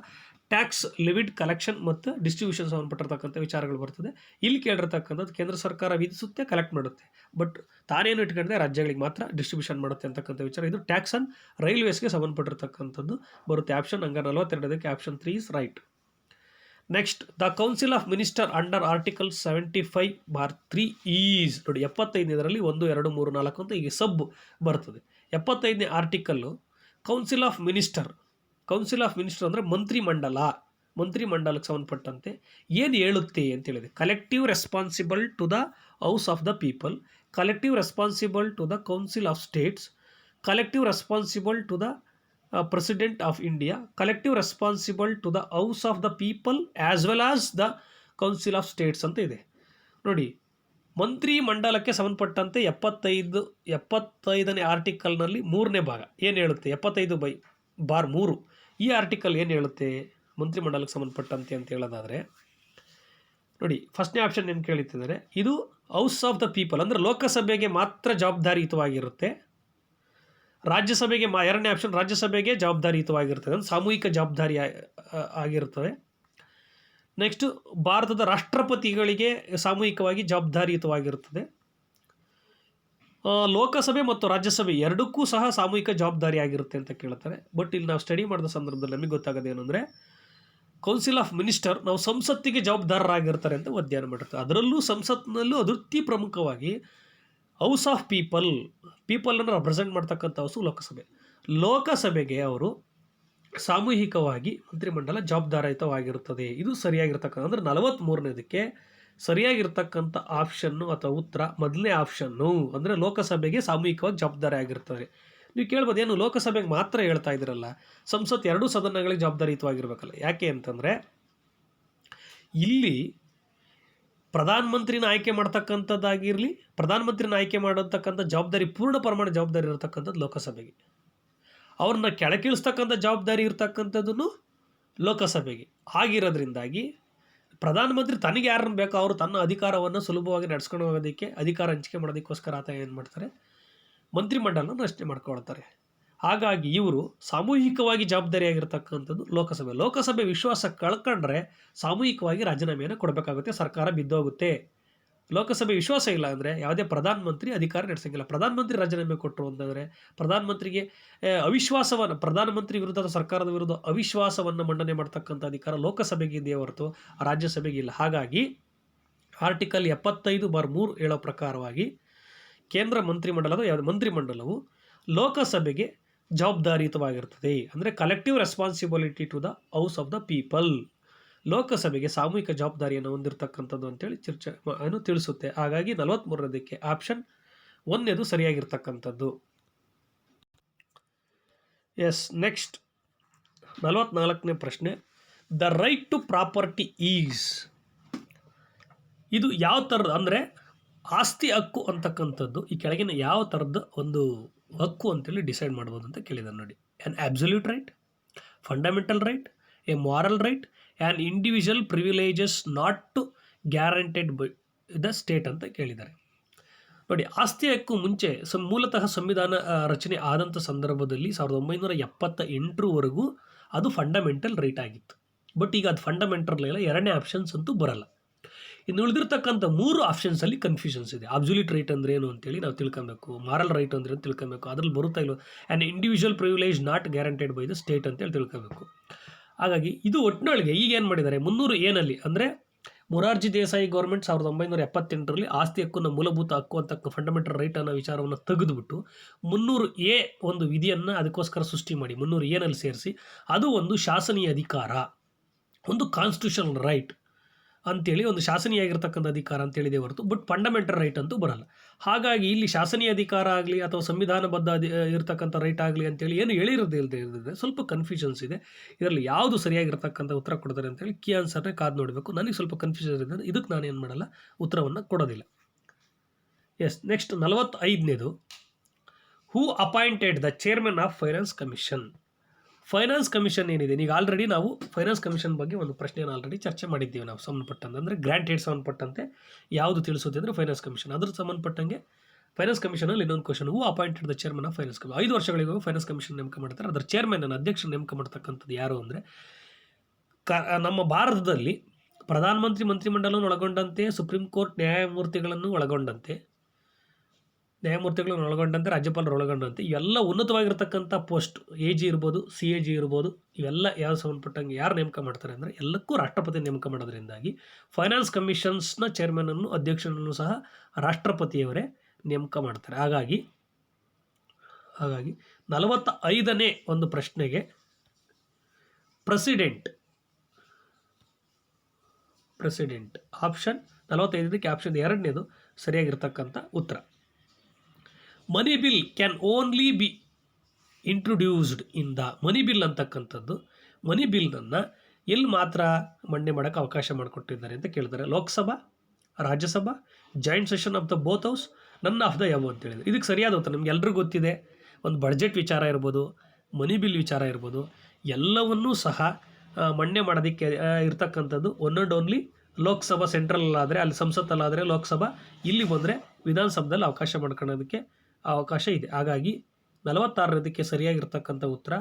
ಟ್ಯಾಕ್ಸ್ ಲೆವಿಡ್, ಕಲೆಕ್ಷನ್ ಮತ್ತು ಡಿಸ್ಟ್ರಿಬ್ಯೂಷನ್ ಸಂಬಂಧಪಟ್ಟಿರ್ತಕ್ಕಂಥ ವಿಚಾರಗಳು ಬರ್ತದೆ. ಇಲ್ಲಿ ಕೇಳಿರ್ತಕ್ಕಂಥದ್ದು ಕೇಂದ್ರ ಸರ್ಕಾರ ವಿಧಿಸುತ್ತೆ, ಕಲೆಕ್ಟ್ ಮಾಡುತ್ತೆ, ಬಟ್ ತಾನೇನು ಇಟ್ಕೊಂಡಿದೆ ರಾಜ್ಯಗಳಿಗೆ ಮಾತ್ರ ಡಿಸ್ಟ್ರಿಬ್ಯೂಷನ್ ಮಾಡುತ್ತೆ ಅಂತಕ್ಕಂಥ ವಿಚಾರ. ಇದು ಟ್ಯಾಕ್ಸ್ ಆನ್ ರೈಲ್ವೇಸ್ಗೆ ಸಂಬಂಧಪಟ್ಟಿರ್ತಕ್ಕಂಥದ್ದು ಬರುತ್ತೆ. ಆಪ್ಷನ್ 42ಕ್ಕೆ option 3 is right. Next, the council of minister under article 75(3) is. ನೋಡಿ, 75ನೇದರಲ್ಲಿ 1, 2, 3, 4 ಅಂತ ಈಗ ಸಬ್ ಬರ್ತದೆ. 75ನೇ ಆರ್ಟಿಕಲ್ಲು ಕೌನ್ಸಿಲ್ ಆಫ್ ಮಿನಿಸ್ಟರ್ ಅಂದರೆ ಮಂತ್ರಿಮಂಡಲಕ್ಕೆ ಸಂಬಂಧಪಟ್ಟಂತೆ ಏನು ಹೇಳುತ್ತೆ ಅಂತೇಳಿದೆ. Collective responsible to the house of the people, collective responsible to the council of states, collective responsible to the president of India, collective responsible to the house of the people as well as the council of states ಅಂತ ಇದೆ. ನೋಡಿ, ಮಂತ್ರಿ ಮಂಡಲಕ್ಕೆ ಸಂಬಂಧಪಟ್ಟಂತೆ 75ನೇ ಆರ್ಟಿಕಲ್ನಲ್ಲಿ 3ನೇ ಭಾಗ ಏನು ಹೇಳುತ್ತೆ, 75/3 ಈ article ಏನು ಹೇಳುತ್ತೆ ಮಂತ್ರಿಮಂಡಲಕ್ಕೆ ಸಂಬಂಧಪಟ್ಟಂತೆ ಅಂತ ಹೇಳೋದಾದರೆ, ನೋಡಿ ಫಸ್ಟ್ನೇ ಆಪ್ಷನ್ ಏನು ಕೇಳುತ್ತಿದ್ದಾರೆ, ಇದು ಹೌಸ್ ಆಫ್ ದ ಪೀಪಲ್ ಅಂದರೆ ಲೋಕಸಭೆಗೆ ಮಾತ್ರ ಜವಾಬ್ದಾರಿಯುತವಾಗಿರುತ್ತೆ. ರಾಜ್ಯಸಭೆಗೆ ಎರಡನೇ ಆಪ್ಷನ್ ರಾಜ್ಯಸಭೆಗೆ ಜವಾಬ್ದಾರಿಯುತವಾಗಿರ್ತದೆ, ಅಂದರೆ ಸಾಮೂಹಿಕ ಜವಾಬ್ದಾರಿ ಆಗಿರ್ತದೆ. ನೆಕ್ಸ್ಟು ಭಾರತದ ರಾಷ್ಟ್ರಪತಿಗಳಿಗೆ ಸಾಮೂಹಿಕವಾಗಿ ಜವಾಬ್ದಾರಿಯುತವಾಗಿರುತ್ತದೆ. ಲೋಕಸಭೆ ಮತ್ತು ರಾಜ್ಯಸಭೆ ಎರಡಕ್ಕೂ ಸಹ ಸಾಮೂಹಿಕ ಜವಾಬ್ದಾರಿ ಆಗಿರುತ್ತೆ ಅಂತ ಕೇಳ್ತಾರೆ. ಬಟ್ ಇಲ್ಲಿ ನಾವು ಸ್ಟಡಿ ಮಾಡಿದ ಸಂದರ್ಭದಲ್ಲಿ ನಮಗೆ ಗೊತ್ತಾಗೋದೇನು ಅಂದರೆ ಕೌನ್ಸಿಲ್ ಆಫ್ ಮಿನಿಸ್ಟರ್ ನಾವು ಸಂಸತ್ತಿಗೆ ಜವಾಬ್ದಾರರಾಗಿರ್ತಾರೆ ಅಂತ ಅಧ್ಯಯನ ಮಾಡಿರ್ತಾರೆ. ಅದರಲ್ಲೂ ಸಂಸತ್ನಲ್ಲೂ ಅತಿ ಪ್ರಮುಖವಾಗಿ ಹೌಸ್ ಆಫ್ ಪೀಪಲನ್ನು ರೆಪ್ರೆಸೆಂಟ್ ಮಾಡ್ತಕ್ಕಂಥ ಹೌಸು ಲೋಕಸಭೆ. ಲೋಕಸಭೆಗೆ ಅವರು ಸಾಮೂಹಿಕವಾಗಿ ಮಂತ್ರಿಮಂಡಲ ಜವಾಬ್ದಾರಿಯುತವಾಗಿರುತ್ತದೆ. ಇದು ಸರಿಯಾಗಿರ್ತಕ್ಕಂಥ ಅಂದರೆ 43ನೇದಕ್ಕೆ ಸರಿಯಾಗಿರ್ತಕ್ಕಂಥ ಆಪ್ಷನ್ನು ಅಥವಾ ಉತ್ತರ ಮೊದಲನೇ ಆಪ್ಷನ್ನು, ಅಂದರೆ ಲೋಕಸಭೆಗೆ ಸಾಮೂಹಿಕವಾಗಿ ಜವಾಬ್ದಾರಿ ಆಗಿರ್ತದೆ. ನೀವು ಕೇಳ್ಬೋದು, ಏನು ಲೋಕಸಭೆಗೆ ಮಾತ್ರ ಹೇಳ್ತಾ ಇದ್ದೀರಲ್ಲ, ಸಂಸತ್ ಎರಡೂ ಸದನಗಳಿಗೆ ಜವಾಬ್ದಾರಿಯುತವಾಗಿರ್ಬೇಕಲ್ಲ? ಯಾಕೆ ಅಂತಂದರೆ ಇಲ್ಲಿ ಪ್ರಧಾನಮಂತ್ರಿನ ಆಯ್ಕೆ ಮಾಡ್ತಕ್ಕಂಥದ್ದಾಗಿರಲಿ, ಪ್ರಧಾನಮಂತ್ರಿನ ಆಯ್ಕೆ ಮಾಡತಕ್ಕಂಥ ಜವಾಬ್ದಾರಿ ಪೂರ್ಣ ಪ್ರಮಾಣ ಜವಾಬ್ದಾರಿ ಇರತಕ್ಕಂಥದ್ದು ಲೋಕಸಭೆಗೆ. ಅವ್ರನ್ನ ಕೆಳಗಿಳಿಸ್ತಕ್ಕಂಥ ಜವಾಬ್ದಾರಿ ಇರ್ತಕ್ಕಂಥದ್ದನ್ನು ಲೋಕಸಭೆಗೆ. ಆಗಿರೋದ್ರಿಂದಾಗಿ ಪ್ರಧಾನಮಂತ್ರಿ ತನಗೆ ಯಾರನ್ನು ಬೇಕೋ ಅವರು ತನ್ನ ಅಧಿಕಾರವನ್ನು ಸುಲಭವಾಗಿ ನಡೆಸ್ಕೊಂಡು ಹೋಗೋದಕ್ಕೆ, ಅಧಿಕಾರ ಹಂಚಿಕೆ ಮಾಡೋದಕ್ಕೋಸ್ಕರ ಆತ ಏನು ಮಾಡ್ತಾರೆ, ಮಂತ್ರಿಮಂಡಲನ ರಚನೆ ಮಾಡ್ಕೊಳ್ತಾರೆ. ಹಾಗಾಗಿ ಇವರು ಸಾಮೂಹಿಕವಾಗಿ ಜವಾಬ್ದಾರಿಯಾಗಿರ್ತಕ್ಕಂಥದ್ದು ಲೋಕಸಭೆ. ಲೋಕಸಭೆ ವಿಶ್ವಾಸ ಕಳ್ಕೊಂಡ್ರೆ ಸಾಮೂಹಿಕವಾಗಿ ರಾಜೀನಾಮೆಯನ್ನು ಕೊಡಬೇಕಾಗುತ್ತೆ, ಸರ್ಕಾರ ಬಿದ್ದೋಗುತ್ತೆ. ಲೋಕಸಭೆ ವಿಶ್ವಾಸ ಇಲ್ಲ ಅಂದರೆ ಯಾವುದೇ ಪ್ರಧಾನಮಂತ್ರಿ ಅಧಿಕಾರ ನಡೆಸೋಂಗಿಲ್ಲ. ಪ್ರಧಾನಮಂತ್ರಿ ರಾಜೀನಾಮೆ ಕೊಟ್ಟರು ಅಂತಂದರೆ ಪ್ರಧಾನಮಂತ್ರಿಗೆ ಪ್ರಧಾನಮಂತ್ರಿ ವಿರುದ್ಧದ ಸರ್ಕಾರದ ವಿರುದ್ಧ ಅವಿಶ್ವಾಸವನ್ನು ಮಂಡನೆ ಮಾಡ್ತಕ್ಕಂಥ ಅಧಿಕಾರ ಲೋಕಸಭೆಗೆ ಇದೆಯೇ ಹೊರತು ರಾಜ್ಯಸಭೆಗೆ ಇಲ್ಲ. ಹಾಗಾಗಿ ಆರ್ಟಿಕಲ್ 75/3 ಹೇಳೋ ಪ್ರಕಾರವಾಗಿ ಕೇಂದ್ರ ಮಂತ್ರಿಮಂಡಲವು ಲೋಕಸಭೆಗೆ ಜವಾಬ್ದಾರಿಯುತವಾಗಿರ್ತದೆ. ಅಂದರೆ collective responsibility to the house of the people. ಲೋಕಸಭೆಗೆ ಸಾಮೂಹಿಕ ಜವಾಬ್ದಾರಿಯನ್ನು ಹೊಂದಿರತಕ್ಕಂಥದ್ದು ಅಂತೇಳಿ ತಿಳಿಸುತ್ತೆ. ಹಾಗಾಗಿ 43ನೇದಕ್ಕೆ ಆಪ್ಷನ್ 1 ಸರಿಯಾಗಿರ್ತಕ್ಕಂಥದ್ದು. ಎಸ್, ನೆಕ್ಸ್ಟ್ 44ನೇ ಪ್ರಶ್ನೆ. The right to property is, ಇದು ಯಾವ ಥರದ ಅಂದರೆ ಆಸ್ತಿ ಹಕ್ಕು ಅಂತಕ್ಕಂಥದ್ದು ಈ ಕೆಳಗಿನ ಯಾವ ಥರದ ಒಂದು ಹಕ್ಕು ಅಂತೇಳಿ ಡಿಸೈಡ್ ಮಾಡ್ಬೋದು ಅಂತ ಕೇಳಿದ್ದಾರೆ ನೋಡಿ. An absolute right, fundamental right, a moral right, an individual privileges not to guaranteed by the state ಅಂತ ಕೇಳಿದ್ದಾರೆ. ನೋಡಿ, ಆಸ್ತಿ ಹಕ್ಕು ಮುಂಚೆ ಮೂಲತಃ ಸಂವಿಧಾನ ರಚನೆ ಆದಂಥ ಸಂದರ್ಭದಲ್ಲಿ 1978ವರೆಗೂ ಅದು ಫಂಡಮೆಂಟಲ್ ರೈಟ್ ಆಗಿತ್ತು. ಬಟ್ ಈಗ ಅದು ಫಂಡಮೆಂಟಲ್ ಇಲ್ಲ, ಎರಡನೇ ಆಪ್ಷನ್ಸ್ ಅಂತೂ ಬರಲ್ಲ. ಇನ್ನು ಉಳಿದಿರ್ತಕ್ಕಂಥ 3 ಆಪ್ಷನ್ಸಲ್ಲಿ ಕನ್ಫ್ಯೂಷನ್ಸ್ ಇದೆ. ಅಬ್ಸಲ್ಯೂಟ್ ರೈಟ್ ಅಂದರೆ ಏನು ಅಂತೇಳಿ ನಾವು ತಿಳ್ಕೊಬೇಕು, ಮಾರಲ್ ರೈಟ್ ಅಂದರೆ ತಿಳ್ಕೊಬೇಕು, ಅದರಲ್ಲಿ ಬರುತ್ತಾ ಇಲ್ಲ an individual privilege not guaranteed by the state ಅಂತೇಳಿ ತಿಳ್ಕೊಬೇಕು. ಹಾಗಾಗಿ ಇದು ಒಟ್ಟಿನೊಳಗೆ ಈಗ ಏನು ಮಾಡಿದ್ದಾರೆ, 300A ಅಂದರೆ ಮೊರಾರ್ಜಿ ದೇಸಾಯಿ ಗೌರ್ಮೆಂಟ್ 1978ರಲ್ಲಿ ಆಸ್ತಿ ಹಕ್ಕನ್ನು ಮೂಲಭೂತ ಹಕ್ಕು ಅಂತ ಫಂಡಮೆಂಟಲ್ ರೈಟ್ ಅನ್ನೋ ವಿಚಾರವನ್ನು ತೆಗೆದುಬಿಟ್ಟು 300A ಒಂದು ವಿಧಿಯನ್ನು ಅದಕ್ಕೋಸ್ಕರ ಸೃಷ್ಟಿ ಮಾಡಿ 300A ಸೇರಿಸಿ ಅದು ಒಂದು ಶಾಸನೀಯ ಅಧಿಕಾರ, ಒಂದು ಕಾನ್ಸ್ಟಿಟ್ಯೂಷನಲ್ ರೈಟ್ ಅಂತೇಳಿ ಒಂದು ಶಾಸನೀಯಾಗಿರ್ತಕ್ಕಂಥ ಅಧಿಕಾರ ಅಂತೇಳಿದೆ ಹೊರತು ಬಟ್ ಫಂಡಮೆಂಟಲ್ ರೈಟ್ ಅಂತೂ ಬರಲ್ಲ. ಹಾಗಾಗಿ ಇಲ್ಲಿ ಶಾಸನೀಯ ಅಧಿಕಾರ ಆಗಲಿ ಅಥವಾ ಸಂವಿಧಾನಬದ್ಧ ಇರತಕ್ಕಂಥ ರೈಟ್ ಆಗಲಿ ಅಂತೇಳಿ ಏನು ಹೇಳಿರೋದಿಲ್ಲದೆ ಸ್ವಲ್ಪ ಕನ್ಫ್ಯೂಷನ್ಸ್ ಇದೆ. ಇದರಲ್ಲಿ ಯಾವುದು ಸರಿಯಾಗಿರ್ತಕ್ಕಂಥ ಉತ್ತರ ಕೊಡ್ತಾರೆ ಅಂತೇಳಿ ಕೀ ಆನ್ಸರ್ನೇ ಕಾದು ನೋಡಬೇಕು. ನನಗೆ ಸ್ವಲ್ಪ ಕನ್ಫ್ಯೂಷನ್ ಇದೆ, ಇದಕ್ಕೆ ನಾನು ಏನು ಮಾಡಲ್ಲ, ಉತ್ತರವನ್ನು ಕೊಡೋದಿಲ್ಲ. ಎಸ್, ನೆಕ್ಸ್ಟ್ 45ನೇದು. Who appointed the chairman of finance commission. Finance commission ಏನಿದೆ, ಈಗ ಆಲ್ರೆಡಿ ನಾವು ಫೈನಾನ್ಸ್ ಕಮಿಷನ್ ಬಗ್ಗೆ ಒಂದು ಪ್ರಶ್ನೆಯನ್ನು ಆಲ್ರೆಡಿ ಚರ್ಚೆ ಮಾಡಿದ್ದೀವಿ ನಾವು ಸಂಬಂಧಪಟ್ಟಂತೆ. ಅಂದರೆ ಗ್ರ್ಯಾಂಟ್ ಹೇಡ್ ಸಂಬಂಧಪಟ್ಟಂತೆ ಯಾವುದು ತಿಳಿಸುತ್ತೆ ಅಂದರೆ ಫೈನಾನ್ಸ್ ಕಮಿಷನ್. ಅದ್ರ ಸಂಬಂಧಪಟ್ಟಂಗೆ ಫೈನಾನ್ಸ್ ಕಮಿಷನಲ್ಲಿ ಇನ್ನೊಂದು question, who appointed the chairman of finance commission. 5 ವರ್ಷಗಳಿಗೂ ಫೈನಾನ್ಸ್ ಕಮಿಷನ್ ನೇಮಕ ಮಾಡ್ತಾರೆ. ಅದರ ಚೇರ್ಮನ್ ಅಧ್ಯಕ್ಷ ನೇಮಕ ಮಾಡ್ತಕ್ಕಂಥದ್ದು ಯಾರು ಅಂದರೆ ನಮ್ಮ ಭಾರತದಲ್ಲಿ ಮಂತ್ರಿಮಂಡಲವನ್ನು ಒಳಗೊಂಡಂತೆ ಸುಪ್ರೀಂ ಕೋರ್ಟ್ ನ್ಯಾಯಮೂರ್ತಿಗಳನ್ನು ಒಳಗೊಂಡಂತೆ ರಾಜ್ಯಪಾಲರು ಒಳಗೊಂಡಂತೆ ಇವೆಲ್ಲ ಉನ್ನತವಾಗಿರ್ತಕ್ಕಂಥ ಪೋಸ್ಟ್ AG ಇರ್ಬೋದು, CAG ಇರ್ಬೋದು, ಇವೆಲ್ಲ ಯಾವ ಸಂಬಂಧಪಟ್ಟಂಗೆ ಯಾರು ನೇಮಕ ಮಾಡ್ತಾರೆ ಅಂದರೆ ಎಲ್ಲಕ್ಕೂ ರಾಷ್ಟ್ರಪತಿ ನೇಮಕ ಮಾಡೋದ್ರಿಂದಾಗಿ ಫೈನಾನ್ಸ್ ಕಮಿಷನ್ಸ್ನ ಚೇರ್ಮನನ್ನು ಅಧ್ಯಕ್ಷನನ್ನು ಸಹ ರಾಷ್ಟ್ರಪತಿಯವರೇ ನೇಮಕ ಮಾಡ್ತಾರೆ. ಹಾಗಾಗಿ 45ನೇ ಒಂದು ಪ್ರಶ್ನೆಗೆ ಪ್ರೆಸಿಡೆಂಟ್ ಆಪ್ಷನ್ 45ಕ್ಕೆ ಆಪ್ಷನ್ 2ನೇದು ಸರಿಯಾಗಿರ್ತಕ್ಕಂಥ ಉತ್ತರ. ಮನಿ bill can only B introduced in the money bill ಅಂತಕ್ಕಂಥದ್ದು, ಮನಿ ಬಿಲ್ನನ್ನು ಎಲ್ಲಿ ಮಾತ್ರ ಮಂಡನೆ ಮಾಡೋಕ್ಕೆ ಅವಕಾಶ ಮಾಡಿಕೊಟ್ಟಿದ್ದಾರೆ ಅಂತ ಕೇಳ್ತಾರೆ. Lok Sabha, Rajya Sabha, joint session of the both house, none of the above ಅಂತ ಹೇಳಿದ್ರು. ಇದಕ್ಕೆ ಸರಿಯಾದ ಉತ್ತರ ನಿಮ್ಗೆ ಎಲ್ರಿಗೂ ಗೊತ್ತಿದೆ. ಒಂದು ಬಡ್ಜೆಟ್ ವಿಚಾರ ಇರ್ಬೋದು, ಮನಿ ಬಿಲ್ ವಿಚಾರ ಇರ್ಬೋದು, ಎಲ್ಲವನ್ನೂ ಸಹ ಮಂಡನೆ ಮಾಡೋದಕ್ಕೆ ಇರ್ತಕ್ಕಂಥದ್ದು one and only Lok Sabha. Central ಆದರೆ ಅಲ್ಲಿ ಸಂಸತ್ತಲ್ಲಾದರೆ ಲೋಕಸಭಾ, ಇಲ್ಲಿ ಬಂದರೆ ವಿಧಾನಸಭೆಯಲ್ಲಿ ಅವಕಾಶ ಮಾಡ್ಕೊಳ್ಳೋದಕ್ಕೆ ಅವಕಾಶ ಇದೆ. ಹಾಗಾಗಿ 46ನೇದಕ್ಕೆ ಸರಿಯಾಗಿರ್ತಕ್ಕಂಥ ಉತ್ತರ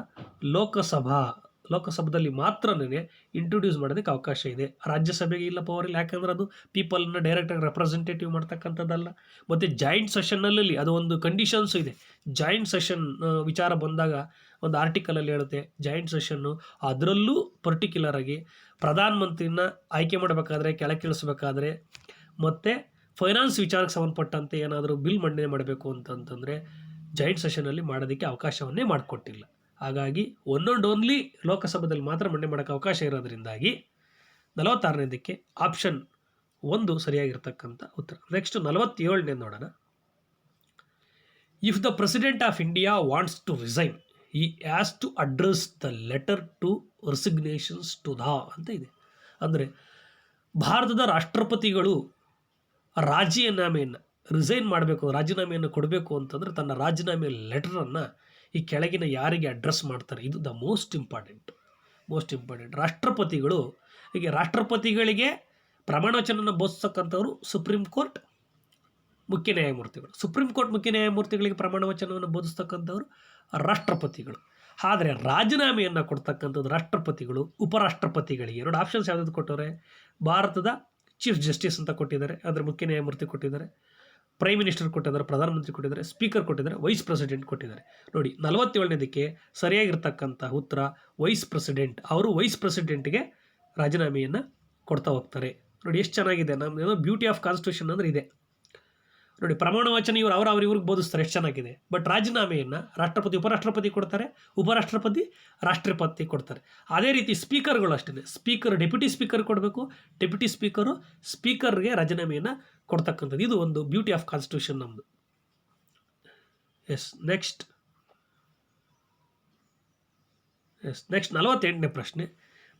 ಲೋಕಸಭಾದಲ್ಲಿ ಮಾತ್ರನೇ ಇಂಟ್ರೊಡ್ಯೂಸ್ ಮಾಡೋದಕ್ಕೆ ಅವಕಾಶ ಇದೆ. ರಾಜ್ಯಸಭೆಗೆ ಇಲ್ಲ ಪವರ್ ಇಲ್ಲ, ಯಾಕಂದ್ರೆ ಅದು ಪೀಪಲ್ನ ಡೈರೆಕ್ಟಾಗಿ ರೆಪ್ರೆಸೆಂಟೇಟಿವ್ ಮಾಡ್ತಕ್ಕಂಥದ್ದಲ್ಲ. ಮತ್ತು ಜಾಯಿಂಟ್ ಸೆಷನ್ನಲ್ಲಿ ಅದು ಒಂದು ಕಂಡೀಷನ್ಸು ಇದೆ. ಜಾಯಿಂಟ್ ಸೆಷನ್ ವಿಚಾರ ಬಂದಾಗ ಒಂದು ಆರ್ಟಿಕಲಲ್ಲಿ ಹೇಳುತ್ತೆ, ಜಾಯಿಂಟ್ ಸೆಷನ್ನು ಅದರಲ್ಲೂ ಪರ್ಟಿಕ್ಯುಲರ್ ಆಗಿ ಪ್ರಧಾನಮಂತ್ರಿನ ಆಯ್ಕೆ ಮಾಡಬೇಕಾದ್ರೆ, ಕೆಳಗಿಳಿಸ್ಬೇಕಾದ್ರೆ ಮತ್ತು ಫೈನಾನ್ಸ್ ವಿಚಾರಕ್ಕೆ ಸಂಬಂಧಪಟ್ಟಂತೆ ಏನಾದರೂ ಬಿಲ್ ಮಂಡನೆ ಮಾಡಬೇಕು ಅಂತಂತಂದರೆ ಜಾಯಿಂಟ್ ಸೆಷನಲ್ಲಿ ಮಾಡೋದಕ್ಕೆ ಅವಕಾಶವನ್ನೇ ಮಾಡಿಕೊಟ್ಟಿಲ್ಲ. ಹಾಗಾಗಿ ಓನ್ಲಿ ಲೋಕಸಭೆಯಲ್ಲಿ ಮಾತ್ರ ಮಂಡನೆ ಮಾಡೋಕ್ಕೆ ಅವಕಾಶ ಇರೋದ್ರಿಂದಾಗಿ 46ನೇದಕ್ಕೆ ಆಪ್ಷನ್ 1 ಸರಿಯಾಗಿರ್ತಕ್ಕಂಥ ಉತ್ತರ. ನೆಕ್ಸ್ಟ್ 47ನೇ ನೋಡೋಣ. If the president of India wants to resign, he has to address the letter to resignations to the ಅಂತ ಇದೆ. ಅಂದರೆ ಭಾರತದ ರಾಷ್ಟ್ರಪತಿಗಳು ರಾಜೀನಾಮೆಯನ್ನು ಕೊಡಬೇಕು ಅಂತಂದರೆ ತನ್ನ ರಾಜೀನಾಮೆ ಲೆಟರನ್ನು ಈ ಕೆಳಗಿನ ಯಾರಿಗೆ ಅಡ್ರೆಸ್ ಮಾಡ್ತಾರೆ, ಇದು ದ ಮೋಸ್ಟ್ ಇಂಪಾರ್ಟೆಂಟ್. ರಾಷ್ಟ್ರಪತಿಗಳಿಗೆ ಪ್ರಮಾಣವಚನವನ್ನು ಬೋಧಿಸ್ತಕ್ಕಂಥವ್ರು ಸುಪ್ರೀಂ ಕೋರ್ಟ್ ಮುಖ್ಯ ನ್ಯಾಯಮೂರ್ತಿಗಳು. ಸುಪ್ರೀಂ ಕೋರ್ಟ್ ಮುಖ್ಯ ನ್ಯಾಯಮೂರ್ತಿಗಳಿಗೆ ಪ್ರಮಾಣವಚನವನ್ನು ಬೋಧಿಸ್ತಕ್ಕಂಥವ್ರು ರಾಷ್ಟ್ರಪತಿಗಳು. ಆದರೆ ರಾಜೀನಾಮೆಯನ್ನು ಕೊಡ್ತಕ್ಕಂಥದ್ದು ರಾಷ್ಟ್ರಪತಿಗಳು ಉಪರಾಷ್ಟ್ರಪತಿಗಳಿಗೆ. 2 ಆಪ್ಷನ್ಸ್ ಯಾವ್ದು ಕೊಟ್ಟವ್ರೆ, ಭಾರತದ ಚೀಫ್ ಜಸ್ಟಿಸ್ ಅಂತ ಕೊಟ್ಟಿದ್ದಾರೆ, ಅಂದರೆ ಮುಖ್ಯ ನ್ಯಾಯಮೂರ್ತಿ ಕೊಟ್ಟಿದ್ದಾರೆ, ಪ್ರೈಮ್ ಮಿನಿಸ್ಟರ್ ಕೊಟ್ಟಿದ್ದಾರೆ, ಪ್ರಧಾನಮಂತ್ರಿ ಕೊಟ್ಟಿದ್ದಾರೆ, ಸ್ಪೀಕರ್ ಕೊಟ್ಟಿದ್ದಾರೆ, ವೈಸ್ ಪ್ರೆಸಿಡೆಂಟ್ ಕೊಟ್ಟಿದ್ದಾರೆ. ನೋಡಿ 47ನೇದಕ್ಕೆ ಸರಿಯಾಗಿರ್ತಕ್ಕಂಥ ಉತ್ತರ ವೈಸ್ ಪ್ರೆಸಿಡೆಂಟ್. ಅವರು ವೈಸ್ ಪ್ರೆಸಿಡೆಂಟ್ಗೆ ರಾಜೀನಾಮೆಯನ್ನು ಕೊಡ್ತಾ ಹೋಗ್ತಾರೆ. ನೋಡಿ ಎಷ್ಟು ಚೆನ್ನಾಗಿದೆ. ನಮ್ಮ ಬ್ಯೂಟಿ ಆಫ್ ಕಾನ್ಸ್ಟಿಟ್ಯೂಷನ್ ಅಂದರೆ ಇದೆ ನೋಡಿ. ಪ್ರಮಾಣ ವಚನ ಇವ್ರಿಗೆ ಬೋಧಿಸ್ತಾರೆ, ಎಷ್ಟು ಚೆನ್ನಾಗಿದೆ. ಬಟ್ ರಾಜೀನಾಮೆಯನ್ನು ರಾಷ್ಟ್ರಪತಿ ಉಪರಾಷ್ಟ್ರಪತಿ ಕೊಡ್ತಾರೆ, ಉಪರಾಷ್ಟ್ರಪತಿ ರಾಷ್ಟ್ರಪತಿ ಕೊಡ್ತಾರೆ. ಅದೇ ರೀತಿ ಸ್ಪೀಕರ್ಗಳು ಅಷ್ಟೇ. ಡೆಪ್ಯೂಟಿ ಸ್ಪೀಕರ್ ಕೊಡಬೇಕು, ಡೆಪ್ಯೂಟಿ ಸ್ಪೀಕರ್ಗೆ ರಾಜೀನಾಮೆಯನ್ನು ಕೊಡ್ತಕ್ಕಂಥದ್ದು. ಇದು ಒಂದು ಬ್ಯೂಟಿ ಆಫ್ ಕಾನ್ಸ್ಟಿಟ್ಯೂಷನ್ ನಮ್ಮದು. ನೆಕ್ಸ್ಟ್ 48ನೇ ಪ್ರಶ್ನೆ.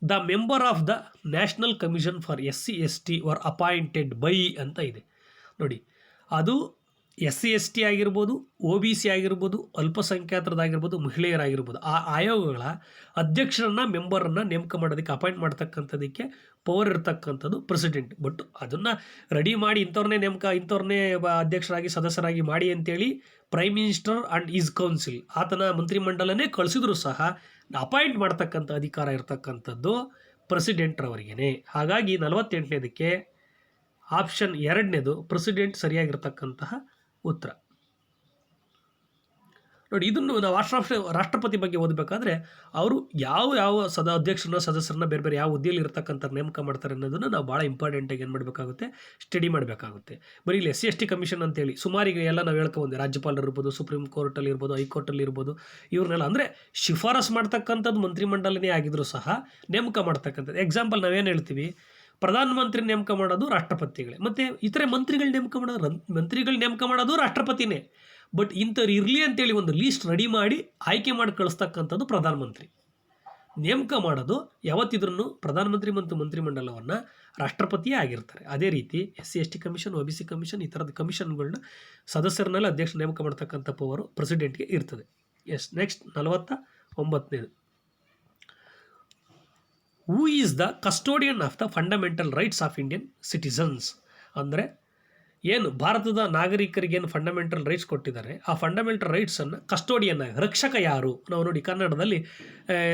The member of the national commission for SC/ST var appointed by ಅಂತ ಇದೆ. ನೋಡಿ, ಅದು SC/ST ಆಗಿರ್ಬೋದು, OBC ಆಗಿರ್ಬೋದು, ಅಲ್ಪಸಂಖ್ಯಾತರದಾಗಿರ್ಬೋದು, ಮಹಿಳೆಯರಾಗಿರ್ಬೋದು, ಆ ಆಯೋಗಗಳ ಅಧ್ಯಕ್ಷರನ್ನು ಮೆಂಬರನ್ನು ನೇಮಕ ಮಾಡೋದಕ್ಕೆ ಅಪಾಯಿಂಟ್ ಮಾಡ್ತಕ್ಕಂಥದ್ದಕ್ಕೆ ಪವರ್ ಇರ್ತಕ್ಕಂಥದ್ದು ಪ್ರೆಸಿಡೆಂಟ್. ಬಟ್ ಅದನ್ನು ರೆಡಿ ಮಾಡಿ ಇಂಥವ್ರನ್ನೇ ಅಧ್ಯಕ್ಷರಾಗಿ ಸದಸ್ಯರಾಗಿ ಮಾಡಿ ಅಂತೇಳಿ prime minister and his council ಆತನ ಮಂತ್ರಿಮಂಡಲನೇ ಕಳಿಸಿದ್ರು ಸಹ ಅಪಾಯಿಂಟ್ ಮಾಡ್ತಕ್ಕಂಥ ಅಧಿಕಾರ ಇರ್ತಕ್ಕಂಥದ್ದು ಪ್ರೆಸಿಡೆಂಟ್ರವರಿಗೇ. ಹಾಗಾಗಿ 48ನೇದಕ್ಕೆ ಆಪ್ಷನ್ 2ನೇದು ಪ್ರೆಸಿಡೆಂಟ್ ಸರಿಯಾಗಿರ್ತಕ್ಕಂತಹ ಉತ್ತರ. ನೋಡಿ, ಇದನ್ನು ನಾವು ರಾಷ್ಟ್ರಪತಿ ಬಗ್ಗೆ ಓದಬೇಕಾದ್ರೆ ಅವರು ಯಾವ ಸದಸ್ಯರನ್ನ ಬೇರೆ ಯಾವ ಹುದ್ದೆಯಲ್ಲಿ ಇರ್ತಕ್ಕಂಥ ನೇಮಕ ಮಾಡ್ತಾರೆ ಅನ್ನೋದನ್ನು ನಾವು ಭಾಳ ಇಂಪಾರ್ಟೆಂಟಾಗಿ ಏನು ಮಾಡಬೇಕಾಗುತ್ತೆ, ಸ್ಟಡಿ ಮಾಡಬೇಕಾಗುತ್ತೆ. ಬರೀ ಇಲ್ಲಿ SC/ST ಕಮಿಷನ್ ಅಂತೇಳಿ ಸುಮಾರಿಗೆ ಎಲ್ಲ ನಾವು ಹೇಳ್ಕೊಂಡ್ಬಂದೆ. ರಾಜ್ಯಪಾಲರು ಇರ್ಬೋದು, ಸುಪ್ರೀಂ ಕೋರ್ಟಲ್ಲಿ ಇರ್ಬೋದು, ಹೈಕೋರ್ಟಲ್ಲಿ ಇರ್ಬೋದು, ಇವ್ರನ್ನೆಲ್ಲ ಅಂದರೆ ಶಿಫಾರಸ್ ಮಾಡ್ತಕ್ಕಂಥದ್ದು ಮಂತ್ರಿಮಂಡಲನೇ ಆಗಿದ್ರು ಸಹ ನೇಮಕ ಮಾಡ್ತಕ್ಕಂಥದ್ದು. ಎಕ್ಸಾಂಪಲ್ ನಾವೇನು ಹೇಳ್ತೀವಿ, ಪ್ರಧಾನಮಂತ್ರಿ ನೇಮಕ ಮಾಡೋದು ರಾಷ್ಟ್ರಪತಿಗಳೇ, ಮತ್ತು ಇತರೆ ಮಂತ್ರಿಗಳು ನೇಮಕ ಮಾಡೋದು ರಾಷ್ಟ್ರಪತಿನೇ. ಬಟ್ ಇಂಥವ್ರು ಇರಲಿ ಅಂತೇಳಿ ಒಂದು ಲೀಸ್ಟ್ ರೆಡಿ ಮಾಡಿ ಆಯ್ಕೆ ಮಾಡಿ ಕಳಿಸ್ತಕ್ಕಂಥದ್ದು ಪ್ರಧಾನಮಂತ್ರಿ. ನೇಮಕ ಮಾಡೋದು ಯಾವತ್ತಿದ್ರೂ ಪ್ರಧಾನಮಂತ್ರಿ ಮತ್ತು ಮಂತ್ರಿಮಂಡಲವನ್ನು ರಾಷ್ಟ್ರಪತಿಯೇ ಆಗಿರ್ತಾರೆ. ಅದೇ ರೀತಿ SC/ST ಕಮಿಷನ್, OBC ಕಮಿಷನ್, ಈ ಥರದ ಕಮಿಷನ್ಗಳನ್ನ ಸದಸ್ಯರನ್ನೆಲ್ಲ ಅಧ್ಯಕ್ಷ ನೇಮಕ ಮಾಡ್ತಕ್ಕಂಥ ಪವರು ಪ್ರೆಸಿಡೆಂಟ್ಗೆ ಇರ್ತದೆ. ನೆಕ್ಸ್ಟ್ 49ನೇದು. Who is the custodian of the fundamental rights of Indian citizens? ಅಂದರೆ ಏನು ಭಾರತದ ನಾಗರಿಕರಿಗೆ ಏನು ಫಂಡಮೆಂಟಲ್ ರೈಟ್ಸ್ ಕೊಟ್ಟಿದ್ದಾರೆ, ಆ ಫಂಡಮೆಂಟಲ್ ರೈಟ್ಸನ್ನು ಕಸ್ಟೋಡಿಯನ್ ರಕ್ಷಕ ಯಾರು? ನಾವು ನೋಡಿ ಕನ್ನಡದಲ್ಲಿ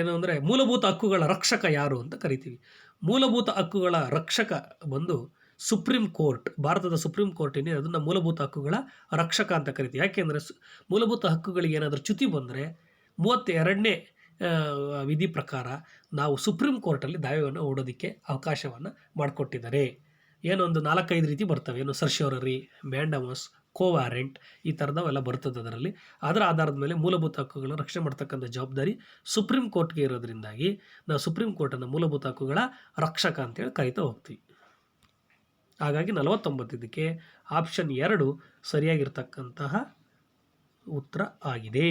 ಏನು ಅಂದರೆ ಮೂಲಭೂತ ಹಕ್ಕುಗಳ ರಕ್ಷಕ ಯಾರು ಅಂತ ಕರಿತೀವಿ. ಮೂಲಭೂತ ಹಕ್ಕುಗಳ ರಕ್ಷಕ ಬಂದು ಸುಪ್ರೀಂ ಕೋರ್ಟ್. ಭಾರತದ ಸುಪ್ರೀಂ ಕೋರ್ಟ್ ಏನಿದೆ ಅದನ್ನು ಮೂಲಭೂತ ಹಕ್ಕುಗಳ ರಕ್ಷಕ ಅಂತ ಕರಿತೀವಿ. ಯಾಕೆಂದರೆ ಮೂಲಭೂತ ಹಕ್ಕುಗಳಿಗೆ ಏನಾದರೂ ಚ್ಯುತಿ ಬಂದರೆ 32ನೇ ವಿಧಿ ಪ್ರಕಾರ ನಾವು ಸುಪ್ರೀಂ ಕೋರ್ಟಲ್ಲಿ ದಾವೆಯನ್ನು ಹೂಡೋದಕ್ಕೆ ಅವಕಾಶವನ್ನು ಮಾಡಿಕೊಟ್ಟಿದ್ದಾರೆ. ಏನೊಂದು 4-5 ರೀತಿ ಬರ್ತವೆ. ಏನು ಸರ್ಶ್ಯೂರರಿ, ಮ್ಯಾಂಡಮಸ್, ಕೋವಾರೆಂಟ್, ಈ ಥರದವೆಲ್ಲ ಬರ್ತದೆ ಅದರಲ್ಲಿ. ಅದರ ಆಧಾರದ ಮೇಲೆ ಮೂಲಭೂತ ಹಕ್ಕುಗಳನ್ನು ರಕ್ಷಣೆ ಮಾಡ್ತಕ್ಕಂಥ ಜವಾಬ್ದಾರಿ ಸುಪ್ರೀಂ ಕೋರ್ಟ್ಗೆ ಇರೋದ್ರಿಂದಾಗಿ ನಾವು ಸುಪ್ರೀಂ ಕೋರ್ಟನ್ನು ಮೂಲಭೂತ ಹಕ್ಕುಗಳ ರಕ್ಷಕ ಅಂತೇಳಿ ಕರಿತಾ ಹೋಗ್ತೀವಿ. ಹಾಗಾಗಿ 49ಕ್ಕೆ ಆಪ್ಷನ್ 2 ಸರಿಯಾಗಿರ್ತಕ್ಕಂತಹ ಉತ್ತರ ಆಗಿದೆ.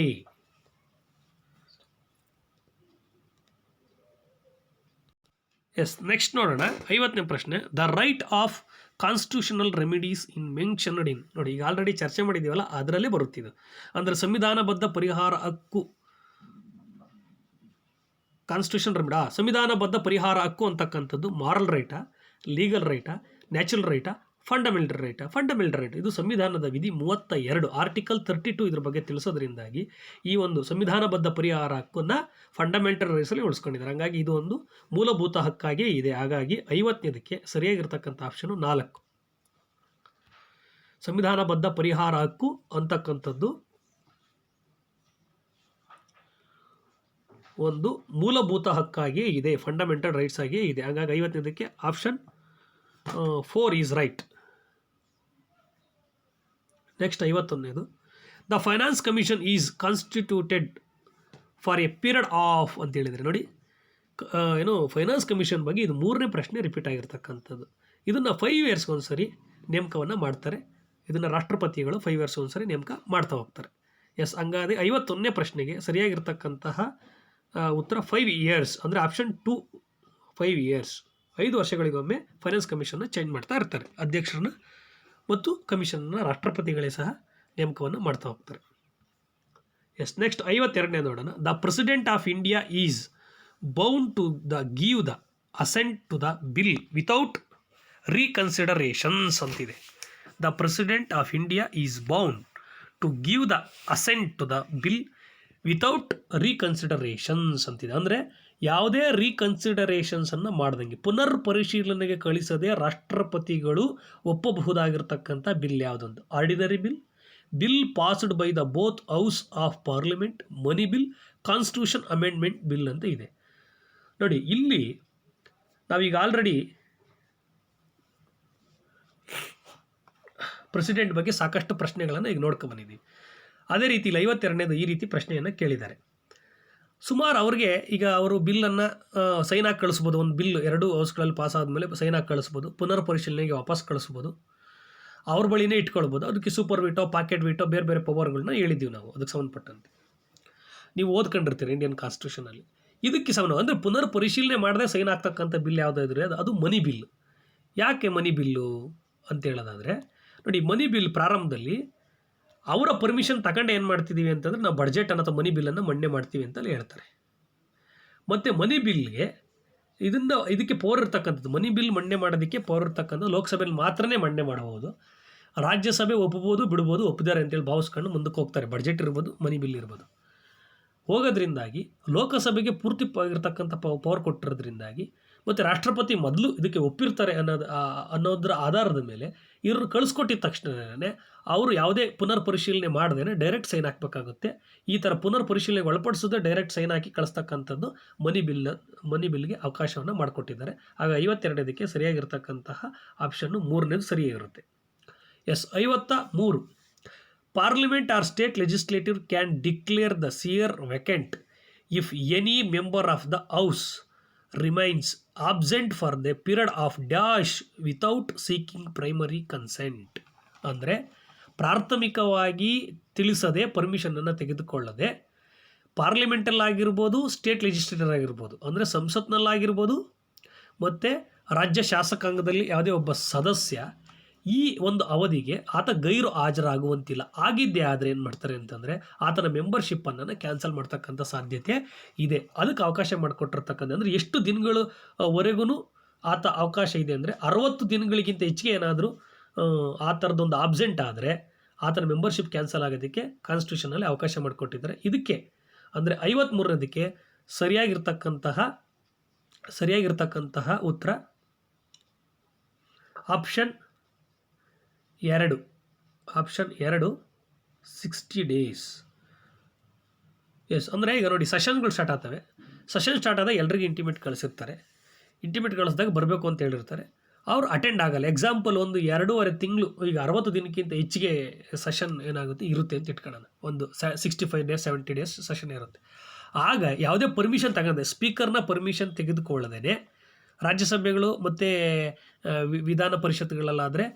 ನೆಕ್ಸ್ಟ್ ನೋಡೋಣ 50ನೇ ಪ್ರಶ್ನೆ. The right of constitutional remedies in mentioned in. ನೋಡಿ, ಈಗ ಆಲ್ರೆಡಿ ಚರ್ಚೆ ಮಾಡಿದ್ದೀವಲ್ಲ, ಅದರಲ್ಲೇ ಬರುತ್ತಿದ್ದು. ಅಂದರೆ ಸಂವಿಧಾನಬದ್ಧ ಪರಿಹಾರ ಹಕ್ಕು, ಕಾನ್ಸ್ಟಿಟ್ಯೂಷನ್ ರೆಮಿಡಿ, ಸಂವಿಧಾನಬದ್ಧ ಪರಿಹಾರ ಹಕ್ಕು ಅಂತಕ್ಕಂಥದ್ದು ಮಾರಲ್ ರೈಟಾ, ಲೀಗಲ್ ರೈಟಾ, ನ್ಯಾಚುರಲ್ ರೈಟಾ, ಫಂಡಮೆಂಟಲ್ ರೈಟ್ ಇದು ಸಂವಿಧಾನದ ವಿಧಿ 32 ಆರ್ಟಿಕಲ್ 32 ಇದ್ರ ಬಗ್ಗೆ ತಿಳಿಸೋದ್ರಿಂದಾಗಿ ಈ ಒಂದು ಸಂವಿಧಾನಬದ್ಧ ಪರಿಹಾರ ಹಕ್ಕನ್ನು ಫಂಡಮೆಂಟಲ್ ರೈಟ್ಸಲ್ಲಿ ಉಳಿಸ್ಕೊಂಡಿದ್ದಾರೆ. ಹಾಗಾಗಿ ಇದು ಒಂದು ಮೂಲಭೂತ ಹಕ್ಕಾಗಿಯೇ ಇದೆ. ಹಾಗಾಗಿ 50ನೇದಕ್ಕೆ ಸರಿಯಾಗಿರ್ತಕ್ಕಂಥ ಆಪ್ಷನು 4. ಸಂವಿಧಾನಬದ್ಧ ಪರಿಹಾರ ಹಕ್ಕು ಅಂತಕ್ಕಂಥದ್ದು ಒಂದು ಮೂಲಭೂತ ಹಕ್ಕಾಗಿಯೇ ಇದೆ, ಫಂಡಮೆಂಟಲ್ ರೈಟ್ಸ್ ಆಗಿಯೇ ಇದೆ. ಹಾಗಾಗಿ 50ನೇದಕ್ಕೆ ಆಪ್ಷನ್ 4 ಈಸ್ ರೈಟ್. ನೆಕ್ಸ್ಟ್ 51ನೇದು, the finance commission is constituted for a period of ಅಂತ ಹೇಳಿದರೆ ನೋಡಿ, ಫೈನಾನ್ಸ್ ಕಮಿಷನ್ ಬಗ್ಗೆ ಇದು 3ನೇ ಪ್ರಶ್ನೆ ರಿಪೀಟ್ ಆಗಿರ್ತಕ್ಕಂಥದ್ದು. ಇದನ್ನು 5 ಇಯರ್ಸ್ಗೆ ಒಂದ್ಸರಿ ನೇಮಕವನ್ನು ಮಾಡ್ತಾರೆ. ಇದನ್ನು ರಾಷ್ಟ್ರಪತಿಗಳು 5 ಇಯರ್ಸ್ ಒಂದ್ಸರಿ ನೇಮಕ ಮಾಡ್ತಾ ಹೋಗ್ತಾರೆ. ಎಸ್, ಹಂಗಾದ್ರೆ 51ನೇ ಪ್ರಶ್ನೆಗೆ ಸರಿಯಾಗಿರ್ತಕ್ಕಂತಹ ಉತ್ತರ 5 ಇಯರ್ಸ್, ಅಂದರೆ ಆಪ್ಷನ್ 2 5 ಇಯರ್ಸ್. 5 ವರ್ಷಗಳಿಗೊಮ್ಮೆ ಫೈನಾನ್ಸ್ ಕಮಿಷನ್ನ ಚೇಂಜ್ ಮಾಡ್ತಾ ಇರ್ತಾರೆ. ಅಧ್ಯಕ್ಷರನ್ನ ಮತ್ತು ಕಮಿಷನ್ನ ರಾಷ್ಟ್ರಪತಿಗಳೇ ಸಹ ನೇಮಕವನ್ನು ಮಾಡ್ತಾ ಹೋಗ್ತಾರೆ. ಎಸ್, ನೆಕ್ಸ್ಟ್ 52ನೇ ನೋಡೋಣ. The president of India is bound to give the assent to the bill without reconsiderations ಅಂತಿದೆ. The president of India is bound to give the assent to the bill without reconsiderations ಅಂತಿದೆ. ಅಂದರೆ ಯಾವುದೇ ರೀಕನ್ಸಿಡರೇಷನ್ಸನ್ನು ಮಾಡ್ದಂಗೆ, ಪುನರ್ ಪರಿಶೀಲನೆಗೆ ಕಳಿಸದೆ ರಾಷ್ಟ್ರಪತಿಗಳು ಒಪ್ಪಬಹುದಾಗಿರ್ತಕ್ಕಂಥ ಬಿಲ್ ಯಾವುದೊಂದು ordinary bill passed by the both house of parliament, money bill, constitution amendment bill ಅಂತ ಇದೆ. ನೋಡಿ, ಇಲ್ಲಿ ನಾವೀಗ ಆಲ್ರೆಡಿ ಪ್ರೆಸಿಡೆಂಟ್ ಬಗ್ಗೆ ಸಾಕಷ್ಟು ಪ್ರಶ್ನೆಗಳನ್ನು ಈಗ ನೋಡ್ಕೊಂಬಂದಿದ್ದೀವಿ. ಅದೇ ರೀತಿ 52ನೇದು ಈ ರೀತಿ ಪ್ರಶ್ನೆಯನ್ನು ಕೇಳಿದ್ದಾರೆ. ಸುಮಾರು ಅವ್ರಿಗೆ ಈಗ ಅವರು ಬಿಲ್ಲನ್ನು ಸೈನ್ ಹಾಕಿ ಕಳಿಸ್ಬೋದು. ಒಂದು ಬಿಲ್ 2 ಹೌಸ್ಗಳಲ್ಲಿ ಪಾಸ್ ಆದಮೇಲೆ ಸೈನ್ ಹಾಕಿ ಕಳಿಸ್ಬೋದು, ಪುನರ್ ಪರಿಶೀಲನೆಗೆ ವಾಪಸ್ ಕಳಿಸ್ಬೋದು, ಅವ್ರ ಬಳಿನೇ ಇಟ್ಕೊಳ್ಬೋದು. ಅದಕ್ಕೆ ಸೂಪರ್ ವೀಟೋ, ಪಾಕೆಟ್ ವೀಟೋ, ಬೇರೆ ಬೇರೆ ಪವರ್ಗಳನ್ನ ಹೇಳಿದ್ದೀವಿ ನಾವು ಅದಕ್ಕೆ ಸಂಬಂಧಪಟ್ಟಂತೆ. ನೀವು ಓದ್ಕೊಂಡಿರ್ತೀರಿ ಇಂಡಿಯನ್ ಕಾನ್ಸ್ಟಿಟ್ಯೂಷನಲ್ಲಿ. ಇದಕ್ಕೆ ಸಂಬಂಧ ಅಂದರೆ ಪುನರ್ ಪರಿಶೀಲನೆ ಮಾಡದೆ ಸೈನ್ ಆಗ್ತಕ್ಕಂಥ ಬಿಲ್ ಯಾವುದಾದ್ರೆ ಅದು ಮನಿ ಬಿಲ್. ಯಾಕೆ ಮನಿ ಬಿಲ್ಲು ಅಂತ ಹೇಳೋದಾದರೆ ನೋಡಿ, ಮನಿ ಬಿಲ್ ಪ್ರಾರಂಭದಲ್ಲಿ ಅವರ ಪರ್ಮಿಷನ್ ತಗೊಂಡು ಏನು ಮಾಡ್ತಿದ್ದೀವಿ ಅಂತಂದರೆ ನಾವು ಬಡ್ಜೆಟ್ ಅಥವಾ ಮನಿ ಬಿಲ್ಲನ್ನು ಮಂಡನೆ ಮಾಡ್ತೀವಿ ಅಂತಲೇ ಹೇಳ್ತಾರೆ. ಮತ್ತು ಮನಿ ಬಿಲ್ಗೆ ಇದಕ್ಕೆ ಪವರ್ ಇರ್ತಕ್ಕಂಥದ್ದು, ಮನಿ ಬಿಲ್ ಮಂಡನೆ ಮಾಡೋದಕ್ಕೆ ಪವರ್ ಇರ್ತಕ್ಕಂಥದ್ದು ಲೋಕಸಭೆಯಲ್ಲಿ ಮಾತ್ರನೇ ಮಂಡನೆ ಮಾಡಬಹುದು. ರಾಜ್ಯಸಭೆ ಒಪ್ಪಬೋದು, ಬಿಡ್ಬೋದು, ಒಪ್ಪಿದ್ದಾರೆ ಅಂತೇಳಿ ಭಾವಿಸ್ಕೊಂಡು ಮುಂದಕ್ಕೆ ಹೋಗ್ತಾರೆ. ಬಡ್ಜೆಟ್ ಇರ್ಬೋದು, ಮನಿ ಬಿಲ್ ಇರ್ಬೋದು. ಹೋಗೋದ್ರಿಂದಾಗಿ ಲೋಕಸಭೆಗೆ ಪೂರ್ತಿ ಇರ್ತಕ್ಕಂಥ ಪವರ್ ಕೊಟ್ಟಿರೋದ್ರಿಂದಾಗಿ ಮತ್ತು ರಾಷ್ಟ್ರಪತಿ ಮೊದಲು ಇದಕ್ಕೆ ಒಪ್ಪಿರ್ತಾರೆ ಅನ್ನೋದರ ಆಧಾರದ ಮೇಲೆ ಇವ್ರನ್ನ ಕಳಿಸ್ಕೊಟ್ಟಿದ ತಕ್ಷಣವೇ ಅವರು ಯಾವುದೇ ಪುನರ್ ಪರಿಶೀಲನೆ ಮಾಡದೇನೆ ಡೈರೆಕ್ಟ್ ಸೈನ್ ಹಾಕಬೇಕಾಗುತ್ತೆ. ಈ ಥರ ಪುನರ್ ಪರಿಶೀಲನೆಗೆ ಒಳಪಡಿಸೋದೇ ಡೈರೆಕ್ಟ್ ಸೈನ್ ಹಾಕಿ ಕಳಿಸ್ತಕ್ಕಂಥದ್ದು ಮನಿ ಬಿಲ್ಗೆ ಅವಕಾಶವನ್ನು ಮಾಡಿಕೊಟ್ಟಿದ್ದಾರೆ. ಆಗ 52ಕ್ಕೆ ಸರಿಯಾಗಿರ್ತಕ್ಕಂತಹ option 3ನೇದು ಸರಿಯಾಗಿರುತ್ತೆ. S, 53. Parliament or state legislature can declare the seat vacant if any member of the house remains absent for the period of dash without seeking primary consent. ಅಂದರೆ ಪ್ರಾಥಮಿಕವಾಗಿ ತಿಳಿಸದೆ ಪರ್ಮಿಷನನ್ನು ತೆಗೆದುಕೊಳ್ಳದೆ ಪಾರ್ಲಿಮೆಂಟಲ್ಲಾಗಿರ್ಬೋದು, ಸ್ಟೇಟ್ ಲೆಜಿಸ್ಲೇಟರ್ ಆಗಿರ್ಬೋದು, ಅಂದರೆ ಸಂಸತ್ನಲ್ಲಾಗಿರ್ಬೋದು, ಮತ್ತು ರಾಜ್ಯ ಶಾಸಕಾಂಗದಲ್ಲಿ ಯಾವುದೇ ಒಬ್ಬ ಸದಸ್ಯ ಈ ಒಂದು ಅವಧಿಗೆ ಆತ ಗೈರು ಹಾಜರಾಗುವಂತಿಲ್ಲ. ಆಗಿದ್ದೇ ಆದರೆ ಏನು ಮಾಡ್ತಾರೆ ಅಂತಂದರೆ ಆತನ ಮೆಂಬರ್ಶಿಪ್ಪನ್ನು ಕ್ಯಾನ್ಸಲ್ ಮಾಡ್ತಕ್ಕಂಥ ಸಾಧ್ಯತೆ ಇದೆ. ಅದಕ್ಕೆ ಅವಕಾಶ ಮಾಡಿಕೊಟ್ಟಿರ್ತಕ್ಕಂಥ ಅಂದರೆ ಎಷ್ಟು ದಿನಗಳವರೆಗೂ ಆತ ಅವಕಾಶ ಇದೆ ಅಂದರೆ 60 ದಿನಗಳಿಗಿಂತ ಹೆಚ್ಚಿಗೆ ಏನಾದರೂ ಆ ಥರದೊಂದು ಆಬ್ಸೆಂಟ್ ಆದರೆ ಆತನ ಮೆಂಬರ್ಶಿಪ್ ಕ್ಯಾನ್ಸಲ್ ಆಗೋದಕ್ಕೆ ಕಾನ್ಸ್ಟಿಟ್ಯೂಷನಲ್ಲಿ ಅವಕಾಶ ಮಾಡಿಕೊಟ್ಟಿದ್ದಾರೆ. ಇದಕ್ಕೆ ಅಂದರೆ 53ನೇದಕ್ಕೆ ಸರಿಯಾಗಿರ್ತಕ್ಕಂತಹ ಉತ್ತರ ಆಪ್ಷನ್ 2. 60 ಡೇಸ್. ಎಸ್, ಅಂದರೆ ಈಗ ನೋಡಿ, ಸೆಷನ್ಗಳು ಸ್ಟಾರ್ಟ್ ಆಗ್ತವೆ. ಸೆಷನ್ ಸ್ಟಾರ್ಟ್ ಆದಾಗ ಎಲ್ರಿಗೂ ಇಂಟಿಮೇಟ್ ಕಳಿಸಿರ್ತಾರೆ. ಇಂಟಿಮೇಟ್ ಕಳಿಸಿದಾಗ ಬರಬೇಕು ಅಂತ ಹೇಳಿರ್ತಾರೆ. ಅವ್ರು ಅಟೆಂಡ್ ಆಗಲ್ಲ. ಎಕ್ಸಾಂಪಲ್ ಒಂದು 2.5 ತಿಂಗಳು, ಈಗ 60 ದಿನಕ್ಕಿಂತ ಹೆಚ್ಚಿಗೆ ಸೆಷನ್ ಏನಾಗುತ್ತೆ ಇರುತ್ತೆ ಅಂತ ಇಟ್ಕೊಳ್ಳೋಣ. ಒಂದು 65 ಡೇಸ್ 70 ಡೇಸ್ ಸೆಷನ್ ಇರುತ್ತೆ. ಆಗ ಯಾವುದೇ ಪರ್ಮಿಷನ್ ತಗೊಂಡೆ, ಸ್ಪೀಕರ್ನ ಪರ್ಮಿಷನ್ ತೆಗೆದುಕೊಳ್ಳದೇನೆ ರಾಜ್ಯಸಭೆಗಳು ಮತ್ತು ವಿಧಾನ ಪರಿಷತ್ಗಳಲ್ಲಾದರೆ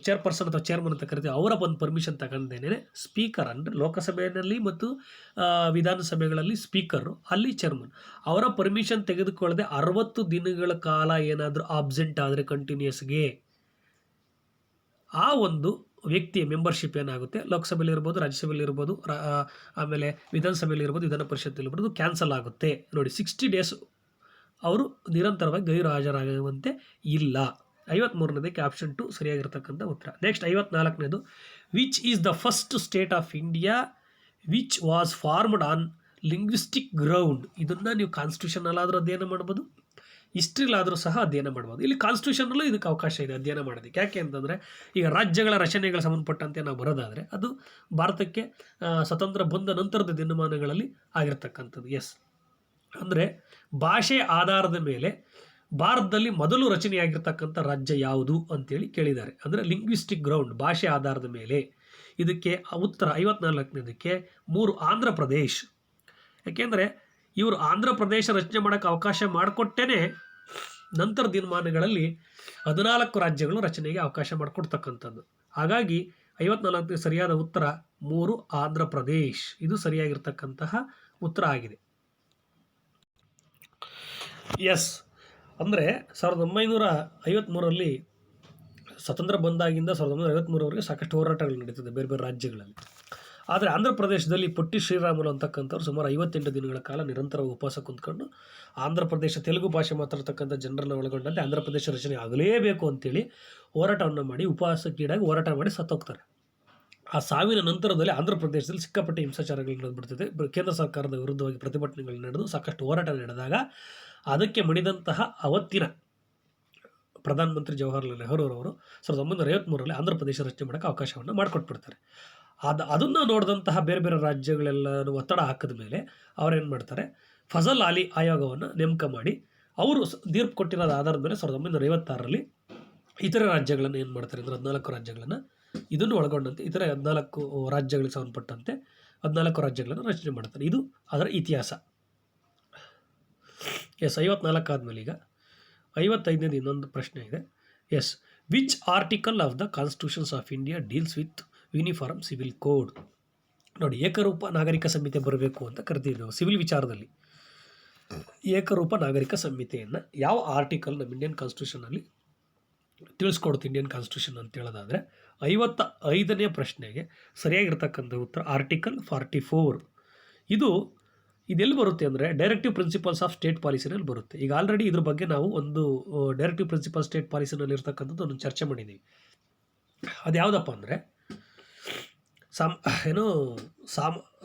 ಚೇರ್ಪರ್ಸನ್ ಅಥವಾ ಚೇರ್ಮನ್ ಅಂತ ಕರಿತೀವಿ, ಅವರ ಒಂದು ಪರ್ಮಿಷನ್ ತಗೊಂಡೇನೆ ಸ್ಪೀಕರ್, ಅಂದರೆ ಲೋಕಸಭೆಯಲ್ಲಿ ಮತ್ತು ವಿಧಾನಸಭೆಗಳಲ್ಲಿ ಸ್ಪೀಕರು, ಅಲ್ಲಿ ಚೇರ್ಮನ್, ಅವರ ಪರ್ಮಿಷನ್ ತೆಗೆದುಕೊಳ್ಳದೆ 60 ದಿನಗಳ ಕಾಲ ಏನಾದರೂ ಆಬ್ಸೆಂಟ್ ಆದರೆ ಕಂಟಿನ್ಯೂಸ್ಗೆ ಆ ಒಂದು ವ್ಯಕ್ತಿಯ ಮೆಂಬರ್ಶಿಪ್ ಏನಾಗುತ್ತೆ, ಲೋಕಸಭೆಯಲ್ಲಿ ಇರ್ಬೋದು, ರಾಜ್ಯಸಭೆಯಲ್ಲಿ ಇರ್ಬೋದು, ಆಮೇಲೆ ವಿಧಾನಸಭೆಯಲ್ಲಿ ಇರ್ಬೋದು, ವಿಧಾನ ಪರಿಷತ್ತಲ್ಲಿ ಇರ್ಬೋದು, ಕ್ಯಾನ್ಸಲ್ ಆಗುತ್ತೆ. ನೋಡಿ, 60 ಡೇಸ್ ಅವರು ನಿರಂತರವಾಗಿ ಗೈರು ಹಾಜರಾಗುವಂತೆ ಇಲ್ಲ. 53ನೇದಕ್ಕೆ ಆಪ್ಷನ್ 2 ಸರಿಯಾಗಿರ್ತಕ್ಕಂಥ ಉತ್ತರ. ನೆಕ್ಸ್ಟ್ 54ನೇದು, which is the first state of India which was formed on linguistic ground. ಇದನ್ನು ನೀವು ಕಾನ್ಸ್ಟಿಟ್ಯೂಷನಲ್ಲಾದರೂ ಅಧ್ಯಯನ ಮಾಡ್ಬೋದು, ಹಿಸ್ಟ್ರಿಲಾದರೂ ಸಹ ಅಧ್ಯಯನ ಮಾಡ್ಬೋದು. ಇಲ್ಲಿ ಕಾನ್ಸ್ಟಿಟ್ಯೂಷನಲ್ಲೂ ಇದಕ್ಕೆ ಅವಕಾಶ ಇದೆ ಅಧ್ಯಯನ ಮಾಡೋದಕ್ಕೆ. ಯಾಕೆ ಅಂತಂದರೆ ಈಗ ರಾಜ್ಯಗಳ ರಚನೆಗಳ ಸಂಬಂಧಪಟ್ಟಂತೆ ನಾವು ಬರೋದಾದರೆ ಅದು ಭಾರತಕ್ಕೆ ಸ್ವತಂತ್ರ ಬಂದ ನಂತರದ ದಿನಮಾನಗಳಲ್ಲಿ ಆಗಿರ್ತಕ್ಕಂಥದ್ದು. ಎಸ್, ಅಂದರೆ ಭಾಷೆ ಆಧಾರದ ಮೇಲೆ ಭಾರತದಲ್ಲಿ ಮೊದಲು ರಚನೆಯಾಗಿರ್ತಕ್ಕಂಥ ರಾಜ್ಯ ಯಾವುದು ಅಂತೇಳಿ ಕೇಳಿದ್ದಾರೆ. ಅಂದರೆ ಲಿಂಗ್ವಿಸ್ಟಿಕ್ ಗ್ರೌಂಡ್, ಭಾಷೆ ಆಧಾರದ ಮೇಲೆ. ಇದಕ್ಕೆ ಉತ್ತರ 54ನೇದಕ್ಕೆ 3 ಆಂಧ್ರ ಪ್ರದೇಶ್. ಯಾಕೆಂದರೆ ಇವರು ಆಂಧ್ರ ಪ್ರದೇಶ ರಚನೆ ಮಾಡೋಕ್ಕೆ ಅವಕಾಶ ಮಾಡಿಕೊಟ್ಟೇ ನಂತರ ದಿನಮಾನಗಳಲ್ಲಿ 14 ರಾಜ್ಯಗಳು ರಚನೆಗೆ ಅವಕಾಶ ಮಾಡಿಕೊಡ್ತಕ್ಕಂಥದ್ದು. ಹಾಗಾಗಿ 54ನೇ ಸರಿಯಾದ ಉತ್ತರ 3 ಆಂಧ್ರ ಪ್ರದೇಶ್. ಇದು ಸರಿಯಾಗಿರ್ತಕ್ಕಂತಹ ಉತ್ತರ ಆಗಿದೆ. ಎಸ್, ಅಂದರೆ 1953ರಲ್ಲಿ ಸ್ವತಂತ್ರ ಬಂದಾಗಿಂದ 1953ರವರೆಗೆ ಸಾಕಷ್ಟು ಹೋರಾಟಗಳು ನಡೀತದೆ ಬೇರೆ ಬೇರೆ ರಾಜ್ಯಗಳಲ್ಲಿ. ಆದರೆ ಆಂಧ್ರ ಪ್ರದೇಶದಲ್ಲಿ ಪೊಟ್ಟಿ ಶ್ರೀರಾಮುಲು ಅಂತಕ್ಕಂಥವ್ರು ಸುಮಾರು 58 ದಿನಗಳ ಕಾಲ ನಿರಂತರ ಉಪವಾಸ ಕುಂತ್ಕೊಂಡು ಆಂಧ್ರ ಪ್ರದೇಶ ತೆಲುಗು ಭಾಷೆ ಮಾತಾಡ್ತಕ್ಕಂಥ ಜನರನ್ನು ಒಳಗೊಂಡಂತೆ ಆಂಧ್ರ ಪ್ರದೇಶ ರಚನೆ ಆಗಲೇಬೇಕು ಅಂತೇಳಿ ಹೋರಾಟವನ್ನು ಮಾಡಿ ಉಪವಾಸಕ್ಕೀಡಾಗಿ ಹೋರಾಟ ಮಾಡಿ ಸತ್ತೋಗ್ತಾರೆ. ಆ ಸಾವಿನ ನಂತರದಲ್ಲಿ ಆಂಧ್ರ ಪ್ರದೇಶದಲ್ಲಿ ಸಿಕ್ಕಾಪಟ್ಟೆ ಹಿಂಸಾಚಾರಗಳು ನಡೆದ್ಬಿಡ್ತದೆ. ಕೇಂದ್ರ ಸರ್ಕಾರದ ವಿರುದ್ಧವಾಗಿ ಪ್ರತಿಭಟನೆಗಳು ನಡೆದು ಸಾಕಷ್ಟು ಹೋರಾಟ ನಡೆದಾಗ ಅದಕ್ಕೆ ಮಣಿದಂತಹ ಅವತ್ತಿನ ಪ್ರಧಾನಮಂತ್ರಿ ಜವಾಹರ್ಲಾಲ್ ನೆಹರೂರವರು 1953ರಲ್ಲಿ ಆಂಧ್ರ ಪ್ರದೇಶ ರಚನೆ ಮಾಡೋಕ್ಕೆ ಅವಕಾಶವನ್ನು ಮಾಡಿಕೊಟ್ಬಿಡ್ತಾರೆ. ಅದನ್ನು ನೋಡಿದಂತಹ ಬೇರೆ ಬೇರೆ ರಾಜ್ಯಗಳೆಲ್ಲನೂ ಒತ್ತಡ ಹಾಕಿದ ಮೇಲೆ ಅವರೇನು ಮಾಡ್ತಾರೆ, ಫಜಲ್ ಅಲಿ ಆಯೋಗವನ್ನು ನೇಮಕ ಮಾಡಿ ಅವರು ತೀರ್ಪು ಕೊಟ್ಟಿರೋದ ಆಧಾರದ ಮೇಲೆ 1956ರಲ್ಲಿ ಇತರೆ ರಾಜ್ಯಗಳನ್ನು ಏನು ಮಾಡ್ತಾರೆ ಅಂದರೆ 14 ರಾಜ್ಯಗಳನ್ನು ಇದನ್ನು ಒಳಗೊಂಡಂತೆ ಇತರೆ 14 ರಾಜ್ಯಗಳಿಗೆ ಸಂಬಂಧಪಟ್ಟಂತೆ 14 ರಾಜ್ಯಗಳನ್ನು ರಚನೆ ಮಾಡ್ತಾರೆ. ಇದು ಅದರ ಇತಿಹಾಸ. ಎಸ್, 54 ಆದಮೇಲೆ ಈಗ 55ನೇದು ಇನ್ನೊಂದು ಪ್ರಶ್ನೆ ಇದೆ. Yes, which article of the constitutions of India deals with uniform civil code. ನೋಡಿ, ಏಕರೂಪ ನಾಗರಿಕ ಸಂಹಿತೆ ಬರಬೇಕು ಅಂತ ಕರಿತೀವಿ ನಾವು ಸಿವಿಲ್ ವಿಚಾರದಲ್ಲಿ. ಏಕರೂಪ ನಾಗರಿಕ ಸಂಹಿತೆಯನ್ನು ಯಾವ ಆರ್ಟಿಕಲ್ ನಮ್ಮ ಇಂಡಿಯನ್ ಕಾನ್ಸ್ಟಿಟ್ಯೂಷನಲ್ಲಿ ತಿಳಿಸ್ಕೊಡುತ್ತೆ ಇಂಡಿಯನ್ ಕಾನ್ಸ್ಟಿಟ್ಯೂಷನ್ ಅಂತ ಹೇಳೋದಾದರೆ 55ನೇ ಪ್ರಶ್ನೆಗೆ ಸರಿಯಾಗಿರ್ತಕ್ಕಂಥ ಉತ್ತರ ಆರ್ಟಿಕಲ್ 44. ಇದೆಲ್ಲಿ ಬರುತ್ತೆ ಅಂದರೆ ಡೈರೆಕ್ಟಿವ್ ಪ್ರಿನ್ಸಿಪಲ್ಸ್ ಆಫ್ ಸ್ಟೇಟ್ ಪಾಲಿಸಿನಲ್ಲಿ ಬರುತ್ತೆ. ಈಗ ಆಲ್ರೆಡಿ ಇದ್ರ ಬಗ್ಗೆ ನಾವು ಒಂದು ಡೈರೆಕ್ಟಿವ್ ಪ್ರಿನ್ಸಿಪಲ್ ಸ್ಟೇಟ್ ಪಾಲಿಸಿನಲ್ಲಿ ಇರ್ತಕ್ಕಂಥದ್ದು ಒಂದು ಚರ್ಚೆ ಮಾಡಿದ್ದೀವಿ. ಅದು ಯಾವುದಪ್ಪ ಅಂದರೆ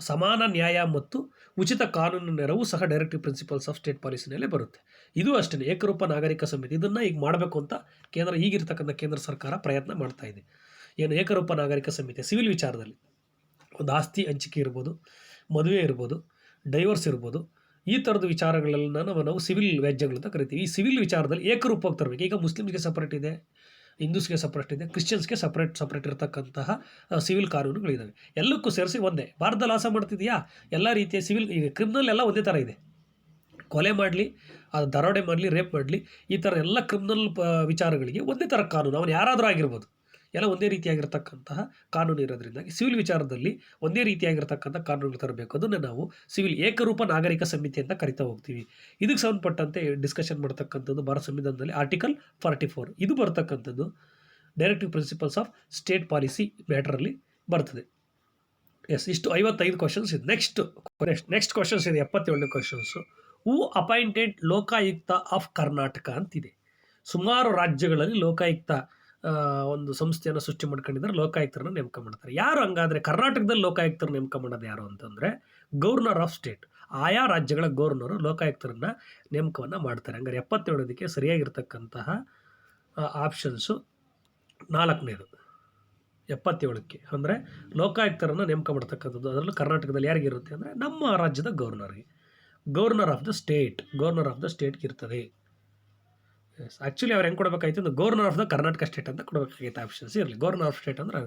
ಸಮಾನ ನ್ಯಾಯ ಮತ್ತು ಉಚಿತ ಕಾನೂನು ನೆರವು ಸಹ ಡೈರೆಕ್ಟಿವ್ ಪ್ರಿನ್ಸಿಪಲ್ಸ್ ಆಫ್ ಸ್ಟೇಟ್ ಪಾಲಿಸಿನಲ್ಲೇ ಬರುತ್ತೆ. ಇದು ಅಷ್ಟೇ ಏಕರೂಪ ನಾಗರಿಕ ಸಂಹಿತೆ. ಇದನ್ನು ಈಗ ಮಾಡಬೇಕು ಅಂತ ಈಗಿರ್ತಕ್ಕಂಥ ಕೇಂದ್ರ ಸರ್ಕಾರ ಪ್ರಯತ್ನ ಮಾಡ್ತಾ ಇದೆ. ಏನು ಏಕರೂಪ ನಾಗರಿಕ ಸಂಹಿತೆ ಸಿವಿಲ್ ವಿಚಾರದಲ್ಲಿ ಒಂದು ಆಸ್ತಿ ಹಂಚಿಕೆ ಇರ್ಬೋದು, ಮದುವೆ ಇರ್ಬೋದು, ಡೈವರ್ಸ್ ಇರ್ಬೋದು, ಈ ಥರದ ವಿಚಾರಗಳೆಲ್ಲ ನಾವು ಸಿವಿಲ್ ವ್ಯಾಜ್ಯಗಳು ಅಂತ ಕರಿತೀವಿ. ಈ ಸಿವಿಲ್ ವಿಚಾರದಲ್ಲಿ ಏಕರೂಪವಾಗಿ ತರಬೇಕು. ಈಗ ಮುಸ್ಲಿಮ್ಸ್ಗೆ ಸಪ್ರೇಟ್ ಇದೆ, ಹಿಂದೂಸ್ಗೆ ಸಪ್ರೇಟ್ ಇದೆ, ಕ್ರಿಶ್ಚಿಯನ್ಸ್ಗೆ ಸಪ್ರೇಟ್ ಇರತಕ್ಕಂತಹ ಸಿವಿಲ್ ಕಾನೂನುಗಳಿದ್ದಾವೆ. ಎಲ್ಲಕ್ಕೂ ಸೇರಿಸಿ ಒಂದೇ. ಭಾರತದಲ್ಲಿ ಆಸ ಮಾಡ್ತಿದೆಯಾ ಎಲ್ಲ ರೀತಿಯ ಸಿವಿಲ್, ಈಗ ಕ್ರಿಮಿನಲ್ ಎಲ್ಲ ಒಂದೇ ಥರ ಇದೆ. ಕೊಲೆ ಮಾಡಲಿ, ಅದು ದರೋಡೆ ಮಾಡಲಿ, ರೇಪ್ ಮಾಡಲಿ, ಈ ಥರ ಎಲ್ಲ ಕ್ರಿಮಿನಲ್ ವಿಚಾರಗಳಿಗೆ ಒಂದೇ ಥರ ಕಾನೂನು, ಅವನು ಯಾರಾದರೂ ಆಗಿರ್ಬೋದು, ಎಲ್ಲ ಒಂದೇ ರೀತಿಯಾಗಿರ್ತಕ್ಕಂತಹ ಕಾನೂನು ಇರೋದ್ರಿಂದಾಗಿ ಸಿವಿಲ್ ವಿಚಾರದಲ್ಲಿ ಒಂದೇ ರೀತಿಯಾಗಿರ್ತಕ್ಕಂಥ ಕಾನೂನುಗಳು ತರಬೇಕು. ಅದನ್ನು ನಾವು ಸಿವಿಲ್ ಏಕರೂಪ ನಾಗರಿಕ ಸಂಹಿತೆ ಅಂತ ಕರಿತಾ ಹೋಗ್ತೀವಿ. ಇದಕ್ಕೆ ಸಂಬಂಧಪಟ್ಟಂತೆ ಡಿಸ್ಕಷನ್ ಮಾಡ್ತಕ್ಕಂಥದ್ದು ಭಾರತ ಸಂವಿಧಾನದಲ್ಲಿ ಆರ್ಟಿಕಲ್ 44. ಇದು ಬರ್ತಕ್ಕಂಥದ್ದು directive principles of state policy ಮ್ಯಾಟ್ರಲ್ಲಿ ಬರ್ತದೆ. ಎಸ್, ಇಷ್ಟು 55 ಕ್ವಶನ್ಸ್ ಇದೆ. ನೆಕ್ಸ್ಟ್ ಕ್ವಶನ್ಸ್ ಇದೆ 77ನೇ questions. Who appointed Lokayukta of Karnataka ಅಂತಿದೆ. ಸುಮಾರು ರಾಜ್ಯಗಳಲ್ಲಿ ಲೋಕಾಯುಕ್ತ ಒಂದು ಸಂಸ್ಥೆಯನ್ನು ಸೃಷ್ಟಿ ಮಾಡ್ಕೊಂಡಿದ್ದಾರೆ, ಲೋಕಾಯುಕ್ತರನ್ನ ನೇಮಕ ಮಾಡ್ತಾರೆ. ಯಾರು ಹಂಗಾದರೆ ಕರ್ನಾಟಕದಲ್ಲಿ ಲೋಕಾಯುಕ್ತರು ನೇಮಕ ಮಾಡೋದು ಯಾರು ಅಂತಂದರೆ ಗವರ್ನರ್ ಆಫ್ ಸ್ಟೇಟ್. ಆಯಾ ರಾಜ್ಯಗಳ ಗವರ್ನರು ಲೋಕಾಯುಕ್ತರನ್ನ ನೇಮಕವನ್ನು ಮಾಡ್ತಾರೆ. ಹಂಗಾರೆ 77ಕ್ಕೆ ಸರಿಯಾಗಿರ್ತಕ್ಕಂತಹ ಆಪ್ಷನ್ಸು 4ನೇದು 77ಕ್ಕೆ. ಅಂದರೆ ಲೋಕಾಯುಕ್ತರನ್ನು ನೇಮಕ ಮಾಡ್ತಕ್ಕಂಥದ್ದು ಅದರಲ್ಲೂ ಕರ್ನಾಟಕದಲ್ಲಿ ಯಾರಿಗಿರುತ್ತೆ ಅಂದರೆ ನಮ್ಮ ರಾಜ್ಯದ ಗವರ್ನರ್ಗೆ, ಗವರ್ನರ್ ಆಫ್ ದ ಸ್ಟೇಟ್ಗೆ ಇರ್ತದೆ. ಎಸ್, ಆ್ಯಕ್ಚುಲಿ ಅವ್ರು ಹೆಂಗೆ ಕೊಡಬೇಕಾಯ್ತು ಅಂದರೆ governor of the Karnataka state ಅಂತ ಕೊಡಬೇಕಾಗಿತ್ತು. ಆಪ್ಷನ್ಸ್ ಇರಲಿ. ಗವರ್ನರ್ ಆಫ್ ಸ್ಟೇಟ್ ಅಂದರೆ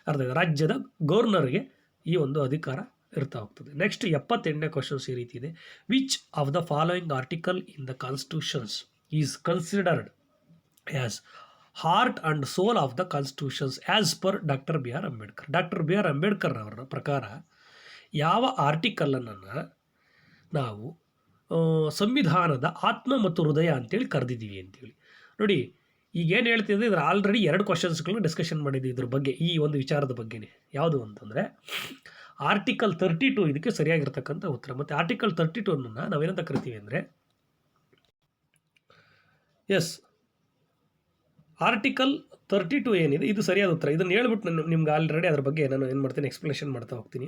ಅರ್ಧ ರಾಜ್ಯದ ಗವರ್ನರ್ಗೆ ಈ ಒಂದು ಅಧಿಕಾರ ಇರ್ತಾ ಹೋಗ್ತದೆ. ನೆಕ್ಸ್ಟ್ 78ನೇ ಕ್ವಶನ್ಸ್ ಈ ರೀತಿ ಇದೆ. Which of the following article in the constitutions is considered as heart and soul of the constitutions as per doctor B R Ambedkar. Doctor B R Ambedkar ಅವರ ಪ್ರಕಾರ ಯಾವ ಆರ್ಟಿಕಲನ್ನು ನಾವು ಸಂವಿಧಾನದ ಆತ್ಮ ಮತ್ತು ಹೃದಯ ಅಂತೇಳಿ ಕರೆದಿದ್ದೀವಿ ಅಂತೇಳಿ. ನೋಡಿ, ಈಗೇನು ಹೇಳ್ತಿದ್ರೆ ಇದ್ರ ಆಲ್ರೆಡಿ 2 ಕ್ವಶನ್ಸ್ಗಳನ್ನ ಡಿಸ್ಕಷನ್ ಮಾಡಿದ್ದೀವಿ ಇದ್ರ ಬಗ್ಗೆ, ಈ ಒಂದು ವಿಚಾರದ ಬಗ್ಗೆನೇ. ಯಾವುದು ಅಂತಂದರೆ ಆರ್ಟಿಕಲ್ 32 ಇದಕ್ಕೆ ಸರಿಯಾಗಿರ್ತಕ್ಕಂಥ ಉತ್ತರ. ಮತ್ತು ಆರ್ಟಿಕಲ್ 32 ನಾವೇನಂತ ಕರಿತೀವಿ ಅಂದರೆ ಆರ್ಟಿಕಲ್ 32 ಏನಿದೆ ಇದು ಸರಿಯಾದ ಉತ್ತರ. ಇದನ್ನು ಹೇಳ್ಬಿಟ್ಟು ನಾನು ನಿಮ್ಗೆ ಆಲ್ರೆಡಿ ಅದ್ರ ಬಗ್ಗೆ ನಾನು ಏನು ಮಾಡ್ತೀನಿ ಎಕ್ಸ್ಪ್ಲನೇಷನ್ ಮಾಡ್ತಾ ಹೋಗ್ತೀನಿ.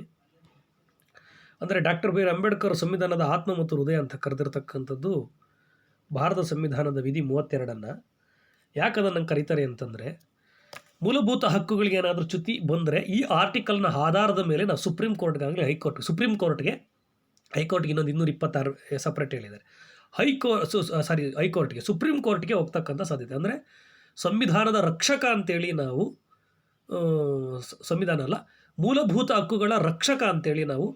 ಅಂದರೆ ಡಾಕ್ಟರ್ ಬಿ ಆರ್ ಅಂಬೇಡ್ಕರ್ ಸಂವಿಧಾನದ ಆತ್ಮ ಮತ್ತು ಹೃದಯ ಅಂತ ಕರೆದಿರ್ತಕ್ಕಂಥದ್ದು ಭಾರತ ಸಂವಿಧಾನದ ವಿಧಿ 32 ಯಾಕೆ ಅದನ್ನು ಕರೀತಾರೆ ಅಂತಂದರೆ, ಮೂಲಭೂತ ಹಕ್ಕುಗಳಿಗೆ ಏನಾದರೂ ಚ್ಯುತಿ ಬಂದರೆ ಈ ಆರ್ಟಿಕಲ್ನ ಆಧಾರದ ಮೇಲೆ ನಾವು ಸುಪ್ರೀಂ ಕೋರ್ಟ್ಗಾಗಲಿ ಹೈಕೋರ್ಟ್ಗೆ ಇನ್ನೊಂದು 226 ಸಪ್ರೇಟ್ ಹೇಳಿದ್ದಾರೆ. ಹೈಕೋರ್ಟ್ಗೆ ಸುಪ್ರೀಂ ಕೋರ್ಟ್ಗೆ ಹೋಗ್ತಕ್ಕಂಥ ಸಾಧ್ಯತೆ. ಅಂದರೆ ಸಂವಿಧಾನದ ರಕ್ಷಕ ಅಂತೇಳಿ ನಾವು ಸಂವಿಧಾನ ಅಲ್ಲ, ಮೂಲಭೂತ ಹಕ್ಕುಗಳ ರಕ್ಷಕ ಅಂತೇಳಿ ನಾವು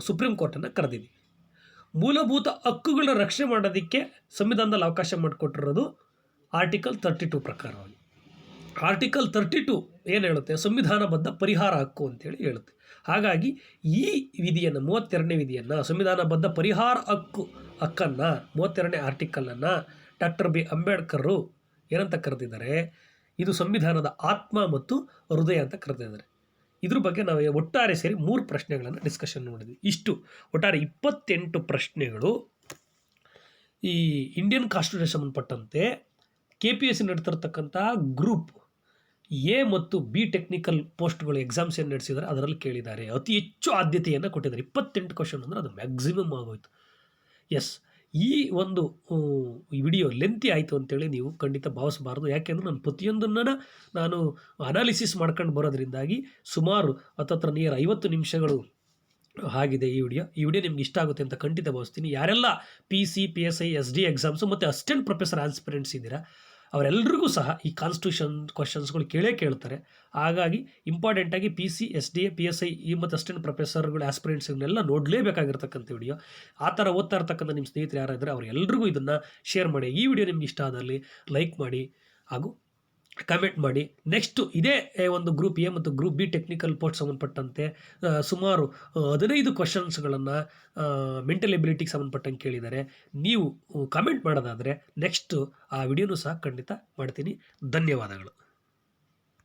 ಸುಪ್ರೀಂ ಕೋರ್ಟನ್ನು ಕರೆದಿದ್ದೀವಿ. ಮೂಲಭೂತ ಹಕ್ಕುಗಳ ರಕ್ಷಣೆ ಮಾಡೋದಕ್ಕೆ ಸಂವಿಧಾನದಲ್ಲಿ ಅವಕಾಶ ಮಾಡಿಕೊಟ್ಟಿರೋದು ಆರ್ಟಿಕಲ್ 32 ಪ್ರಕಾರವಾಗಿ. ಆರ್ಟಿಕಲ್ 32 ಏನು ಹೇಳುತ್ತೆ, ಸಂವಿಧಾನಬದ್ಧ ಪರಿಹಾರ ಹಕ್ಕು ಅಂತೇಳಿ ಹೇಳುತ್ತೆ. ಹಾಗಾಗಿ ಈ ವಿಧಿಯನ್ನು 32ನೇ ವಿಧಿಯನ್ನು, ಸಂವಿಧಾನಬದ್ಧ ಪರಿಹಾರ ಹಕ್ಕನ್ನು 32ನೇ ಆರ್ಟಿಕಲನ್ನು ಡಾಕ್ಟರ್ ಬಿ ಅಂಬೇಡ್ಕರು ಏನಂತ ಕರೆದಿದ್ದಾರೆ, ಇದು ಸಂವಿಧಾನದ ಆತ್ಮ ಮತ್ತು ಹೃದಯ ಅಂತ ಕರೆದಿದ್ದಾರೆ. ಇದ್ರ ಬಗ್ಗೆ ನಾವು ಒಟ್ಟಾರೆ ಸೇರಿ 3 ಪ್ರಶ್ನೆಗಳನ್ನು ಡಿಸ್ಕಷನ್ ಮಾಡಿದ್ವಿ. ಇಷ್ಟು ಒಟ್ಟಾರೆ 28 ಪ್ರಶ್ನೆಗಳು ಈ ಇಂಡಿಯನ್ ಕಾನ್ಸ್ಟಿಟ್ಯೂಷನ್ ಸಂಬಂಧಪಟ್ಟಂತೆ KPSC ನಡೆತಿರ್ತಕ್ಕಂಥ ಗ್ರೂಪ್ ಎ ಮತ್ತು ಬಿ ಟೆಕ್ನಿಕಲ್ ಪೋಸ್ಟ್ಗಳು ಎಕ್ಸಾಮ್ಸ್ ಏನು ನಡೆಸಿದ್ದಾರೆ ಅದರಲ್ಲಿ ಕೇಳಿದ್ದಾರೆ. ಅತಿ ಹೆಚ್ಚು ಆದ್ಯತೆಯನ್ನು ಕೊಟ್ಟಿದ್ದಾರೆ. 28 ಕ್ವಶನ್ ಅಂದರೆ ಅದು ಮ್ಯಾಕ್ಸಿಮಮ್ ಆಗೋಯ್ತು. ಎಸ್, ಈ ಒಂದು ವಿಡಿಯೋ ಲೆಂತಿ ಆಯಿತು ಅಂತೇಳಿ ನೀವು ಖಂಡಿತ ಭಾವಿಸಬಾರ್ದು. ಯಾಕೆಂದರೆ ನಾನು ಪ್ರತಿಯೊಂದನ್ನು ನಾನು ಅನಾಲಿಸಿಸ್ ಮಾಡ್ಕೊಂಡು ಬರೋದ್ರಿಂದಾಗಿ ಸುಮಾರು ಹತ್ತತ್ರ ನಿಯರ್ 50 ನಿಮಿಷಗಳು ಆಗಿದೆ ಈ ವಿಡಿಯೋ ನಿಮ್ಗೆ ಇಷ್ಟ ಆಗುತ್ತೆ ಅಂತ ಖಂಡಿತ ಭಾವಿಸ್ತೀನಿ. ಯಾರೆಲ್ಲ PC, PSI, SD ಎಕ್ಸಾಮ್ಸು ಮತ್ತು ಅಸಿಸ್ಟೆಂಟ್ ಪ್ರೊಫೆಸರ್ ಆಸ್ಪಿರೆಂಟ್ಸ್ ಇದ್ದೀರಾ ಅವರೆಲ್ಲರಿಗೂ ಸಹ ಈ ಕಾನ್ಸ್ಟಿಟ್ಯೂಷನ್ ಕ್ವಶನ್ಸ್ಗಳು ಕೇಳ್ತಾರೆ. ಹಾಗಾಗಿ ಇಂಪಾರ್ಟೆಂಟಾಗಿ PC, SDA, PSI ಮತ್ತು ಅಸಿಸ್ಟೆಂಟ್ ಪ್ರೊಫೆಸರ್ಗಳು ಆಸ್ಪಿರೆಂಟ್ಸ್ಗಳನ್ನೆಲ್ಲ ನೋಡಲೇಬೇಕಾಗಿರ್ತಕ್ಕಂಥ ವಿಡಿಯೋ. ಆ ಥರ ಓದ್ತಾ ಇರ್ತಕ್ಕಂಥ ನಿಮ್ಮ ಸ್ನೇಹಿತರು ಯಾರಾದರೆ ಅವರೆಲ್ಲರಿಗೂ ಇದನ್ನು ಶೇರ್ ಮಾಡಿ. ಈ ವಿಡಿಯೋ ನಿಮ್ಗೆ ಇಷ್ಟ ಆದಲ್ಲಿ ಲೈಕ್ ಮಾಡಿ ಹಾಗೂ ಕಮೆಂಟ್ ಮಾಡಿ. ನೆಕ್ಸ್ಟು ಇದೇ ಒಂದು ಗ್ರೂಪ್ ಎ ಮತ್ತು ಗ್ರೂಪ್ ಬಿ ಟೆಕ್ನಿಕಲ್ ಪೋಸ್ಟ್ ಸಂಬಂಧಪಟ್ಟಂತೆ ಸುಮಾರು 15 ಕ್ವಶನ್ಸ್ಗಳನ್ನು ಮೆಂಟಲ್ ಎಬಿಲಿಟಿಗೆ ಸಂಬಂಧಪಟ್ಟಂಗೆ ಕೇಳಿದ್ದಾರೆ. ನೀವು ಕಮೆಂಟ್ ಮಾಡೋದಾದರೆ ನೆಕ್ಸ್ಟು ಆ ವಿಡಿಯೋನೂ ಸಹ ಖಂಡಿತ ಮಾಡ್ತೀನಿ. ಧನ್ಯವಾದಗಳು.